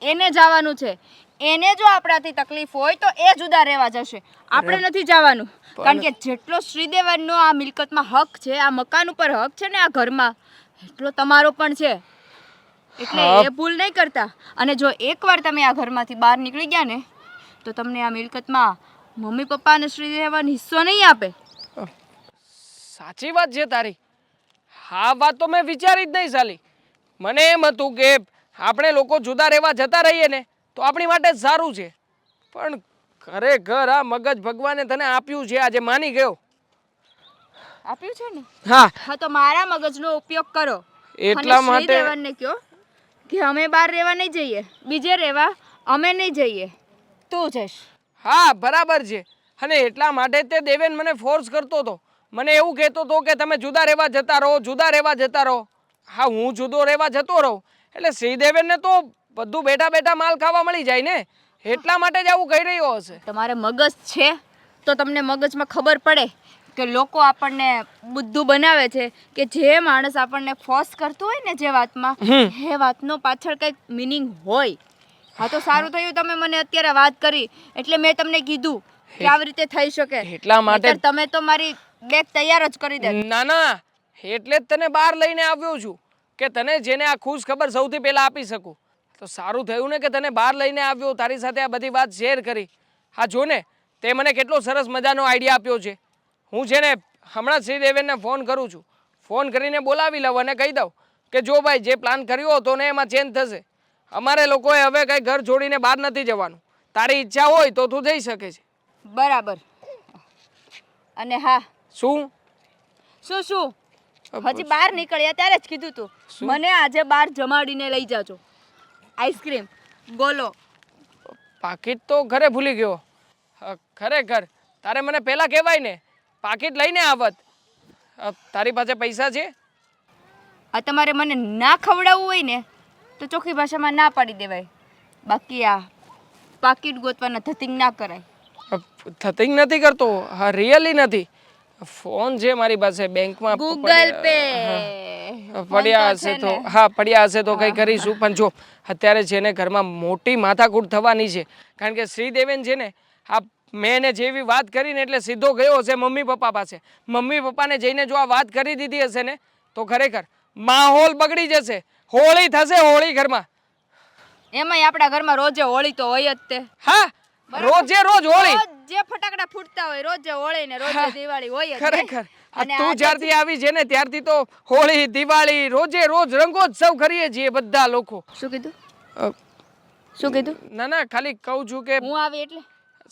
એને જવાનું છે. એને જો આપણાથી તકલીફ હોય તો એ જુદા રહેવા જશે, આપણે નથી જવાનું. કારણ કે જેટલો શ્રીદેવનનો આ મિલકતમાં હક છે, આ મકાન ઉપર હક છે ને આ ઘરમાં, એટલો તમારો પણ છે. એટલે એ ભૂલ નહીં કરતા. અને જો એકવાર તમે આ ઘરમાંથી બહાર નીકળી ગયા ને તો તમને આ મિલકતમાં મમ્મી પપ્પા અને શ્રીદેવન હિસ્સો નહીં આપે. સાચી વાત છે તારી. હા વાત તો મેં વિચારી જ નહીં સાલી. મને એમ હતું કે આપણે લોકો જુદા રહેવા જતા રહીએ ને તો આપણી માટે જ સારું છે. પણ ખરેખર આ મગજ ભગવાને તને આપ્યું છે, આજે માની ગયો. આપ્યું છે ને? હા, હા, તો મારા મગજનો ઉપયોગ કરો. એટલા અને માટે શ્રીદેવનને કહો કે અમે બહાર રહેવા નહીં જઈએ, બીજે રહેવા અમે નહીં જઈએ, તું જઈશ. હા, બરાબર છે. અને એટલા માટે તે દેવેન મને ફોર્સ કરતો હતો. મને એવું કહેતો હતો કે તમે જુદા રહેવા જતા રહો, જુદા રહેવા જતા રહો. હા, હું જુદો રહેવા જતો રહું એટલે શ્રીદેવેનને તો બધું બેઠા બેઠા માલ ખાવા મળી જાય ને, એટલા માટે જ આવું કહી રહ્યો હશે. તમારે મગજ છે તો તમને મગજમાં ખબર પડે કે લોકો આપણને બુદ્ધુ બનાવે છે કે જે માણસ આપણને ફોર્સ કરતો હોય ને જે વાતમાં, એ વાતનો પાછળ કંઈક મિનિંગ હોય. હા, તો સારું થયું તમે મને અત્યારે વાત કરી, એટલે મેં તમને કીધું કે આવી રીતે થઈ શકે. એટલા માટે નહીંતર તમે તો મારી બેગ તૈયાર જ કરી દે. ના ના, એટલે જ તને બહાર લઈને આવ્યો છું કે તને જેને આ ખુશ ખબર સૌથી પહેલા આપી શકું. તો સારું થયું ને કે તને બહાર લઈને આવ્યો, તારી સાથે આ બધી વાત શેર કરી. હા જો ને, તે મને કેટલો સરસ મજાનો આઈડિયા આપ્યો છે. હું છે ને હમણાં શ્રીદેવેનને ફોન કરું છું, ફોન કરીને બોલાવી લઉં અને કહી દઉં કે જો ભાઈ જે પ્લાન કર્યો હતો ને એમાં ચેન્જ થશે. અમારે લોકોએ હવે કંઈ ઘર છોડીને બહાર નથી જવાનું. તારી ઈચ્છા હોય તો તું જઈ શકે છે. બરાબર. અને હા, શું શું શું હજી બહાર નીકળ્યા ત્યારે જ કીધું તું મને આજે બહાર જમાડીને લઈ જાજો. આઈસ્ક્રીમ, બોલો. પાકીટ તો ઘરે ભૂલી ગયો. ખરેખર તારે મને પહેલાં કહેવાય ને, પાકીટ લઈને આવત. તારી પાસે પૈસા છે? આ તમારે મને ના ખવડાવવું હોય ને તો ચોખ્ખી ભાષામાં ના પાડી દેવાય. બાકી આ પાકીટ ગોતવાના ધતિંગ ના કરાય. થતિંગ નથી કરતો. હા, રિયલી નથી. ફોન છે મારી પાસે બેંકમાં ગૂગલ પે પડ્યા હશે તો, હા પડ્યા હશે તો કંઈ કરીશું. પણ જો અત્યારે છે ને ઘરમાં મોટી માથાકૂટ થવાની છે, કારણ કે શ્રીદેવેન છે ને આ મેં એને જેવી વાત કરીને એટલે સીધો ગયો હશે મમ્મી પપ્પા પાસે. મમ્મી પપ્પાને જઈને જો આ વાત કરી દીધી હશે ને તો ખરેખર માહોલ બગડી જશે. હોળી થશે, હોળી ઘરમાં. એમાંય આપણા ઘરમાં રોજે હોળી તો હોય જ તે. હા, રોજે રોજ હોળી. રોજ જે ફટાકડા ફૂટતા હોય રોજે હોળી ને રોજે દિવાળી હોય જ. ખરેખર તું જ્યારથી આવી છે ને ત્યારથી તો હોળી દિવાળી રોજે રોજ રંગોત્સવ કરીએ છીએ બધા લોકો. શું કીધું? શું કીધું? ના ના, ખાલી કહું છું કે હું આવી એટલે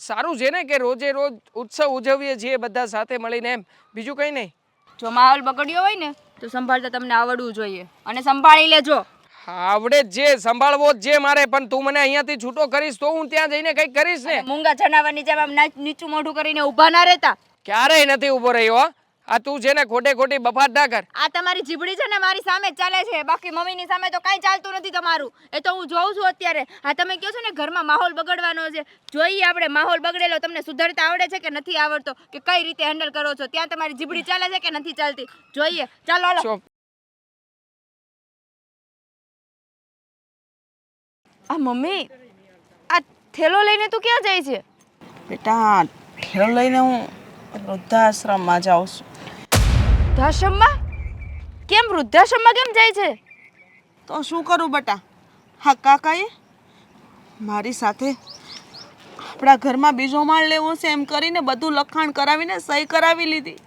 સારું છે ને કે રોજે રોજ ઉત્સવ ઉજવીએ છીએ બધા સાથે મળીને, એમ બીજું કંઈ નહીં. જો માહોલ બગડ્યો હોય ને તો સંભાળતા તમને આવડવું જોઈએ અને સંભાળી લેજો. આવડે જ જે સંભાળવો જ જે મારે, પણ તું મને અહીંયાથી છૂટો કરીશ તો હું ત્યાં જઈને કંઈક કરીશ ને. મૂંગા જનાવરની જેમ આમ નીચું મોઢું કરીને ઊભા ના રહેતા. ક્યારેય નથી ઊભો રહ્યો. આ તું છે ને ખોટે ખોટી બફાટ ના કર. આ તમારી જીબડી છે ને મારી સામે જ ચાલે છે, બાકી મમ્મીની સામે તો કાંઈ ચાલતું નથી તમારું. એ તો હું જોઉં છું અત્યારે. આ તમે કહો છો ને ઘરમાં માહોલ બગડવાનો છે, જોઈએ આપણે માહોલ બગડેલો તમને સુધારતા આવડે છે કે નથી આવડતો, કે કઈ રીતે હેન્ડલ કરો છો, ત્યાં તમારી જીબડી ચાલે છે કે નથી ચાલતી, જોઈએ. ચાલો હાલો. આ મમ્મી, આ થેલો લઈને તું ક્યાં જાય છે? બેટા થેલો લઈને હું વૃદ્ધાશ્રમમાં જાઉં છું. વૃદ્ધાશ્રમમાં? કેમ વૃદ્ધાશ્રમમાં કેમ જાય છે? તો શું કરું બેટા, હા કાકાએ મારી સાથે આપણા ઘરમાં બીજો માળ લેવો છે એમ કરીને બધું લખાણ કરાવીને સહી કરાવી લીધી,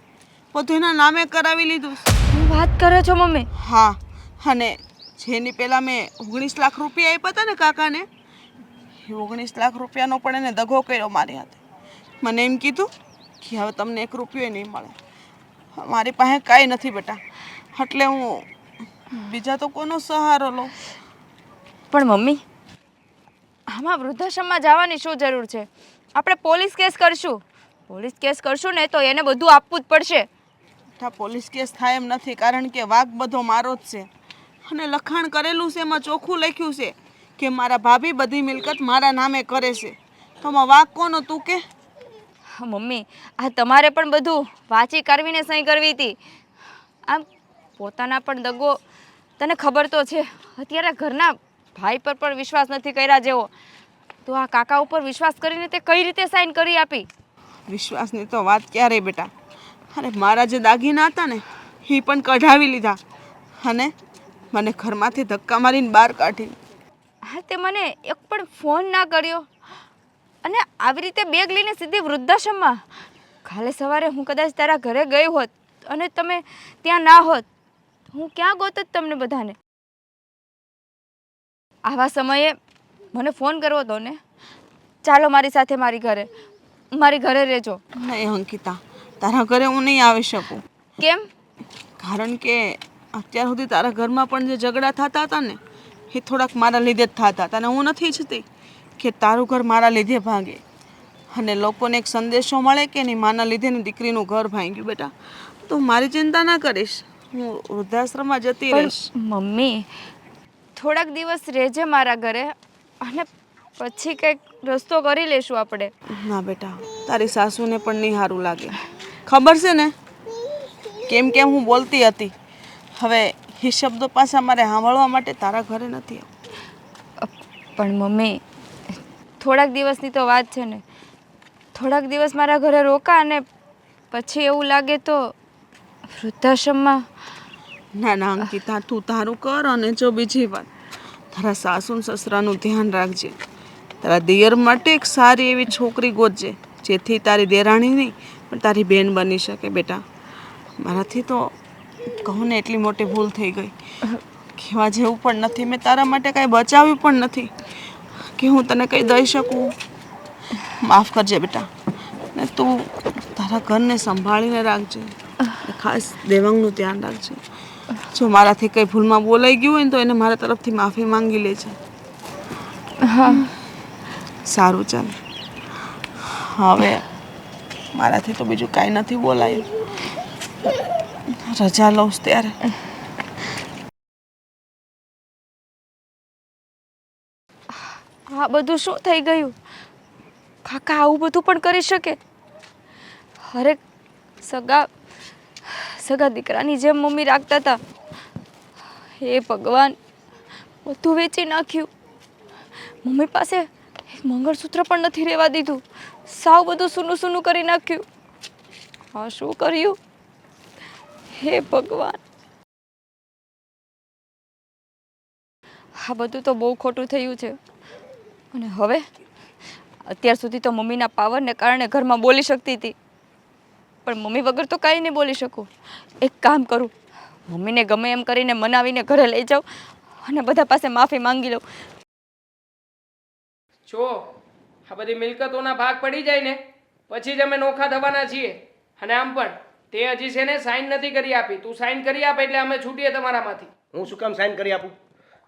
બધું એના નામે કરાવી લીધું. શું વાત કરે છો મમ્મી? હા, અને જેની પહેલાં મેં 19 લાખ રૂપિયા આપ્યા હતા ને કાકાને, એ 19 લાખ રૂપિયાનો પણ એને દગો કર્યો મારી હાથે. મને એમ કીધું કે હવે તમને 1 રૂપિયો નહીં મળે. મારી પાસે કાંઈ નથી બેટા, એટલે હું બીજા તો કોનો સહારો લઉં? પણ મમ્મી, આમાં વૃદ્ધાશ્રમમાં જવાની શું જરૂર છે? આપણે પોલીસ કેસ કરશું. પોલીસ કેસ કરશું ને તો એને બધું આપવું જ પડશે. બેટા પોલીસ કેસ થાય એમ નથી, કારણ કે વાંક બધો મારો જ છે અને લખાણ કરેલું છે, એમાં ચોખ્ખું લખ્યું છે કે મારા ભાભી બધી મિલકત મારા નામે કરે છે. તો આમાં વાંક કોનો તું કે? મમ્મી, આ તમારે પણ બધું વાંચી કરવીને સહી કરવી હતી. આમ પોતાના પણ દગો, તને ખબર તો છે અત્યારે ઘરના ભાઈ પર પણ વિશ્વાસ નથી કર્યા જેવો, તો આ કાકા ઉપર વિશ્વાસ કરીને તે કઈ રીતે સાઈન કરી આપી? વિશ્વાસની તો વાત ક્યારે બેટા, અરે મારા જે દાગીના હતા ને એ પણ કઢાવી લીધા અને મને ઘરમાંથી ધક્કા મારીને બહાર કાઢી. હા, તે મને એક પણ ફોન ના કર્યો અને આવી રીતે બેગ લઈને સીધી વૃદ્ધાશ્રમમાં. કાલે સવારે હું કદાચ તારા ઘરે ગઈ હોત અને તમે ત્યાં ના હોત, હું ક્યાં ગોતત તમને બધાને? આવા સમયે મને ફોન કરવો હતો ને, ચાલો મારી સાથે મારી ઘરે રહેજો. નહીં અંકિતા, તારા ઘરે હું નહીં આવી શકું. કેમ? કારણ કે અત્યાર સુધી તારા ઘરમાં પણ જે ઝઘડા થતા હતા ને એ થોડાક મારા લીધે જ થતા હતા. અને હું નથી ઈચ્છતી કે તારું ઘર મારા લીધે ભાંગે અને લોકોને એક સંદેશો મળે કે એની માના લીધે ને દીકરીનું ઘર ભાંગ્યું. બેટા તું મારી ચિંતા ના કરીશ, હું વૃદ્ધાશ્રમમાં જતી રહીશ. મમ્મી, થોડાક દિવસ રહેજે મારા ઘરે અને પછી કંઈક રસ્તો કરી લેશું આપણે. ના બેટા, તારી સાસુને પણ નહીં સારું લાગે, ખબર છે ને કેમ કેમ હું બોલતી હતી. હવે એ શબ્દો પાછા મારે સાંભળવા માટે તારા ઘરે નથી આવવું. પણ મમ્મી, થોડાક દિવસની તો વાત છે ને, થોડાક દિવસ મારા ઘરે રોકા અને પછી એવું લાગે તો વૃદ્ધાશ્રમમાં. ના ના અંકિતા, તું તારું કર. અને જો બીજી વાત, તારા સાસુ ને સસરાનું ધ્યાન રાખજે. તારા દિયર માટે એક સારી એવી છોકરી ગોતજે, જેથી તારી દેરાણી નહીં પણ તારી બેન બની શકે. બેટા મારાથી તો કહું ને એટલી મોટી ભૂલ થઈ ગઈ, કહેવા જેવું પણ નથી. મેં તારા માટે કાંઈ બચાવ્યું પણ નથી કે હું તને કંઈ દઈ શકું. માફ કરજે બેટા, ને તું તારા ઘરને સંભાળીને રાખજે. ખાસ દેવાંગનું ધ્યાન રાખજે. જો મારાથી કંઈ ભૂલમાં બોલાઈ ગયું હોય ને તો એને મારા તરફથી માફી માંગી લેજે. સારું, ચાલ હવે મારાથી તો બીજું કાંઈ નથી બોલાયું. રજા લઉં છું ત્યારે. આ બધું શું થઈ ગયું? કાકા આવું બધું પણ કરી શકે? હરેક સગા દીકરાની જેમ મમ્મી રાખતા હતા. હે ભગવાન, બધું વેચી નાખ્યું. મમ્મી પાસે એક મંગળસૂત્ર પણ નથી રહેવા દીધું. સાવ બધું સૂનું સૂનું કરી નાખ્યું. હા, શું કર્યું? હે ભગવાન, આ બધું તો બહુ ખોટું થયું છે. અને હવે અત્યાર સુધી તો મમ્મીના પાવરને કારણે ઘરમાં બોલી શકતી હતી, પણ મમ્મી વગર તો કાંઈ નહીં બોલી શકું. એક કામ કરું, મમ્મીને ગમે એમ કરીને મનાવીને ઘરે લઈ જાઉં અને બધા પાસે માફી માંગી લઉં. જો આ બધી મિલકતોના ભાગ પડી જાય ને પછી જ અમે નોખા થવાના છીએ. અને આમ પણ તે હજી છે ને સાઈન નથી કરી આપી. તું સાઈન કરી આપ એટલે અમે છૂટીએ તમારામાંથી. હું શું કામ સાઈન કરી આપું?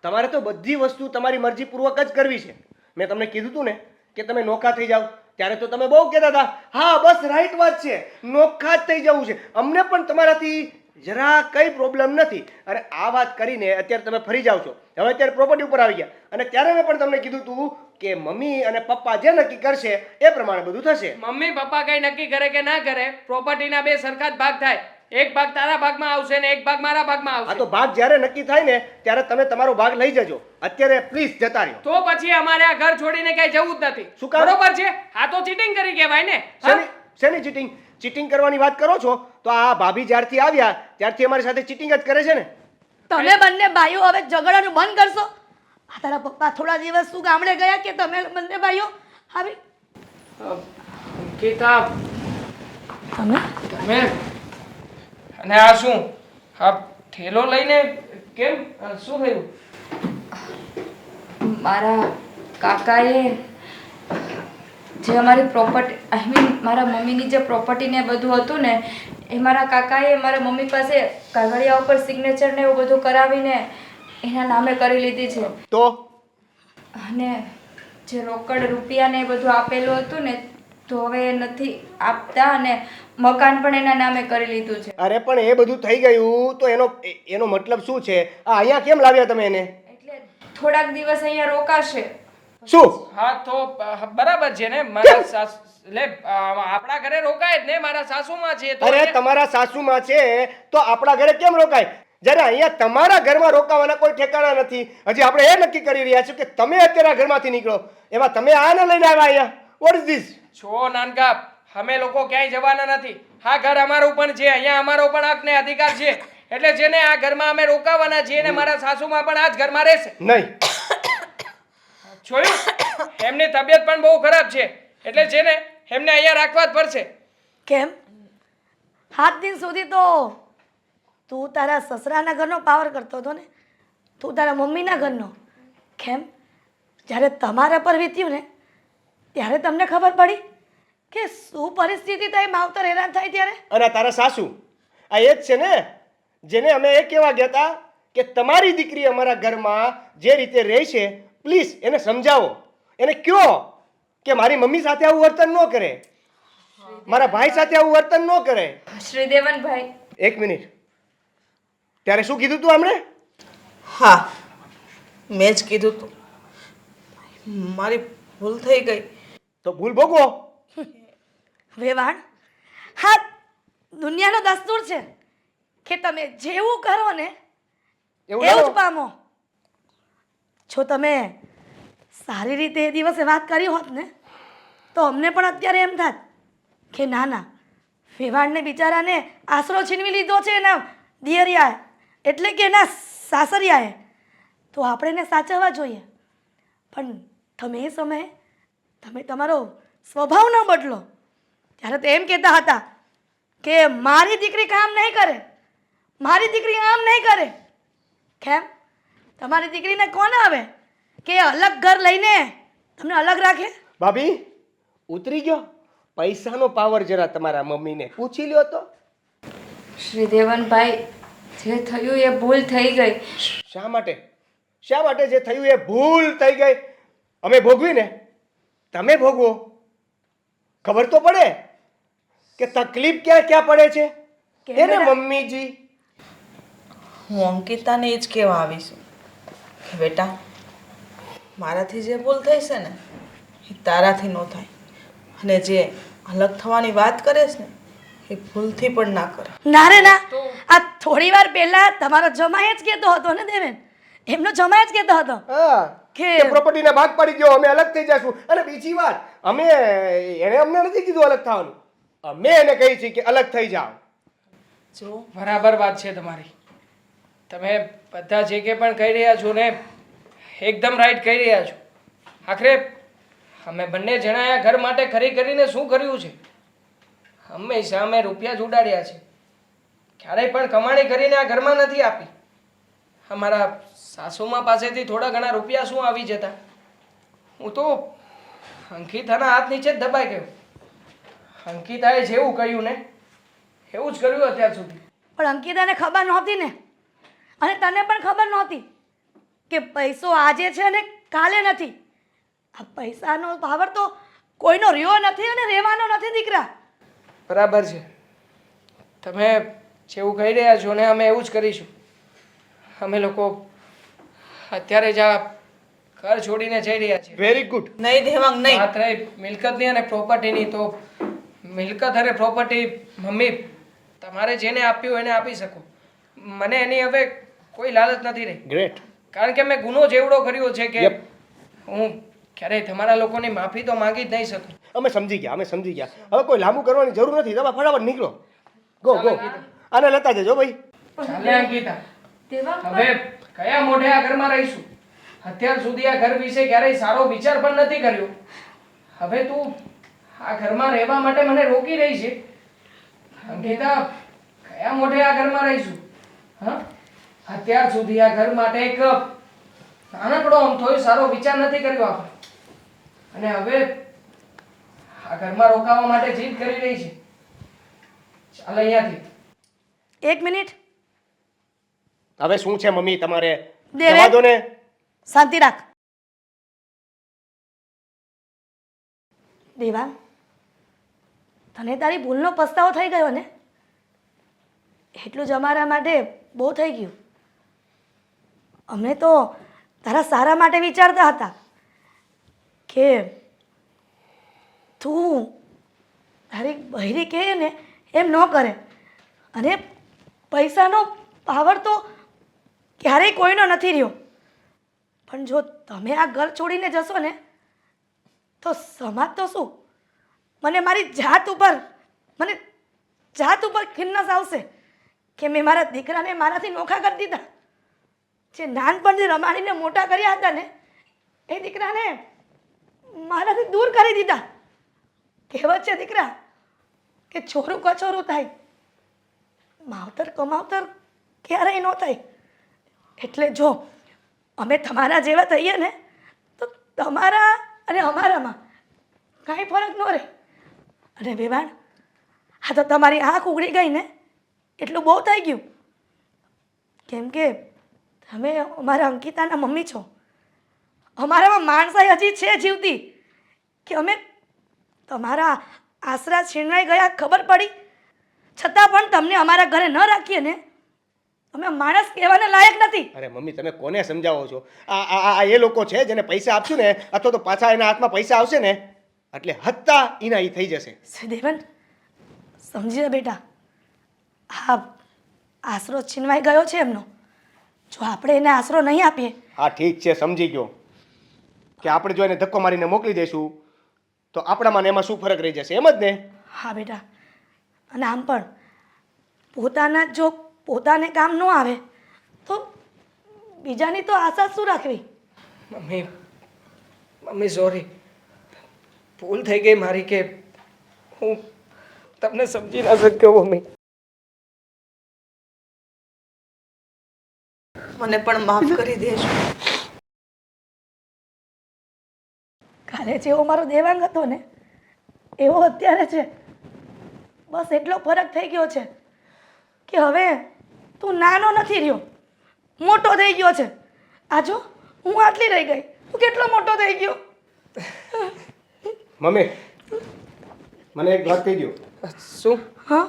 તમારે તો બધી વસ્તુ તમારી મરજીપૂર્વક જ કરવી છે. મેં તમને કીધું હતું ને કે તમે નોખા થઈ જાઓ, ત્યારે તો તમે બહુ કહેતા હતા, હા બસ રાઈટ વાત છે, નોખા જ થઈ જવું છે, અમને પણ તમારાથી જરા કંઈ પ્રોબ્લેમ નથી. અને આ વાત કરીને અત્યારે તમે ફરી જાઓ છો. હવે અત્યારે પ્રોપર્ટી ઉપર આવી ગયા, અને ત્યારે મેં પણ તમને કીધું હતું કે મમ્મી અને પપ્પા જે નક્કી કરશે એ પ્રમાણે બધું થશે. મમ્મી પપ્પા કઈ નક્કી કરે કે ના કરે, પ્રોપર્ટીના બે સરખા જ ભાગ થાય. એક ભાગ તારા ભાગમાં આવશે ને એક ભાગ મારા ભાગમાં આ આવશે. તો ભાગ જ્યારે નક્કી થાય ને ત્યારે તમે તમારો ભાગ લઈ જજો. અત્યારે પ્લીઝ જતા રહ્યો. તો પછી અમારે આ ઘર છોડીને કઈ જવું જ નથી. શું કામ? બરોબર છે? આ તો ચીટિંગ કરી કહેવાય ને. હા? શેની ચીટિંગ? ચીટિંગ કરવાની વાત કરો છો તો આ ભાભી જ્યારથી આવ્યા ત્યારથી અમારી સાથે ચીટિંગ જ કરે છે ને. તમે બંને ભાઈઓ હવે ઝઘડાનું બંધ કરશો? આ તારા પપ્પા થોડા દિવસ શું ગામડે ગયા કે તમે બંને ભાઈઓ આવી? ગીતા, તમે તમે અને આ શું? આ ઠેલો લઈને કેમ? શું થયું? મારા કાકાએ જે અમારી પ્રોપર્ટી આઈ મીન મારા મમ્મીની જે પ્રોપર્ટી ને બધું હતું ને એ મારા કાકાએ મારા મમ્મી પાસે કાગળિયા ઉપર સિગ્નેચર ને એવું બધું કરાવીને એના નામે કરી લીધી છે. તો અને જે રોકડ રૂપિયા ને એ બધું આપેલું હતું ને તો હવે એ નથી આપતા અને મકાન પણ એના નામે કરી લીધું છે. અરે પણ એ બધું થઈ ગયું તો એનો મતલબ શું છે? આ અહીંયા કેમ લાવ્યા તમે એને? એટલે થોડાક દિવસ અહીંયા રોકાશે. શું? હા તો બરાબર છે ને. મારા સાસુ આપણા ઘરે રોકાય જ ને, મારા સાસુમાં છે તો અરે તમારા સાસુમાં છે તો આપણા ઘરે કેમ રોકાય? જ્યારે અહીંયા તમારા ઘરમાં રોકાવાના કોઈ ઠેકાણા નથી. હજી આપણે એ નક્કી કરી રહ્યા છીએ કે તમે અત્યારે આ ઘરમાંથી નીકળો, એમાં તમે આને લઈને આવ્યા અહીંયા. What is this? છો નાનકા, અમે લોકો ક્યાંય જવાના નથી. આ ઘર અમારું પણ છે, અહીંયા અમારો પણ હક ને અધિકાર છે. એટલે જેને આ ઘરમાં અમે રોકાવાના છીએ ને મારા સાસુમાં પણ આ જ ઘરમાં રહેશે. નહીં. જોયું? એમની તબિયત પણ બહુ ખરાબ છે એટલે છે ને એમને અહીંયા રાખવા જ પડશે. કેમ? 7 દિન સુધી તો તું તારા સસરાના ઘરનો પાવર કરતો હતો ને, તું તારા મમ્મીના ઘરનો. કેમ? જ્યારે તમારા પર વીત્યું ને ત્યારે તમને ખબર પડી કે શું પરિસ્થિતિ થાય, માવતર હેરાન થાય ત્યારે. અને આ તારા સાસુ આ એ જ છે ને જેને અમે એ કહેવા ગયા હતા કે તમારી દીકરી અમારા ઘરમાં જે રીતે રહે છે પ્લીઝ એને સમજાવો, એને કહો કે મારી મમ્મી સાથે આવું વર્તન ન કરે, મારા ભાઈ સાથે આવું વર્તન ન કરે. શ્રીદેવનભાઈ, એક મિનિટ, ત્યારે શું કીધું તું હમણે? હા, મેં જ કીધું તું. મારી ભૂલ થઈ ગઈ. તો ભૂલ ભોગવો. વેવાણ, હા, દુનિયાનો દસ્તુર છે કે તમે જેવું કરો ને એવું એવું ના જ પામો. જો તમે સારી રીતે એ દિવસે વાત કરી હોત ને તો અમને પણ અત્યારે એમ થાત કે ના ના, વેવાણને બિચારાને આશરો છીનવી લીધો છે એના દિયરિયાએ, એટલે કે એના સાસરિયાએ, તો આપણે એને સાચવવા જોઈએ. પણ તમે એ સમયે તમે તમારો સ્વભાવ ન બદલો. ત્યારે તો એમ કહેતા હતા કે મારી દીકરી કામ નહીં કરે, મારી દીકરી આમ નહીં કરે. કેમ? તમારી દીકરીને કોણ આવે કે અલગ ઘર લઈને તમને અલગ રાખે? ભાભી ઉતરી ગયો પૈસાનો પાવર જરા તમારા મમ્મીને પૂછી લ્યો તો. શ્રીદેવનભાઈ, જે થયું એ ભૂલ થઈ ગઈ. શા માટે? શા માટે જે થયું એ ભૂલ થઈ ગઈ? અમે ભોગવી ને, તમે ભોગવો. ખબર તો પડે કે તકલીફ ક્યાં ક્યાં પડે છે. કેમ એને બેટા? મમ્મીજી હું અંકિતાને એ જ કહેવા આવી છું કે બેટા, મારાથી જે ભૂલ થઈ છે ને એ તારાથી ન થાય. અને જે અલગ થવાની વાત કરે છે ને એ ભૂલથી પણ ના કરે. ના રે ના, આ થોડી વાર પહેલા તમારો જમાઈ જ કહેતો હતો ને દેવેન, એમનો જમાઈ જ કહેતો હતો હા કે કે પ્રોપર્ટીના ભાગ પડી ગયો, અમે અલગ થઈ જશું. અને બીજી વાત, એને અમને નથી કીધું અલગ થવાનું, અમે એને કહી છે કે અલગ થઈ જાઓ. જો બરાબર વાત છે તમારી. તમે બધા જે કે પણ કહી રહ્યા છો ને એકદમ રાઈટ કહી રહ્યા છો. આખરે અમે બંને જણાએ ઘર માટે ખરી કરીને શું કર્યું છે? હંમેશા અમે રૂપિયા જ ઉડાડ્યા છે, ક્યારેય પણ કમાણી કરીને આ ઘરમાં નથી આપી. અમારા સાસુમા પાસેથી થોડા ઘણા રૂપિયા શું આવી જતા? હું તો અંકિતાના હાથ નીચે જ દબાઈ ગયો. અંકિતાએ જેવું કહ્યું ને એવું જ કર્યું અત્યાર સુધી. પણ અંકિતાને ખબર નહોતી ને, અને તને પણ ખબર નહોતી કે પૈસો આજે છે અને કાલે નથી. આ પૈસાનો પાવર તો કોઈનો રહ્યો નથી અને રહેવાનો નથી દીકરા. બરાબર છે, તમે જેવું કહી રહ્યા છો ને અમે એવું જ કરીશું. અમે લોકો અત્યારે જ આ ઘર છોડીને જઈ રહ્યા છીએ. Very good. નહીં દેવાંગ નહીં. વાત રહી મિલકતની અને પ્રોપર્ટીની, તો મિલકત અને પ્રોપર્ટી મમ્મી તમારે જેને આપ્યું હોય એને આપી શકો. મને એની હવે કોઈ લાલચ નથી રહી. ગ્રેટ. કારણ કે મેં ગુનો જેવડો કર્યો છે કે Yep. હું ક્યારેય તમારા લોકોની માફી તો માંગી જ નહીં શકું. અમે સમજી ગયા, અમે સમજી ગયા. હવે કોઈ લાંબુ કરવાની જરૂર નથી. તમે ફટાફટ નીકળો. Go go. આને લેતા જજો ભાઈ. ચાલે અંકિતા, હવે કયા મોઢે આ ઘરમાં રહીશું? અત્યાર સુધી આ ઘર વિશે ક્યારેય સારો વિચાર પણ નથી કર્યો. હવે તું આ ઘરમાં રહેવા માટે મને રોકી રહી છે. અંકિતા, કયા મોઢે આ ઘરમાં રહીશું? હા, અત્યાર સુધી આ ઘર માટે એક નાનકડો અમથોય સારો વિચાર નથી કર્યો આપણે. અને હવે આ ઘરમાં રોકાવા માટે જીદ કરી રહી છે. ચાલ અહીંયાથી. એક મિનિટ હવે શું છે મમ્મી તમારે? દેવે. જવા દો ને. શાંતિ રાખ. દેવાંગ, તને તારી ભૂલનો પસ્તાવો થઈ ગયો ને? એટલું જ અમારા માટે બહુ થઈ ગયું. અમે તો તારા સારા માટે વિચારતા હતા કે તું તારી બહેરી કહે ને એમ ન કરે. અને પૈસાનો પાવર તો ક્યારેય કોઈનો નથી રહ્યો. પણ જો તમે આ ઘર છોડીને જશો ને તો સમાજ તો શું, મને મારી જાત ઉપર ખિન્નસ આવશે કે મેં મારા દીકરાને મારાથી નોખા કરી દીધા. જે નાનપણથી રમાડીને મોટા કર્યા હતા ને એ દીકરાને મારાથી દૂર કરી દીધા. કહેવત છે દીકરા કે છોરું કછોરું થાય, માવતર કમાવતર ક્યારેય ન થાય. એટલે જો અમે તમારા જેવા થઈએ ને તો તમારા અને અમારામાં કાંઈ ફરક ન રહે. અને વેવાણ, હા તો તમારી આંખ ઉઘડી ગઈ ને એટલું બહુ થઈ ગયું. કેમ કે તમે અમારા અંકિતાના મમ્મી છો. અમારામાં માણસાઈ હજી છે જીવતી કે અમે તમારા આશરા છીનવાઈ ગયા ખબર પડી છતાં પણ તમને અમારા ઘરે ન રાખીએ ને અમે માણસ કહેવાના લાયક નથી. અરે મમ્મી, તમે કોને સમજાવો છો? આ એ લોકો છે જેને પૈસા આપશું ને, અથવા તો પાછા એના હાથમાં પૈસા આવશે ને એટલે હત્તા એના ઈ થઈ જશે. સુદેવન, સમજી જા બેટા, હા આશરો છીનવાઈ ગયો છે એમનો. જો આપણે એને આશરો નહીં આપીએ. હા ઠીક છે, સમજી ગયો કે આપણે જો એને ધક્કો મારીને મોકલી દઈશું તો આપણામાં ને એમાં શું ફરક રહી જશે, એમ જ ને? હા બેટા, અને આમ પણ પોતાના જો પોતાને કામ ન આવે તો બીજાની તો આશા શું રાખવી. મમ્મી સોરી, ભૂલ થઈ ગઈ મારી કે હું તમને સમજી ના શક્યો મમ્મી. મને પણ માફ કરી દેજો. કાલે જેવો મારો દેવાંગ હતો ને એવો અત્યારે છે. બસ એટલો ફરક થઈ ગયો છે કે હવે તું નાનો નથી રહ્યો, મોટો થઈ ગયો છે. આ જો હું આટલી રહી ગઈ, તું કેટલો મોટો થઈ ગયો. મમ્મી, મને એક વાત કહી દો શું? હા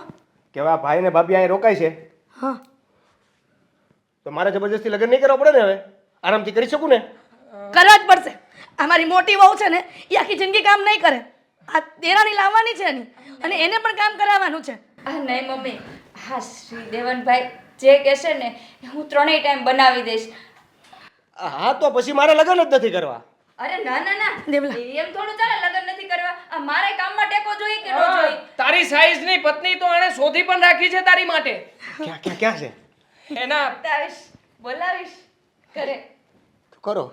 કે હવે આ ભાઈ ને ભાભી અહીં રોકાય છે હા, તો મારે જબરજસ્તી લગ્ન નહીં કરવા પડે ને? હવે આરામથી કરી શકું ને? કરવા જ પડશે. આ મારી મોટી વહુ છે ને એ આખી જિંદગી કામ નહીં કરે. આ દેરાણી લાવવાની છે એની અને એને પણ કામ કરાવવાનું છે. નહીં મમ્મી, હા શ્રી દેવનભાઈ જે કહેશે ને એ હું 3 ટાઈમ બનાવી દઈશ. હા તો પછી મારે લગ્ન જ નથી કરવા. અરે ના ના ના, દેવલા. એમ થોડું ચાલે લગ્ન નથી કરવા. આ મારે કામમાં ટેકો જોઈએ કે ન જોઈએ? તારી સાઈઝની પત્ની તો એણે શોધી પણ રાખી છે તારી માટે. ક્યાં ક્યાં ક્યાં છે? એના બતાવીશ, બોલાવીશ ઘરે. કરો.